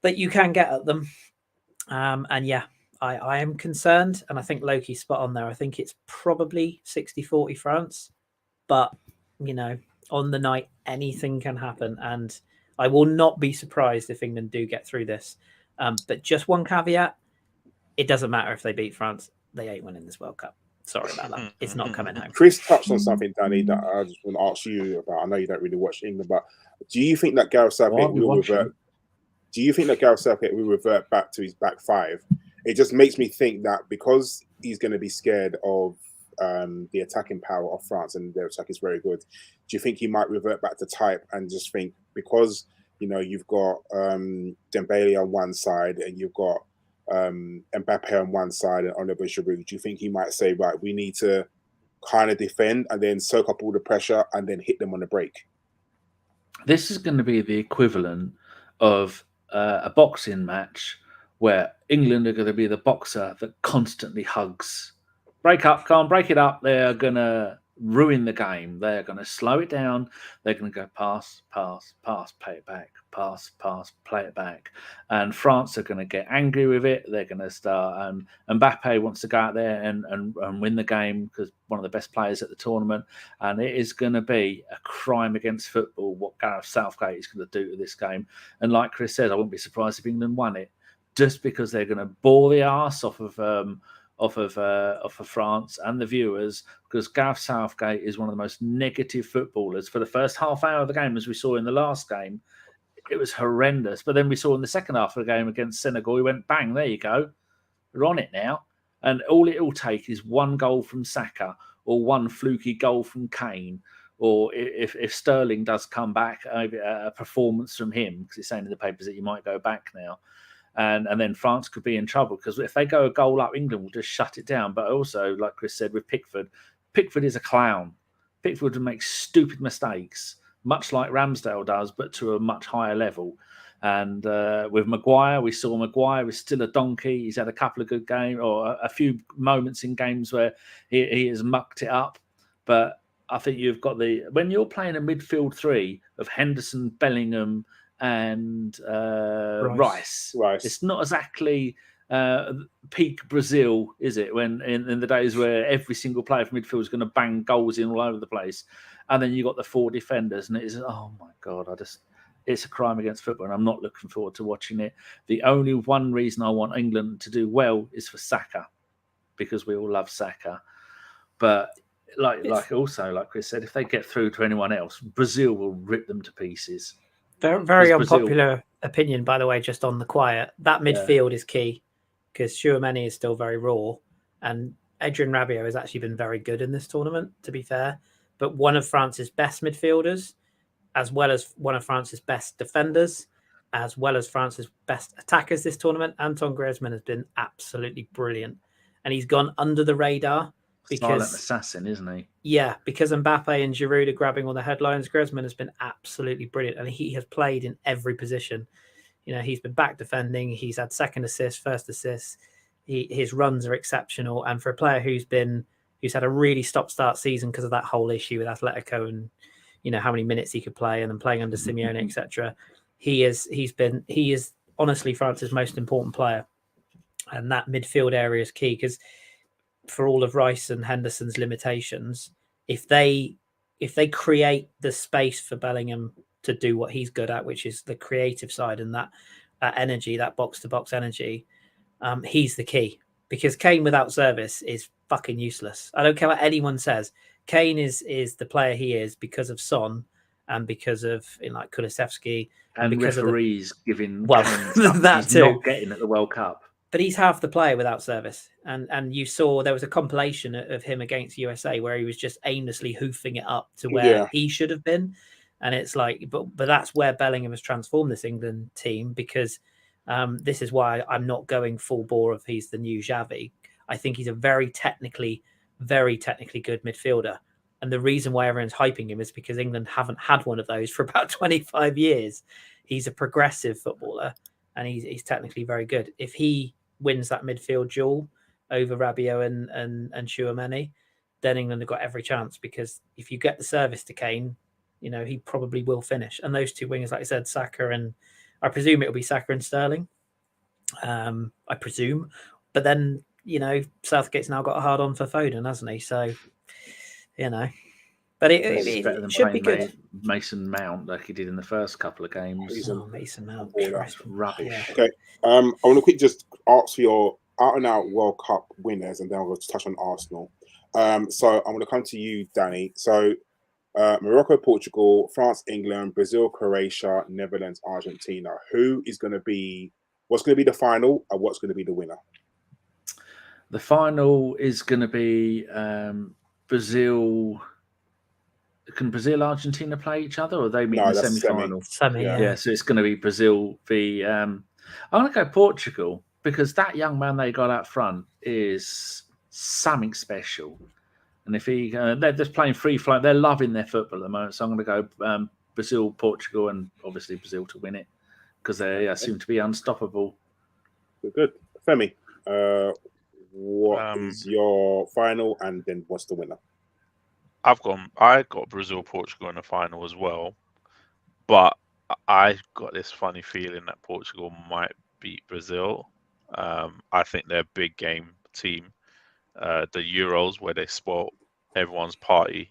that you can get at them. And yeah, I am concerned, and I think Loki's spot on there. I think it's probably 60-40 France, but on the night, anything can happen, and I will not be surprised if England do get through this. But just one caveat, it doesn't matter if they beat France. They ain't winning this World Cup. Sorry about that. It's not coming home. Kris touched on something, Danny, that I just want to ask you about. I know you don't really watch England, but do you think that Gareth Southgate will revert? Do you think that Gareth Southgate will revert back to his back five? It just makes me think that because he's going to be scared of the attacking power of France and their attack is very good, do you think he might revert back to type and just think because you've got Dembele on one side and you've got Mbappe on one side and Oliver Giroud, do you think he might say, right, we need to kind of defend and then soak up all the pressure and then hit them on the break? This is going to be the equivalent of a boxing match where England are going to be the boxer that constantly hugs. Break up, can't break it up. They're going to ruin the game. They're going to slow it down. They're going to go pass, pass, pass, play it back, pass, pass, play it back. And France are going to get angry with it. They're going to start. Mbappe wants to go out there and win the game because one of the best players at the tournament. And it is going to be a crime against football what Gareth Southgate is going to do to this game. And like Kris said, I wouldn't be surprised if England won it, just because they're going to bore the arse off of France and the viewers, because Gareth Southgate is one of the most negative footballers. For the first half hour of the game, as we saw in the last game, it was horrendous. But then we saw in the second half of the game against Senegal, he went, bang, there you go. We're on it now. And all it will take is one goal from Saka or one fluky goal from Kane, or if Sterling does come back, a performance from him, because he's saying in the papers that he might go back now. And then France could be in trouble, because if they go a goal up, England will just shut it down. But also, like Kris said, with Pickford is a clown. Pickford would make stupid mistakes, much like Ramsdale does, but to a much higher level. And with Maguire, we saw Maguire is still a donkey. He's had a couple of good games, or a few moments in games where he has mucked it up. But I think you've got when you're playing a midfield three of Henderson, Bellingham, and Rice. It's not exactly peak Brazil, is it? When in the days where every single player from midfield is going to bang goals in all over the place, and then you got the four defenders, and it is, oh my god, it's a crime against football, and I'm not looking forward to watching it. The only one reason I want England to do well is for Saka, because we all love Saka. But like Kris said, if they get through to anyone else, Brazil will rip them to pieces. Very unpopular opinion, by the way, just on the quiet. That midfield is key, because Tchouaméni is still very raw, and Adrien Rabiot has actually been very good in this tournament, to be fair. But one of France's best midfielders, as well as one of France's best defenders, as well as France's best attackers this tournament, Antoine Griezmann has been absolutely brilliant. And he's gone under the radar. Silent assassin, isn't he? Yeah, because Mbappe and Giroud are grabbing all the headlines. Griezmann has been absolutely brilliant, and he has played in every position. You know, he's been back defending. He's had second assist, first assist. His runs are exceptional, and for a player who's had a really stop-start season because of that whole issue with Atletico and how many minutes he could play, and then playing under Simeone, etc. He is honestly France's most important player, and that midfield area is key, because for all of Rice and Henderson's limitations, if they create the space for Bellingham to do what he's good at, which is the creative side and that energy, that box-to-box energy, he's the key. Because Kane without service is fucking useless. I don't care what anyone says. Kane is the player he is because of Son and because of Kulusevski and because referees giving that he's too. Not getting at the World Cup. But he's half the player without service. And you saw there was a compilation of him against USA where he was just aimlessly hoofing it up to where he should have been. And it's like, but that's where Bellingham has transformed this England team, because this is why I'm not going full bore of he's the new Xavi. I think he's a very technically good midfielder. And the reason why everyone's hyping him is because England haven't had one of those for about 25 years. He's a progressive footballer, and he's technically very good. If he wins that midfield duel over Rabiot and Tchouaméni, then England have got every chance, because if you get the service to Kane, he probably will finish. And those two wingers, like I said, Saka and I presume it'll be Saka and Sterling. I presume. But then, Southgate's now got a hard on for Foden, hasn't he? So, But it should be good. Mason Mount, like he did in the first couple of games. Mason Mount. Rubbish. Yeah. Okay. I want to quickly just ask for your out-and-out World Cup winners, and then I'm going to touch on Arsenal. So I'm going to come to you, Danny. So Morocco, Portugal, France, England, Brazil, Croatia, Netherlands, Argentina. What's going to be the final, and what's going to be the winner? The final is going to be Brazil. Can Brazil, Argentina play each other, or are they meet in the semi-final? Yeah, so it's going to be Brazil v. I'm going to go Portugal, because that young man they got out front is something special. And if they're just playing free flow, they're loving their football at the moment. So I'm going to go Brazil, Portugal, and obviously Brazil to win it, because they seem to be unstoppable. Good. Femi, what is your final, and then what's the winner? I got Brazil, Portugal in the final as well, but I got this funny feeling that Portugal might beat Brazil. I think they're a big game team. The Euros, where they spoiled everyone's party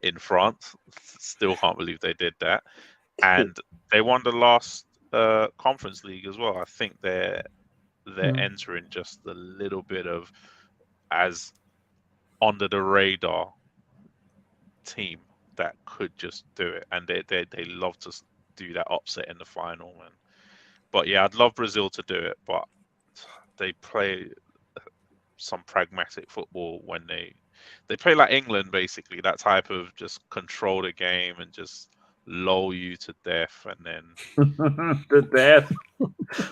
in France, still can't believe they did that, and they won the last Conference League as well. I think they're entering just a little bit of as under the radar team that could just do it, and they love to do that upset in the final. But yeah, I'd love Brazil to do it, but they play some pragmatic football when they play like England, basically, that type of just control the game and just lull you to death, and then to death.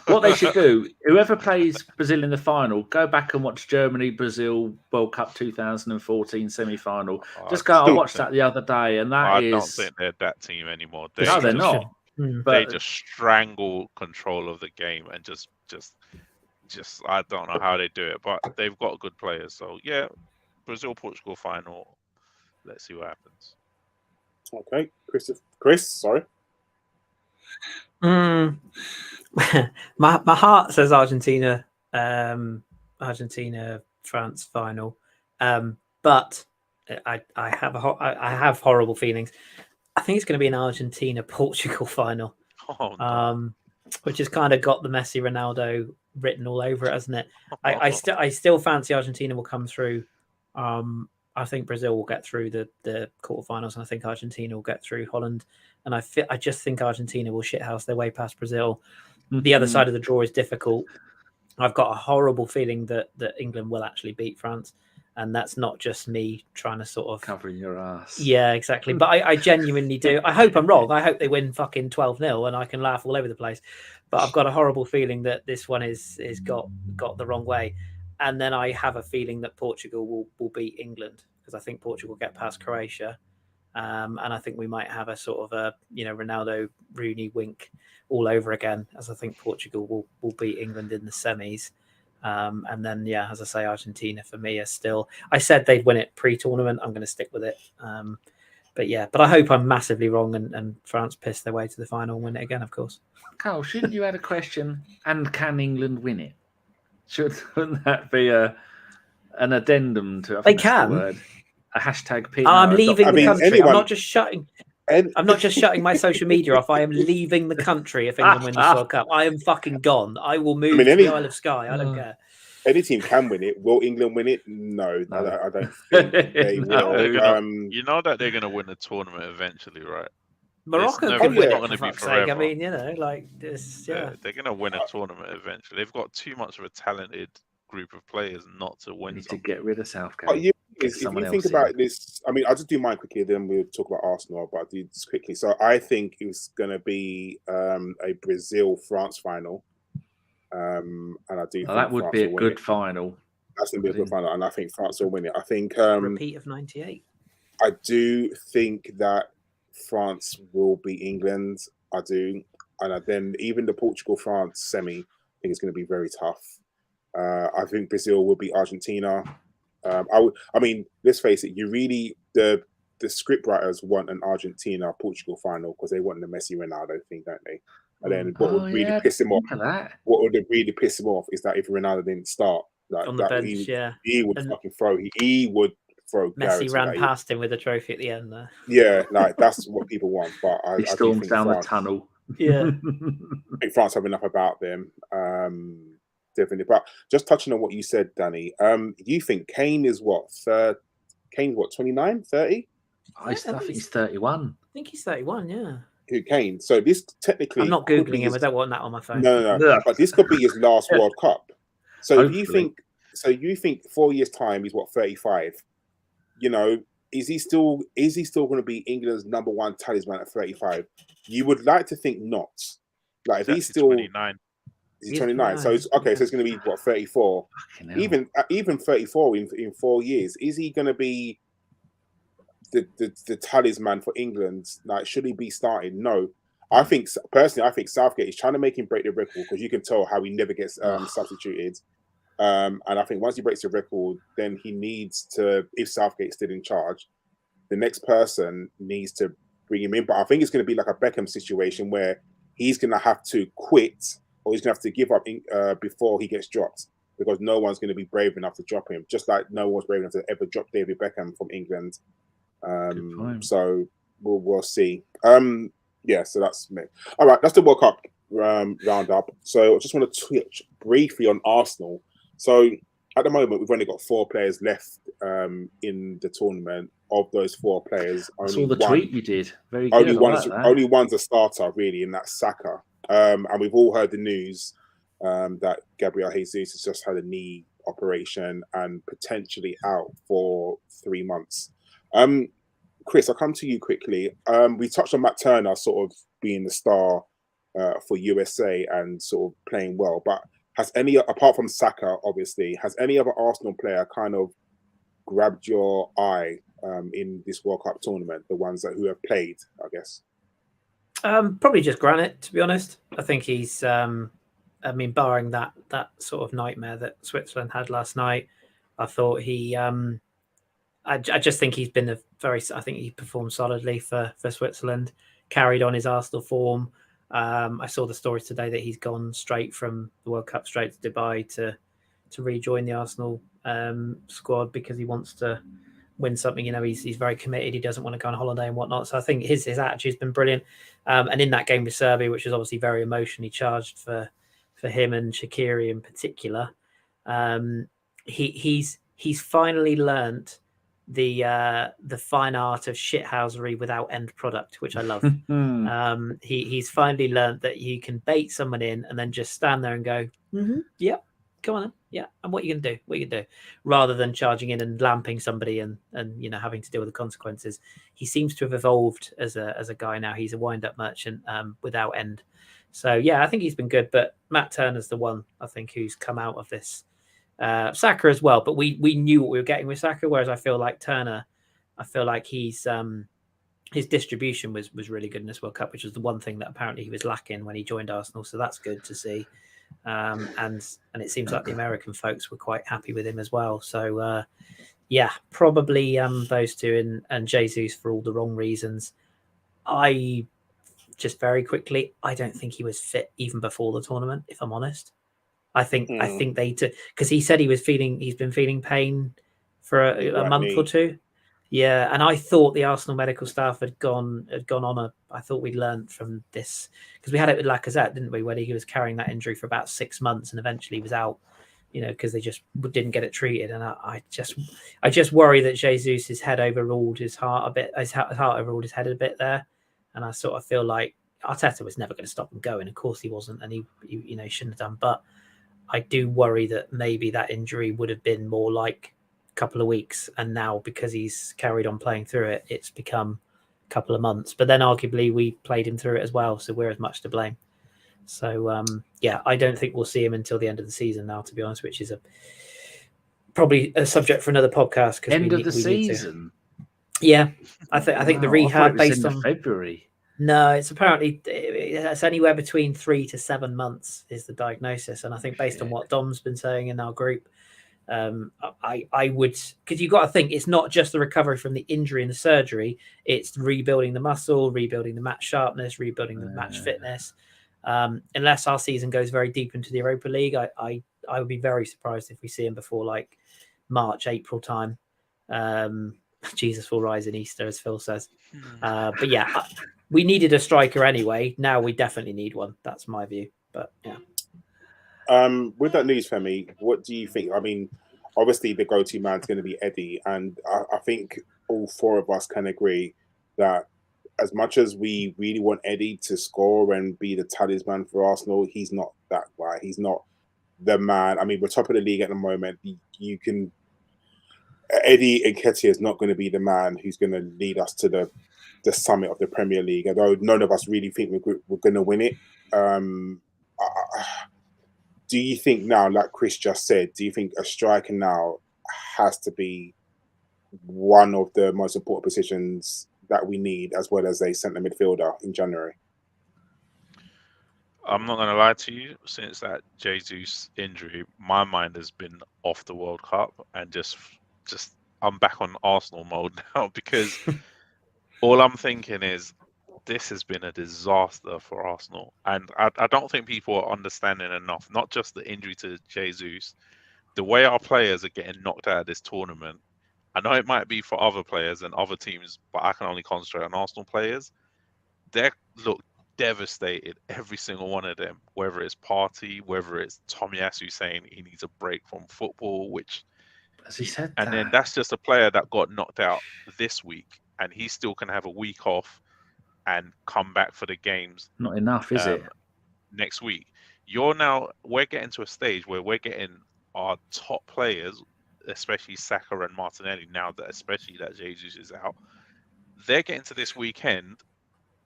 What they should do, whoever plays Brazil in the final, go back and watch Germany-Brazil World Cup 2014 semi-final. Just go, I watched that the other day, and I don't think they're that team anymore. No, they're not. They just strangle control of the game and just I don't know how they do it, but they've got good players. So yeah, Brazil-Portugal final. Let's see what happens. Okay, Kris, sorry. My heart says Argentina, France final, but I have horrible feelings. I think it's going to be an Argentina-Portugal final, which has kind of got the Messi Ronaldo written all over it, hasn't it? I still fancy Argentina will come through. I think Brazil will get through the quarterfinals, and I think Argentina will get through Holland. And I just think Argentina will shithouse their way past Brazil. The other side of the draw is difficult. I've got a horrible feeling that England will actually beat France, and that's not just me trying to sort of covering your ass. Yeah, exactly. But I genuinely do. I hope I'm wrong. I hope they win fucking 12-0 and I can laugh all over the place. But I've got a horrible feeling that this one is got the wrong way. And then I have a feeling that Portugal will beat England, because I think Portugal will get past Croatia. And I think we might have a sort of a, Ronaldo, Rooney wink all over again, as I think Portugal will beat England in the semis. And then, yeah, as I say, Argentina for me is still... I said they'd win it pre-tournament. I'm going to stick with it. But I hope I'm massively wrong and France piss their way to the final and win it again, of course. Karl, shouldn't you add a question, and can England win it? Shouldn't that be an addendum to... They can. The word, a hashtag P. I'm leaving the country. I'm not just shutting... I'm not just shutting my social media off. I am leaving the country if England win this World Cup. I am fucking gone. I will move to the Isle of Skye. I don't care. Any team can win it. Will England win it? No. I don't think they will. You know that they're going to win the tournament eventually, right? Morocco could win it, for fuck's sake. I mean, like this. Yeah, they're going to win a tournament eventually. They've got too much of a talented group of players not to win. To get rid of Southgate. If you think about this, I mean, I'll just do mine quickly, then we'll talk about Arsenal, but I'll do this quickly. So I think it's going to be a Brazil-France final. And I do think that would France be a good final. That's going to be a good final, and I think France will win it. I think... repeat of 98. I do think that France will beat England. I do. And then even the Portugal-France semi, I think it's going to be very tough. I think Brazil will beat Argentina. I mean, let's face it. You really the scriptwriters want an Argentina-Portugal final because they want the Messi Ronaldo thing, don't they? And then what would really piss him off? What would really piss him off is that if Ronaldo didn't start, like, on the bench, he would fucking throw. He would throw. Messi ran past him with a trophy at the end there. Yeah, like that's what people want. But I storms down the tunnel. Yeah, I think France have enough about them. Definitely. But just touching on what you said, Danny, you think Kane is what? Kane's what, 29, 30? I think he's 31. I think he's 31, yeah. Who, Kane? So this technically... I'm not Googling him. I don't want that on my phone. No. But this could be his last World Cup. So you think 4 years' time he's what, 35? Is he still going to be England's number one talisman at 35? You would like to think not. Like if he's still 29. He's 29. So it's okay. So it's going to be what, 34? Even 34 in 4 years. Is he going to be the talisman for England? Like, should he be starting? No. I think personally, I think Southgate is trying to make him break the record because you can tell how he never gets substituted. And I think once he breaks the record, then he needs to, if Southgate's still in charge, the next person needs to bring him in. But I think it's going to be like a Beckham situation where he's going to have to quit or he's going to have to give up before he gets dropped because no one's going to be brave enough to drop him, just like no one's brave enough to ever drop David Beckham from England. So we'll see. Yeah, so that's me. All right, that's the World Cup roundup. So I just want to touch briefly on Arsenal. So at the moment, we've only got 4 players left in the tournament. Of those 4 players, I saw the tweet you did. Very good. Only one's a starter, really, and that's Saka. And we've all heard the news that Gabriel Jesus has just had a knee operation and potentially out for 3 months. Kris, I'll come to you quickly. We touched on Matt Turner sort of being the star for USA and sort of playing well, but has any, apart from Saka, obviously, has any other Arsenal player kind of grabbed your eye in this World Cup tournament? The ones who have played, I guess. Probably just Granit, to be honest. I think he's, I mean, barring that sort of nightmare that Switzerland had last night, I thought he, I just think he's been I think he performed solidly for Switzerland, carried on his Arsenal form. I saw the stories today that he's gone straight from the World Cup straight to Dubai to rejoin the Arsenal squad because he wants to win something. You know, he's very committed. He doesn't want to go on holiday and whatnot. So I think his attitude's been brilliant. And in that game with Serbia, which was obviously very emotionally charged for him and Shaqiri in particular, he's finally learnt the fine art of shithousery without end product, which I love. He's finally learned that you can bait someone in and then just stand there and go, yeah, come on then. Yeah, and what are you gonna do? What are you gonna do? Rather than charging in and lamping somebody and you know having to deal with the consequences. He seems to have evolved as a guy now. He's a wind-up merchant without end. So yeah, I think he's been good. But Matt Turner's the one I think who's come out of this. Saka as well, but we knew what we were getting with Saka, whereas I feel like Turner, I feel like he's his distribution was really good in this World Cup, which was the one thing that apparently he was lacking when he joined Arsenal. So that's good to see. And it seems like the American folks were quite happy with him as well. So yeah, probably those two and Jesus for all the wrong reasons. I just very quickly, I don't think he was fit even before the tournament, if I'm honest. I think they took, because he said he's been feeling pain for a month or two. Yeah, and I thought the Arsenal medical staff had gone on I thought we'd learned from this because we had it with Lacazette, didn't we? Where he was carrying that injury for about 6 months and eventually was out, you know, because they just didn't get it treated. And I just worry that Jesus' head overruled his heart a bit. His heart overruled his head a bit there, and I sort of feel like Arteta was never going to stop him going. Of course he wasn't, and he you know shouldn't have done, but I do worry that maybe that injury would have been more like a couple of weeks. And now because he's carried on playing through it, it's become a couple of months. But then arguably we played him through it as well. So we're as much to blame. So, yeah, I don't think we'll see him until the end of the season now, to be honest, which is probably a subject for another podcast. End of the season? Yeah. I think the rehab based on February. No, it's apparently it's anywhere between 3 to 7 months is the diagnosis, and I think based on what Dom's been saying in our group, I would, because you've got to think it's not just the recovery from the injury and the surgery; it's rebuilding the muscle, rebuilding the match sharpness, rebuilding the match fitness. Unless our season goes very deep into the Europa League, I would be very surprised if we see him before like March, April time. Jesus will rise in Easter, as Phil says. But yeah. We needed a striker anyway. Now we definitely need one. That's my view. But yeah. With that news, Femi, what do you think? I mean, obviously the go-to man is going to be Eddie, and I think all 4 of us can agree that as much as we really want Eddie to score and be the talisman for Arsenal, he's not that guy. He's not the man. I mean, we're top of the league at the moment. Eddie Nketiah is not going to be the man who's going to lead us to the summit of the Premier League, although none of us really think we're going to win it. Do you think now, like Kris just said, do you think a striker now has to be one of the most important positions that we need, as well as a centre midfielder in January? I'm not going to lie to you. Since that Jesus injury, my mind has been off the World Cup and just I'm back on Arsenal mode now because all I'm thinking is this has been a disaster for Arsenal, and I don't think people are understanding enough. Not just the injury to Jesus, the way our players are getting knocked out of this tournament. I know it might be for other players and other teams, but I can only concentrate on Arsenal players. They look devastated, every single one of them, whether it's Partey, whether it's Tomiyasu saying he needs a break from football, which As he said and that. then that's just a player that got knocked out this week, and he still can have a week off and come back for the games. Not enough, is it? Next week. We're getting to a stage where we're getting our top players, especially Saka and Martinelli, now that especially that Jesus is out, they're getting to this weekend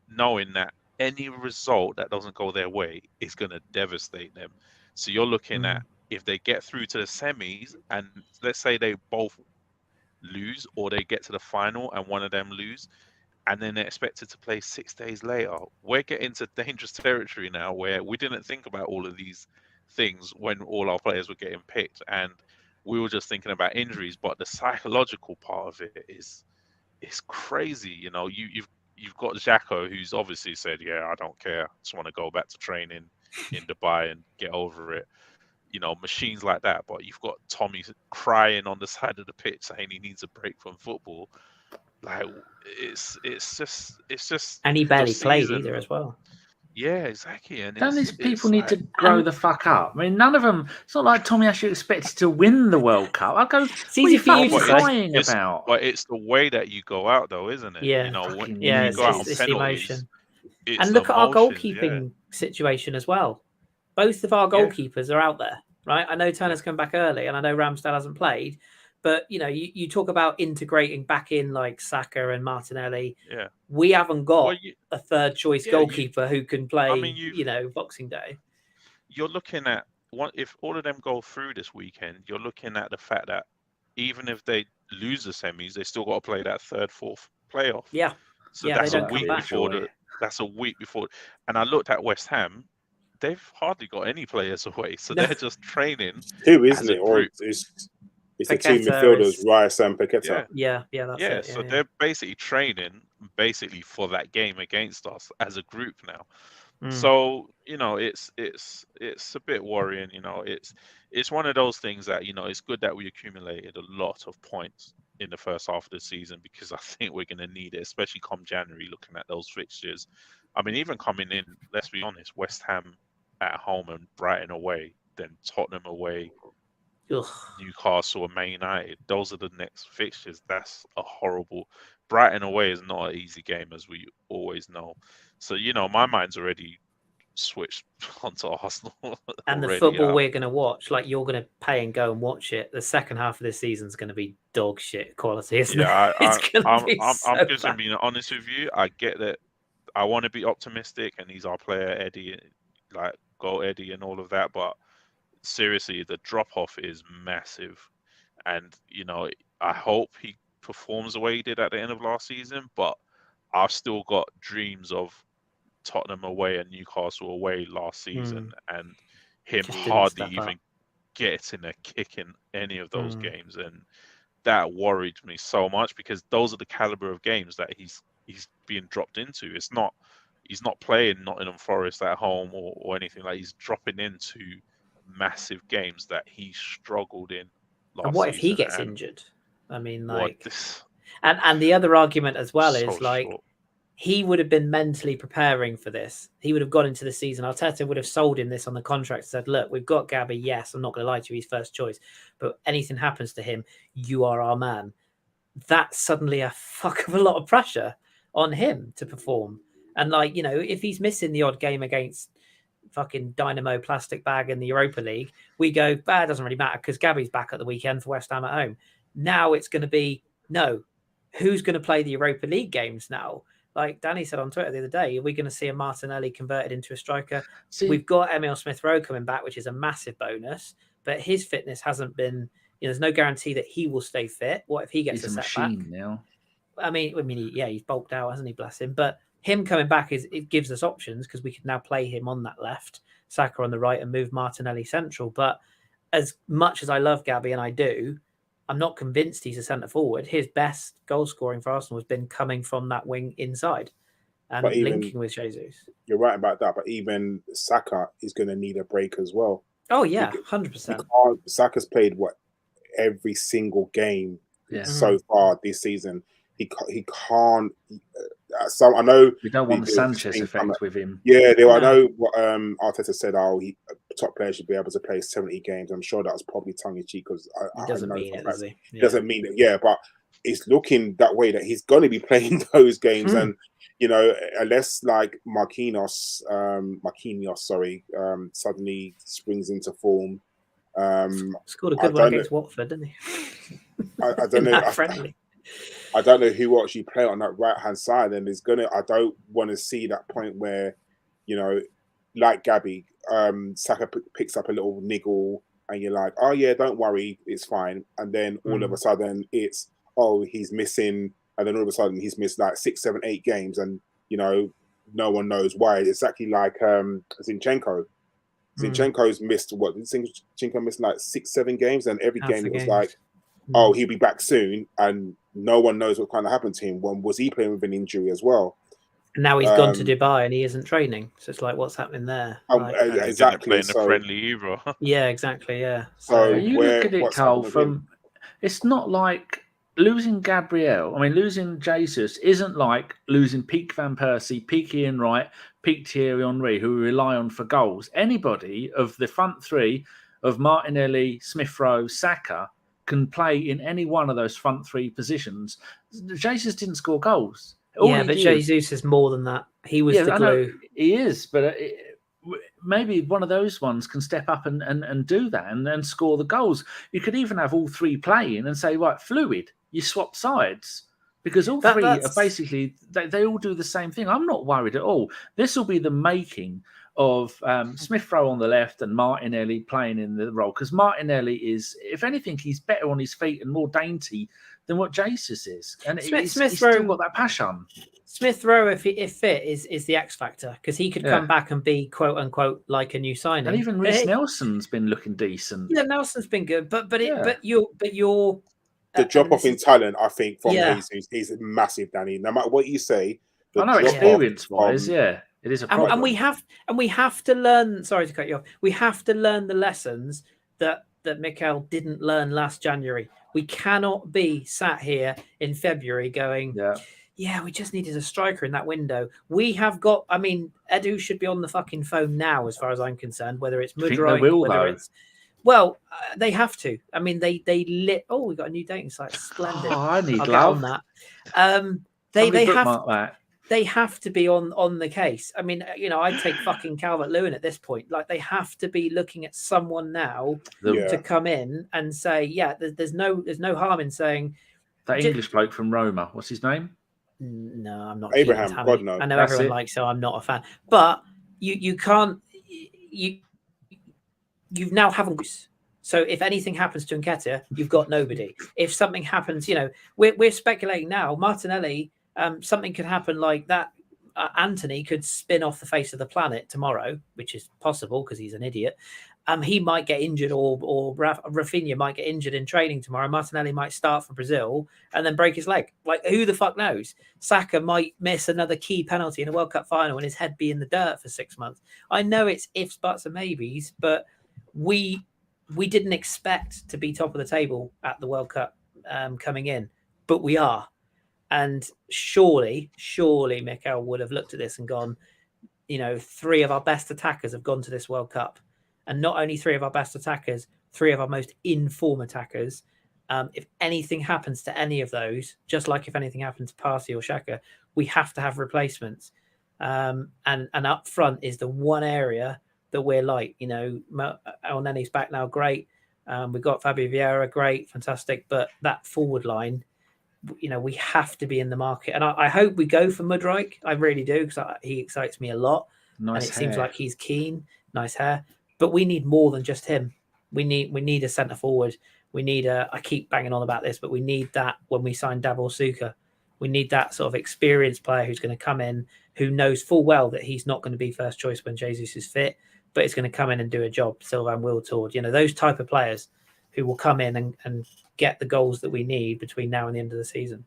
knowing that any result that doesn't go their way is going to devastate them. So you're looking at if they get through to the semis and let's say they both lose or they get to the final and one of them lose and then they're expected to play 6 days later, we're getting to dangerous territory now where we didn't think about all of these things when all our players were getting picked and we were just thinking about injuries. But the psychological part of it is crazy. You know, you've got Xhaka, who's obviously said, yeah, I don't care. I just want to go back to training in Dubai and get over it. You know, machines like that. But you've got Tommy crying on the side of the pitch saying he needs a break from football. Like, it's just. And he barely played either as well. Yeah, exactly. And don't these people need to grow the fuck up? I mean, none of them. It's not like Tomiyasu expected to win the World Cup. I go, it's easy for you to crying about. But it's the way that you go out, though, isn't it? Yeah, you know, when yeah, you go out on it's penalties, emotion. And look at our goalkeeping situation as well. Both of our goalkeepers are out there, right? I know Turner's come back early, and I know Ramsdale hasn't played. But, you know, you talk about integrating back in like Saka and Martinelli. Yeah. We haven't got a third choice goalkeeper who can play, Boxing Day. You're looking at if all of them go through this weekend, you're looking at the fact that even if they lose the semis, they still got to play that third, fourth playoff. Yeah. So that's a week before that's a week before. And I looked at West Ham, they've hardly got any players away. So they're just training. Who isn't it? Or it's the two midfielders, Rice and Paqueta. Yeah, that's it. So they're basically training for that game against us as a group now. So, you know, it's a bit worrying. You know, it's one of those things that, you know, it's good that we accumulated a lot of points in the first half of the season because I think we're going to need it, especially come January, looking at those fixtures. I mean, even coming in, let's be honest, West Ham at home and Brighton away, then Tottenham away, Newcastle and Man United. Those are the next fixtures. That's a horrible. Brighton away is not an easy game, as we always know. So, you know, my mind's already switched onto Arsenal. And the football we're going to watch, like you're going to pay and go and watch it. The second half of this season is going to be dog shit quality, isn't it? I'm just going to be honest with you. I get that. I want to be optimistic, and he's our player, Eddie, like go Eddie and all of that, but seriously, the drop-off is massive. And, you know, I hope he performs the way he did at the end of last season, but I've still got dreams of Tottenham away and Newcastle away last season and him hardly even getting a kick in any of those games. And that worried me so much because those are the caliber of games that he's being dropped into. He's not playing Nottingham Forest at home or anything. Like, he's dropping into massive games that he struggled in last season. And what if he gets injured? I mean, like, and the other argument as well is like he would have been mentally preparing for this. He would have gone into the season. Arteta would have sold him this on the contract and said, look, we've got Gabby. Yes, I'm not going to lie to you. He's first choice, but anything happens to him, you are our man. That's suddenly a fuck of a lot of pressure on him to perform. And like, you know, if he's missing the odd game against fucking Dynamo Plastic Bag in the Europa League, we go, it doesn't really matter because Gabby's back at the weekend for West Ham at home. Now it's going to be, no, who's going to play the Europa League games now? Like Danny said on Twitter the other day, are we going to see a Martinelli converted into a striker? We've got Emile Smith-Rowe coming back, which is a massive bonus, but his fitness hasn't been, you know, there's no guarantee that he will stay fit. What if he gets a setback? Now. I mean, he's bulked out, hasn't he? Bless him. But him coming back it gives us options because we can now play him on that left, Saka on the right, and move Martinelli central. But as much as I love Gabby, and I do, I'm not convinced he's a centre forward. His best goal scoring for Arsenal has been coming from that wing inside and linking with Jesus. You're right about that, but even Saka is going to need a break as well. Oh yeah, 100%. Saka's played every single game so far this season. He can't. I know we don't want the Sanchez effect with him. Yeah, I know what Arteta said. Top players should be able to play 70 games. I'm sure that was probably tongue in cheek because he doesn't mean it, does he? Yeah. Doesn't mean it. Yeah, but it's looking that way that he's going to be playing those games, and unless like Marquinhos, suddenly springs into form. Scored a good one against Watford, didn't he? I don't know. Friendly. I don't know who will actually play on that right hand side, and I don't want to see that point where, like Gabby, Saka picks up a little niggle, and you're like, oh yeah, don't worry, it's fine, and then all of a sudden it's he's missing, and then all of a sudden he's missed like 6, 7, 8 games, and no one knows why. It's exactly like Zinchenko. Zinchenko's missed what? Did Zinchenko missed like 6, 7 games, and every game it was like, oh, he'll be back soon, and no one knows what kind of happened to him. Was he playing with an injury as well? And now he's gone to Dubai and he isn't training. So it's like, what's happening there? Exactly. Playing a friendly Euro. Yeah, exactly. Yeah. So you look at it, Karl, it's not like losing Gabriel. I mean, losing Jesus isn't like losing peak Van Persie, peak Ian Wright, peak Thierry Henry, who we rely on for goals. Anybody of the front three of Martinelli, Smith Rowe, Saka can play in any one of those front three positions. Jesus didn't score goals. But Jesus is more than that. He was the glue. He is, but maybe one of those ones can step up and do that and score the goals. You could even have all three playing and say, right, fluid, you swap sides. Because all three are basically, they all do the same thing. I'm not worried at all. This will be the making of Smith Rowe on the left and Martinelli playing in the role. Because Martinelli is, if anything, he's better on his feet and more dainty than what Jesus is. And he's still got that passion. Smith Rowe, if fit, is the X factor. Because he could come back and be, quote unquote, like a new signing. And even Reece Nelson's been looking decent. Yeah, Nelson's been good. But you're the drop off in talent, I think, from Jesus is massive, Danny. No matter what you say, I know experience-wise, it is a problem. And we have to learn. Sorry to cut you off. We have to learn the lessons that Mikel didn't learn last January. We cannot be sat here in February going, yeah, we just needed a striker in that window. We have got. I mean, Edu should be on the fucking phone now, as far as I'm concerned. Whether it's Mudryk, whether it's they have to. I mean, they lit. Oh, we got a new dating site. Splendid. Oh, I need love. On that. They have to be on the case. I mean, I'd take fucking Calvert-Lewin at this point. Like, they have to be looking at someone now to come in and say, there's no harm in saying that English bloke from Roma. What's his name? No, I'm not. Abraham. God no. I know everyone likes, so I'm not a fan. But you can't. You now haven't. So if anything happens to Nketiah, you've got nobody. If something happens, we're speculating now. Martinelli, something could happen like that. Anthony could spin off the face of the planet tomorrow, which is possible because he's an idiot. He might get injured, or Rafinha might get injured in training tomorrow. Martinelli might start for Brazil and then break his leg. Like, who the fuck knows? Saka might miss another key penalty in a World Cup final and his head be in the dirt for 6 months. I know it's ifs, buts, and maybes, but we didn't expect to be top of the table at the World Cup coming in, but we are. And surely Mikel would have looked at this and gone, 3 of our best attackers have gone to this World Cup. And not only 3 of our best attackers, 3 of our most in-form attackers. If anything happens to any of those, just like if anything happened to Partey or Saka, we have to have replacements. And up front is the one area that we're like, El Nenny's back now, great. We've got Fabio Vieira, great, fantastic. But that forward line, we have to be in the market. And I hope we go for Mudryk. I really do, because he excites me a lot. Nice and it hair. Seems like he's keen. Nice hair. But we need more than just him. We need a centre forward. We need I keep banging on about this, but we need that when we sign Davor Suker. We need that sort of experienced player who's going to come in, who knows full well that he's not going to be first choice when Jesus is fit, but is going to come in and do a job. Sylvain Wiltord, those type of players who will come in and get the goals that we need between now and the end of the season.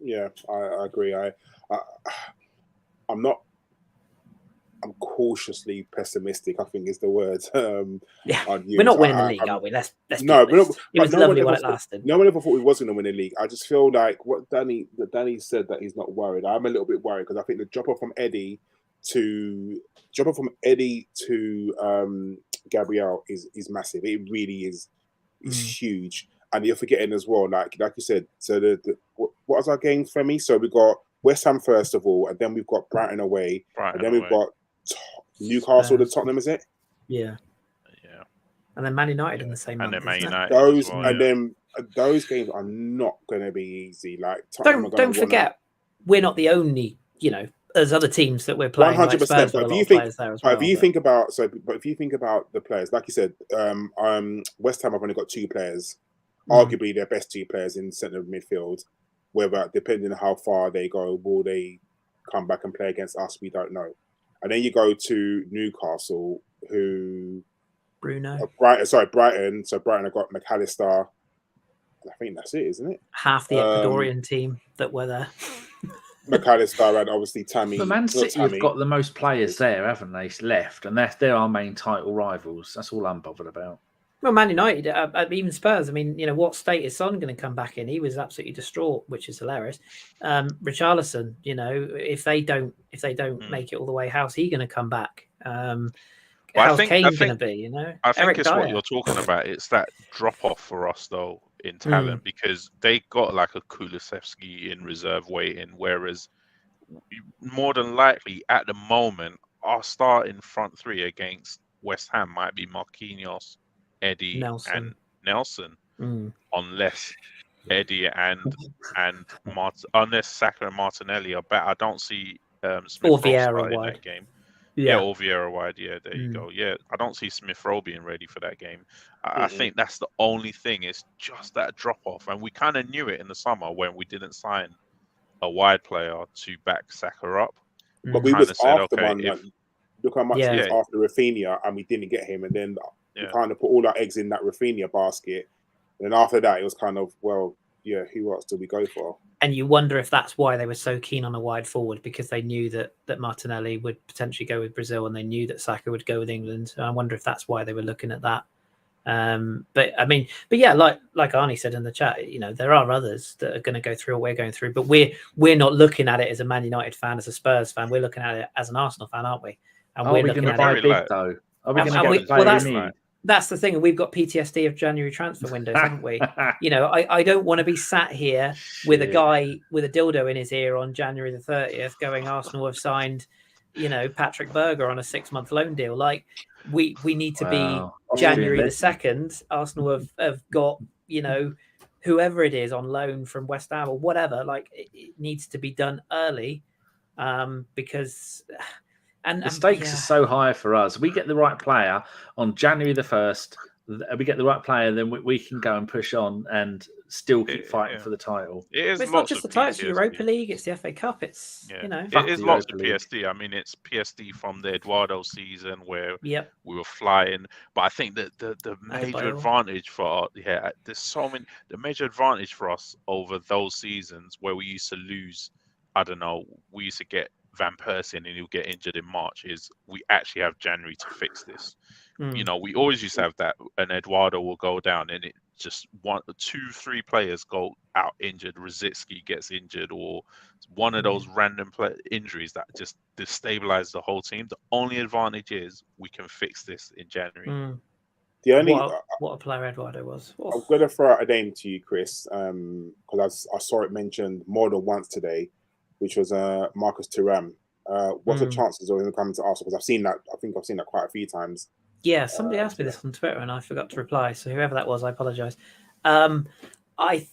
Yeah, I agree. I'm cautiously pessimistic, I think is the word. We're not winning the league, are we? Let's no, be honest. It was lovely while it lasted. No one ever thought we was going to win the league. I just feel like what Danny said, that he's not worried. I'm a little bit worried because I think the drop off from Eddie to Gabriel is massive. It really is huge. And you're forgetting as well, like you said. So what was our games, Femi? So we got West Ham first of all, and then we've got Brighton away, and then we've got Newcastle to Tottenham. Is it? Yeah. And then Man United in the same month. And then Man United. Those games are not going to be easy. Like don't forget, we're not the only. There's other teams that we're playing. 100%. But if you think about the players, like you said, West Ham have only got 2 players, arguably their best 2 players in centre of midfield. Whether, depending on how far they go, will they come back and play against us? We don't know. And then you go to Newcastle, who Brighton. So Brighton have got McAllister. I think that's it, isn't it? Half the Ecuadorian team that were there. McAllister and obviously Tammy. But Man City have got the most players there, haven't they? Left, and they're our main title rivals. That's all I'm bothered about. Well, Man United, even Spurs. I mean, what state is Son going to come back in? He was absolutely distraught, which is hilarious. Richarlison, if they don't make it all the way, how's he going to come back? How's Kane going to be? I think it's what you're talking about. It's that drop off for us though in talent because they got like a Kulusevski in reserve waiting, whereas more than likely at the moment our starting front 3 against West Ham might be Marquinhos, Eddie, and Nelson, unless Eddie and unless Saka and Martinelli are better. I don't see Smith or Vieira in that game. Yeah, or Vieira wide. Yeah, there you go. Yeah, I don't see Smith Rowe being ready for that game. I think that's the only thing. It's just that drop off, and we kind of knew it in the summer when we didn't sign a wide player to back Saka up. But we was after one. Look how much he was after Rafinha, and we didn't get him, and then we kind of put all our eggs in that Rafinha basket. And after that, it was kind of, who else do we go for? And you wonder if that's why they were so keen on a wide forward, because they knew that Martinelli would potentially go with Brazil, and they knew that Saka would go with England. So I wonder if that's why they were looking at that. But yeah, like Arnie said in the chat, there are others that are going to go through what we're going through, but we're not looking at it as a Man United fan, as a Spurs fan. We're looking at it as an Arsenal fan, aren't we? And we're going to buy big though. Are we going to get the player we need? That's the thing, and we've got PTSD of January transfer windows, haven't we? I don't want to be sat here with a guy with a dildo in his ear on January the 30th going, Arsenal have signed, Patrick Berger on a 6-month loan deal. Like, we need to be January the 2nd. Arsenal have got, whoever it is on loan from West Ham or whatever. Like, it needs to be done early because... And the stakes are so high for us. We get the right player on January the 1st. We get the right player, then we can go and push on and still keep fighting for the title. It's not just the title; it's the Europa League, it's the FA Cup. It's it is lots of PSD. I mean, it's PSD from the Eduardo season where we were flying. But I think that the major advantage for there's so many. The major advantage for us over those seasons where we used to lose. I don't know. We used to get Van Persie and he'll get injured in March, is we actually have January to fix this. We always used to have that, and Eduardo will go down and it just 1, 2, 3 players go out injured. Rosicky gets injured, or one of those random injuries that just destabilize the whole team. The only advantage is we can fix this in January. The only what a player Eduardo was. I'm going to throw out a name to you, Kris, because I saw it mentioned more than once today, which was Marcus Thuram. What's the chances of him coming to Arsenal? Because I've seen that. I think I've seen that quite a few times. Yeah, somebody asked me this on Twitter, and I forgot to reply. So whoever that was, I apologise. I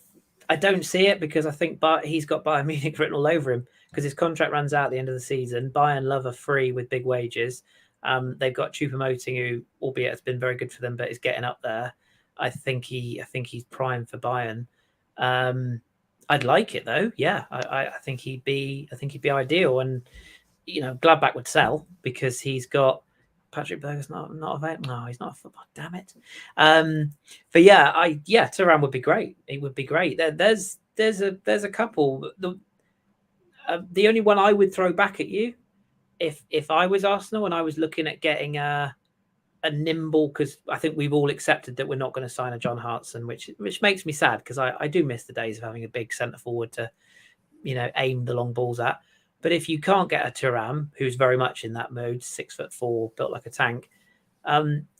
don't see it because I think he's got Bayern Munich written all over him because his contract runs out at the end of the season. Bayern love a free with big wages. They've got Choupo-Moting, who, albeit has been very good for them, but is getting up there. I think he's primed for Bayern. I'd like it though. Yeah, I think he'd be ideal, and Gladbach would sell because he's got Patrick Berger's not available. No, he's not a football. Damn it. But yeah, Thuram would be great. It would be great. There's a couple. The only one I would throw back at you, if I was Arsenal and I was looking at getting a nimble, because I think we've all accepted that we're not going to sign a John Hartson, which makes me sad because I do miss the days of having a big centre forward to, aim the long balls at. But if you can't get a Thuram, who's very much in that mode, 6'4", built like a tank,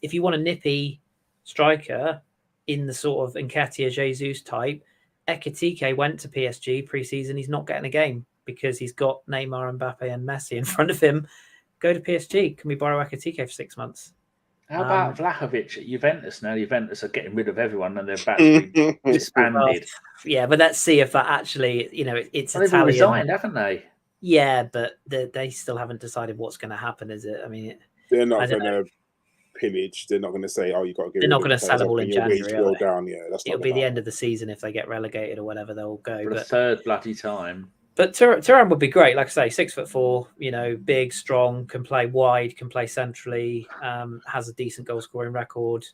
if you want a nippy striker in the sort of Nketiah Jesus type, Ekitike went to PSG pre-season. He's not getting a game because he's got Neymar, Mbappe, and Messi in front of him. Go to PSG. Can we borrow Ekitike for 6 months? How about Vlahovic at Juventus now? Juventus are getting rid of everyone and they're about to be disbanded. Yeah, but let's see if that actually, it's They've Italian. resigned, haven't they? Yeah, but they still haven't decided what's going to happen, is it? I mean, they're not going to pillage. They're not going to say, "Oh, you got to get." They're not going to sell them all in January. Down. Yeah, it'll be the end of the season if they get relegated or whatever. They'll go for the third bloody time. But Thuram would be great. Like I say, 6'4", big, strong, can play wide, can play centrally, has a decent goal scoring record.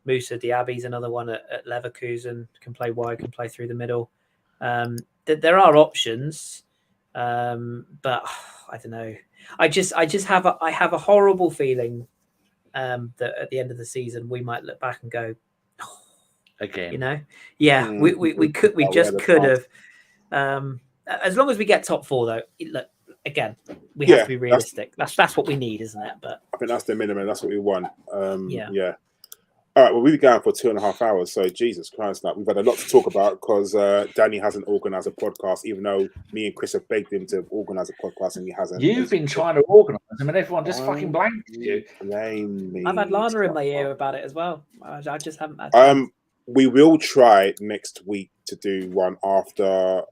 Moussa Diaby's another one at Leverkusen, can play wide, can play through the middle. There are options, but I don't know. I have a horrible feeling that at the end of the season we might look back and go, again, we could have. As long as we get top 4, though, look, again, we have to be realistic. That's what we need, isn't it? But I think that's the minimum. That's what we want. Yeah. All right. Well, we've been going for 2.5 hours. So Jesus Christ, we've had a lot to talk about because Danny hasn't organised a podcast, even though me and Kris have begged him to organise a podcast, and he hasn't. You've been trying to organise them, and everyone just fucking blanked you. I've had Lana in my ear about it as well. I just haven't had we will try next week to do one after.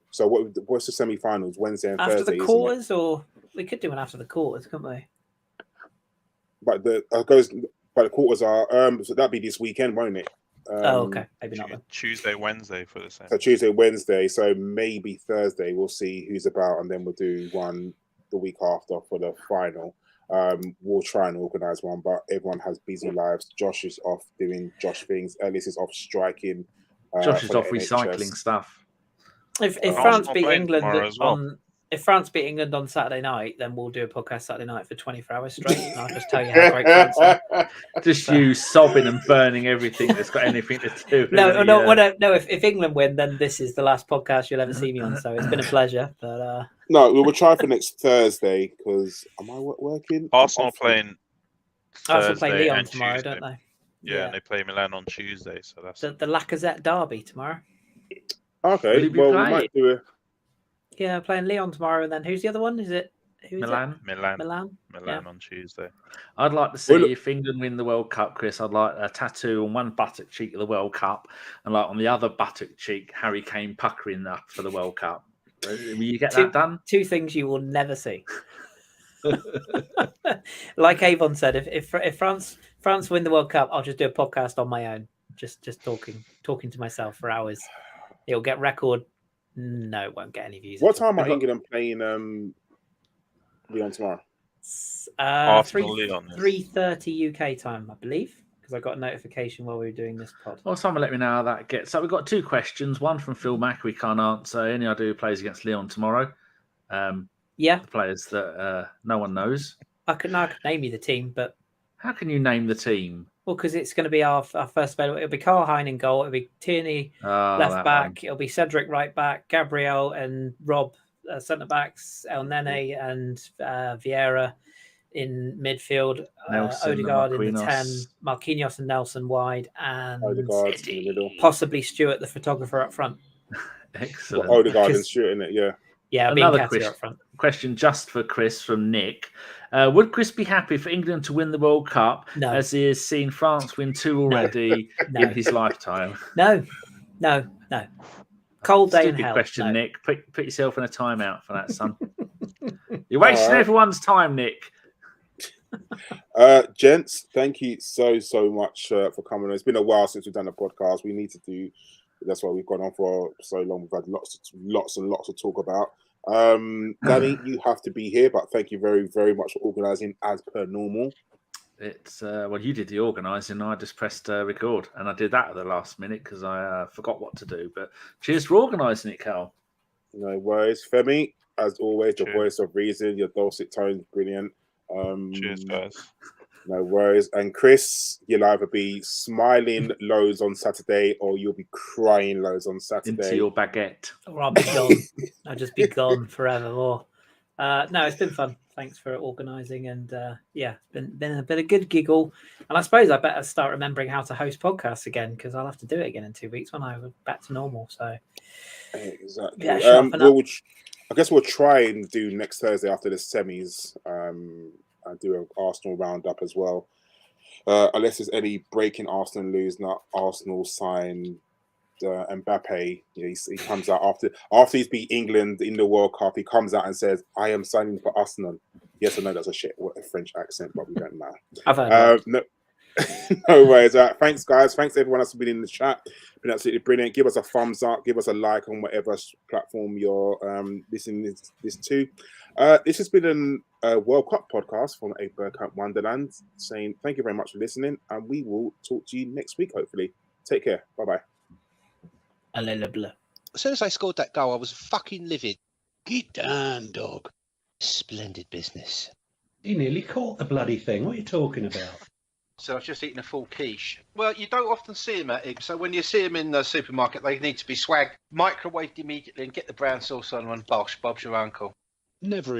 So what's the semi-finals? Wednesday and after Thursday. After the quarters, or we could do one after the quarters, couldn't we? But the quarters are so that'd be this weekend, won't it? Okay, maybe not then. Tuesday, Wednesday for the same. So Tuesday, Wednesday. So maybe Thursday. We'll see who's about, and then we'll do one the week after for the final. We'll try and organise one, but everyone has busy lives. Josh is off doing Josh things. Ellis is off striking. Josh is off recycling stuff. If France beat England if France beat England on Saturday night, then we'll do a podcast Saturday night for 24 hours straight. And I'll just tell you how great France are. Just you sobbing and burning everything that's got anything to do. No. If England win, then this is the last podcast you'll ever see me on. So it's been a pleasure. But no, we will try for next Thursday because am I working? Arsenal playing Lyon tomorrow, Tuesday. Don't they? Yeah, and they play Milan on Tuesday, so that's the Lacazette derby tomorrow. Okay, well we might do it. Yeah, playing Lyon tomorrow, and then who's the other one? Is it Milan? Milan on Tuesday. I'd like to see if England win the World Cup, Kris. I'd like a tattoo on one buttock cheek of the World Cup, and like on the other buttock cheek, Harry Kane puckering up for the World Cup. Will you get that done? 2 things you will never see. Like Avon said, if France win the World Cup, I'll just do a podcast on my own, just talking to myself for hours. It'll get record. No, it won't get any views. What time are England playing Lyon tomorrow? 3:30 UK time, I believe, because I got a notification while we were doing this pod. Well, someone let me know how that gets. So we've got 2 questions. One from Phil Mack we can't answer. Any idea who plays against Lyon tomorrow? The players that no one knows. I could name you the team, but how can you name the team? Well, because it's going to be our first spell. It'll be Karl, Hein in goal. It'll be Tierney left back. It'll be Cedric right back. Gabriel and Rob centre backs. El Nene and Vieira in midfield. Odegaard in the 10. Marquinhos and Nelson wide, and Odegaard in the middle. Possibly Stuart, the photographer, up front. Excellent. Well, Odegaard and Stuart in it, yeah. Yeah, another question just for Kris from Nick. Would Kris be happy for England to win the World Cup as he has seen France win 2 already in his lifetime? No. Cold day in hell. Question, Nick. Put yourself in a timeout for that, son. You're wasting everyone's time, Nick. Gents, thank you so much for coming on. It's been a while since we've done a podcast. We need to do That's why we've gone on for so long. We've had lots and lots to talk about. Danny, you have to be here, but thank you very, very much for organising as per normal. It's well, you did the organising. I just pressed record, and I did that at the last minute because I forgot what to do. But cheers for organising it, Karl. No worries, Femi. As always, the Cheers. voice of reason, your dulcet tones, brilliant. Cheers, guys. No worries. And Kris, you'll either be smiling loads on Saturday or you'll be crying loads on Saturday. Into your baguette. Or I'll be gone. I'll just be gone forevermore. No, it's been fun. Thanks for organising, and yeah, it's been a good giggle. And I suppose I better start remembering how to host podcasts again, because I'll have to do it again in 2 weeks when I'm back to normal. So exactly. Yeah, sharpen up. I guess we'll try and do next Thursday after the semis. I do an Arsenal roundup as well, unless there's any breaking Arsenal news. Not Arsenal signed Mbappe. He comes out after he's beat England in the World Cup. He comes out and says, "I am signing for Arsenal." Yes, I know that's a French accent, but we don't know. I've heard No, no worries. Thanks, guys. Thanks everyone else for being in the chat. Been absolutely brilliant. Give us a thumbs up. Give us a like on whatever platform you're listening this to. This has been a World Cup podcast from a Bergkamp Wonderland, saying thank you very much for listening, and we will talk to you next week, hopefully. Take care. Bye-bye. As soon as I scored that goal, I was fucking livid. Get down, dog. Splendid business. He nearly caught the bloody thing. What are you talking about? So I've just eaten a full quiche. Well, you don't often see them at Ibs, so when you see them in the supermarket, they need to be swagged, microwaved immediately, and get the brown sauce on one. Bosh, Bob's your uncle. Never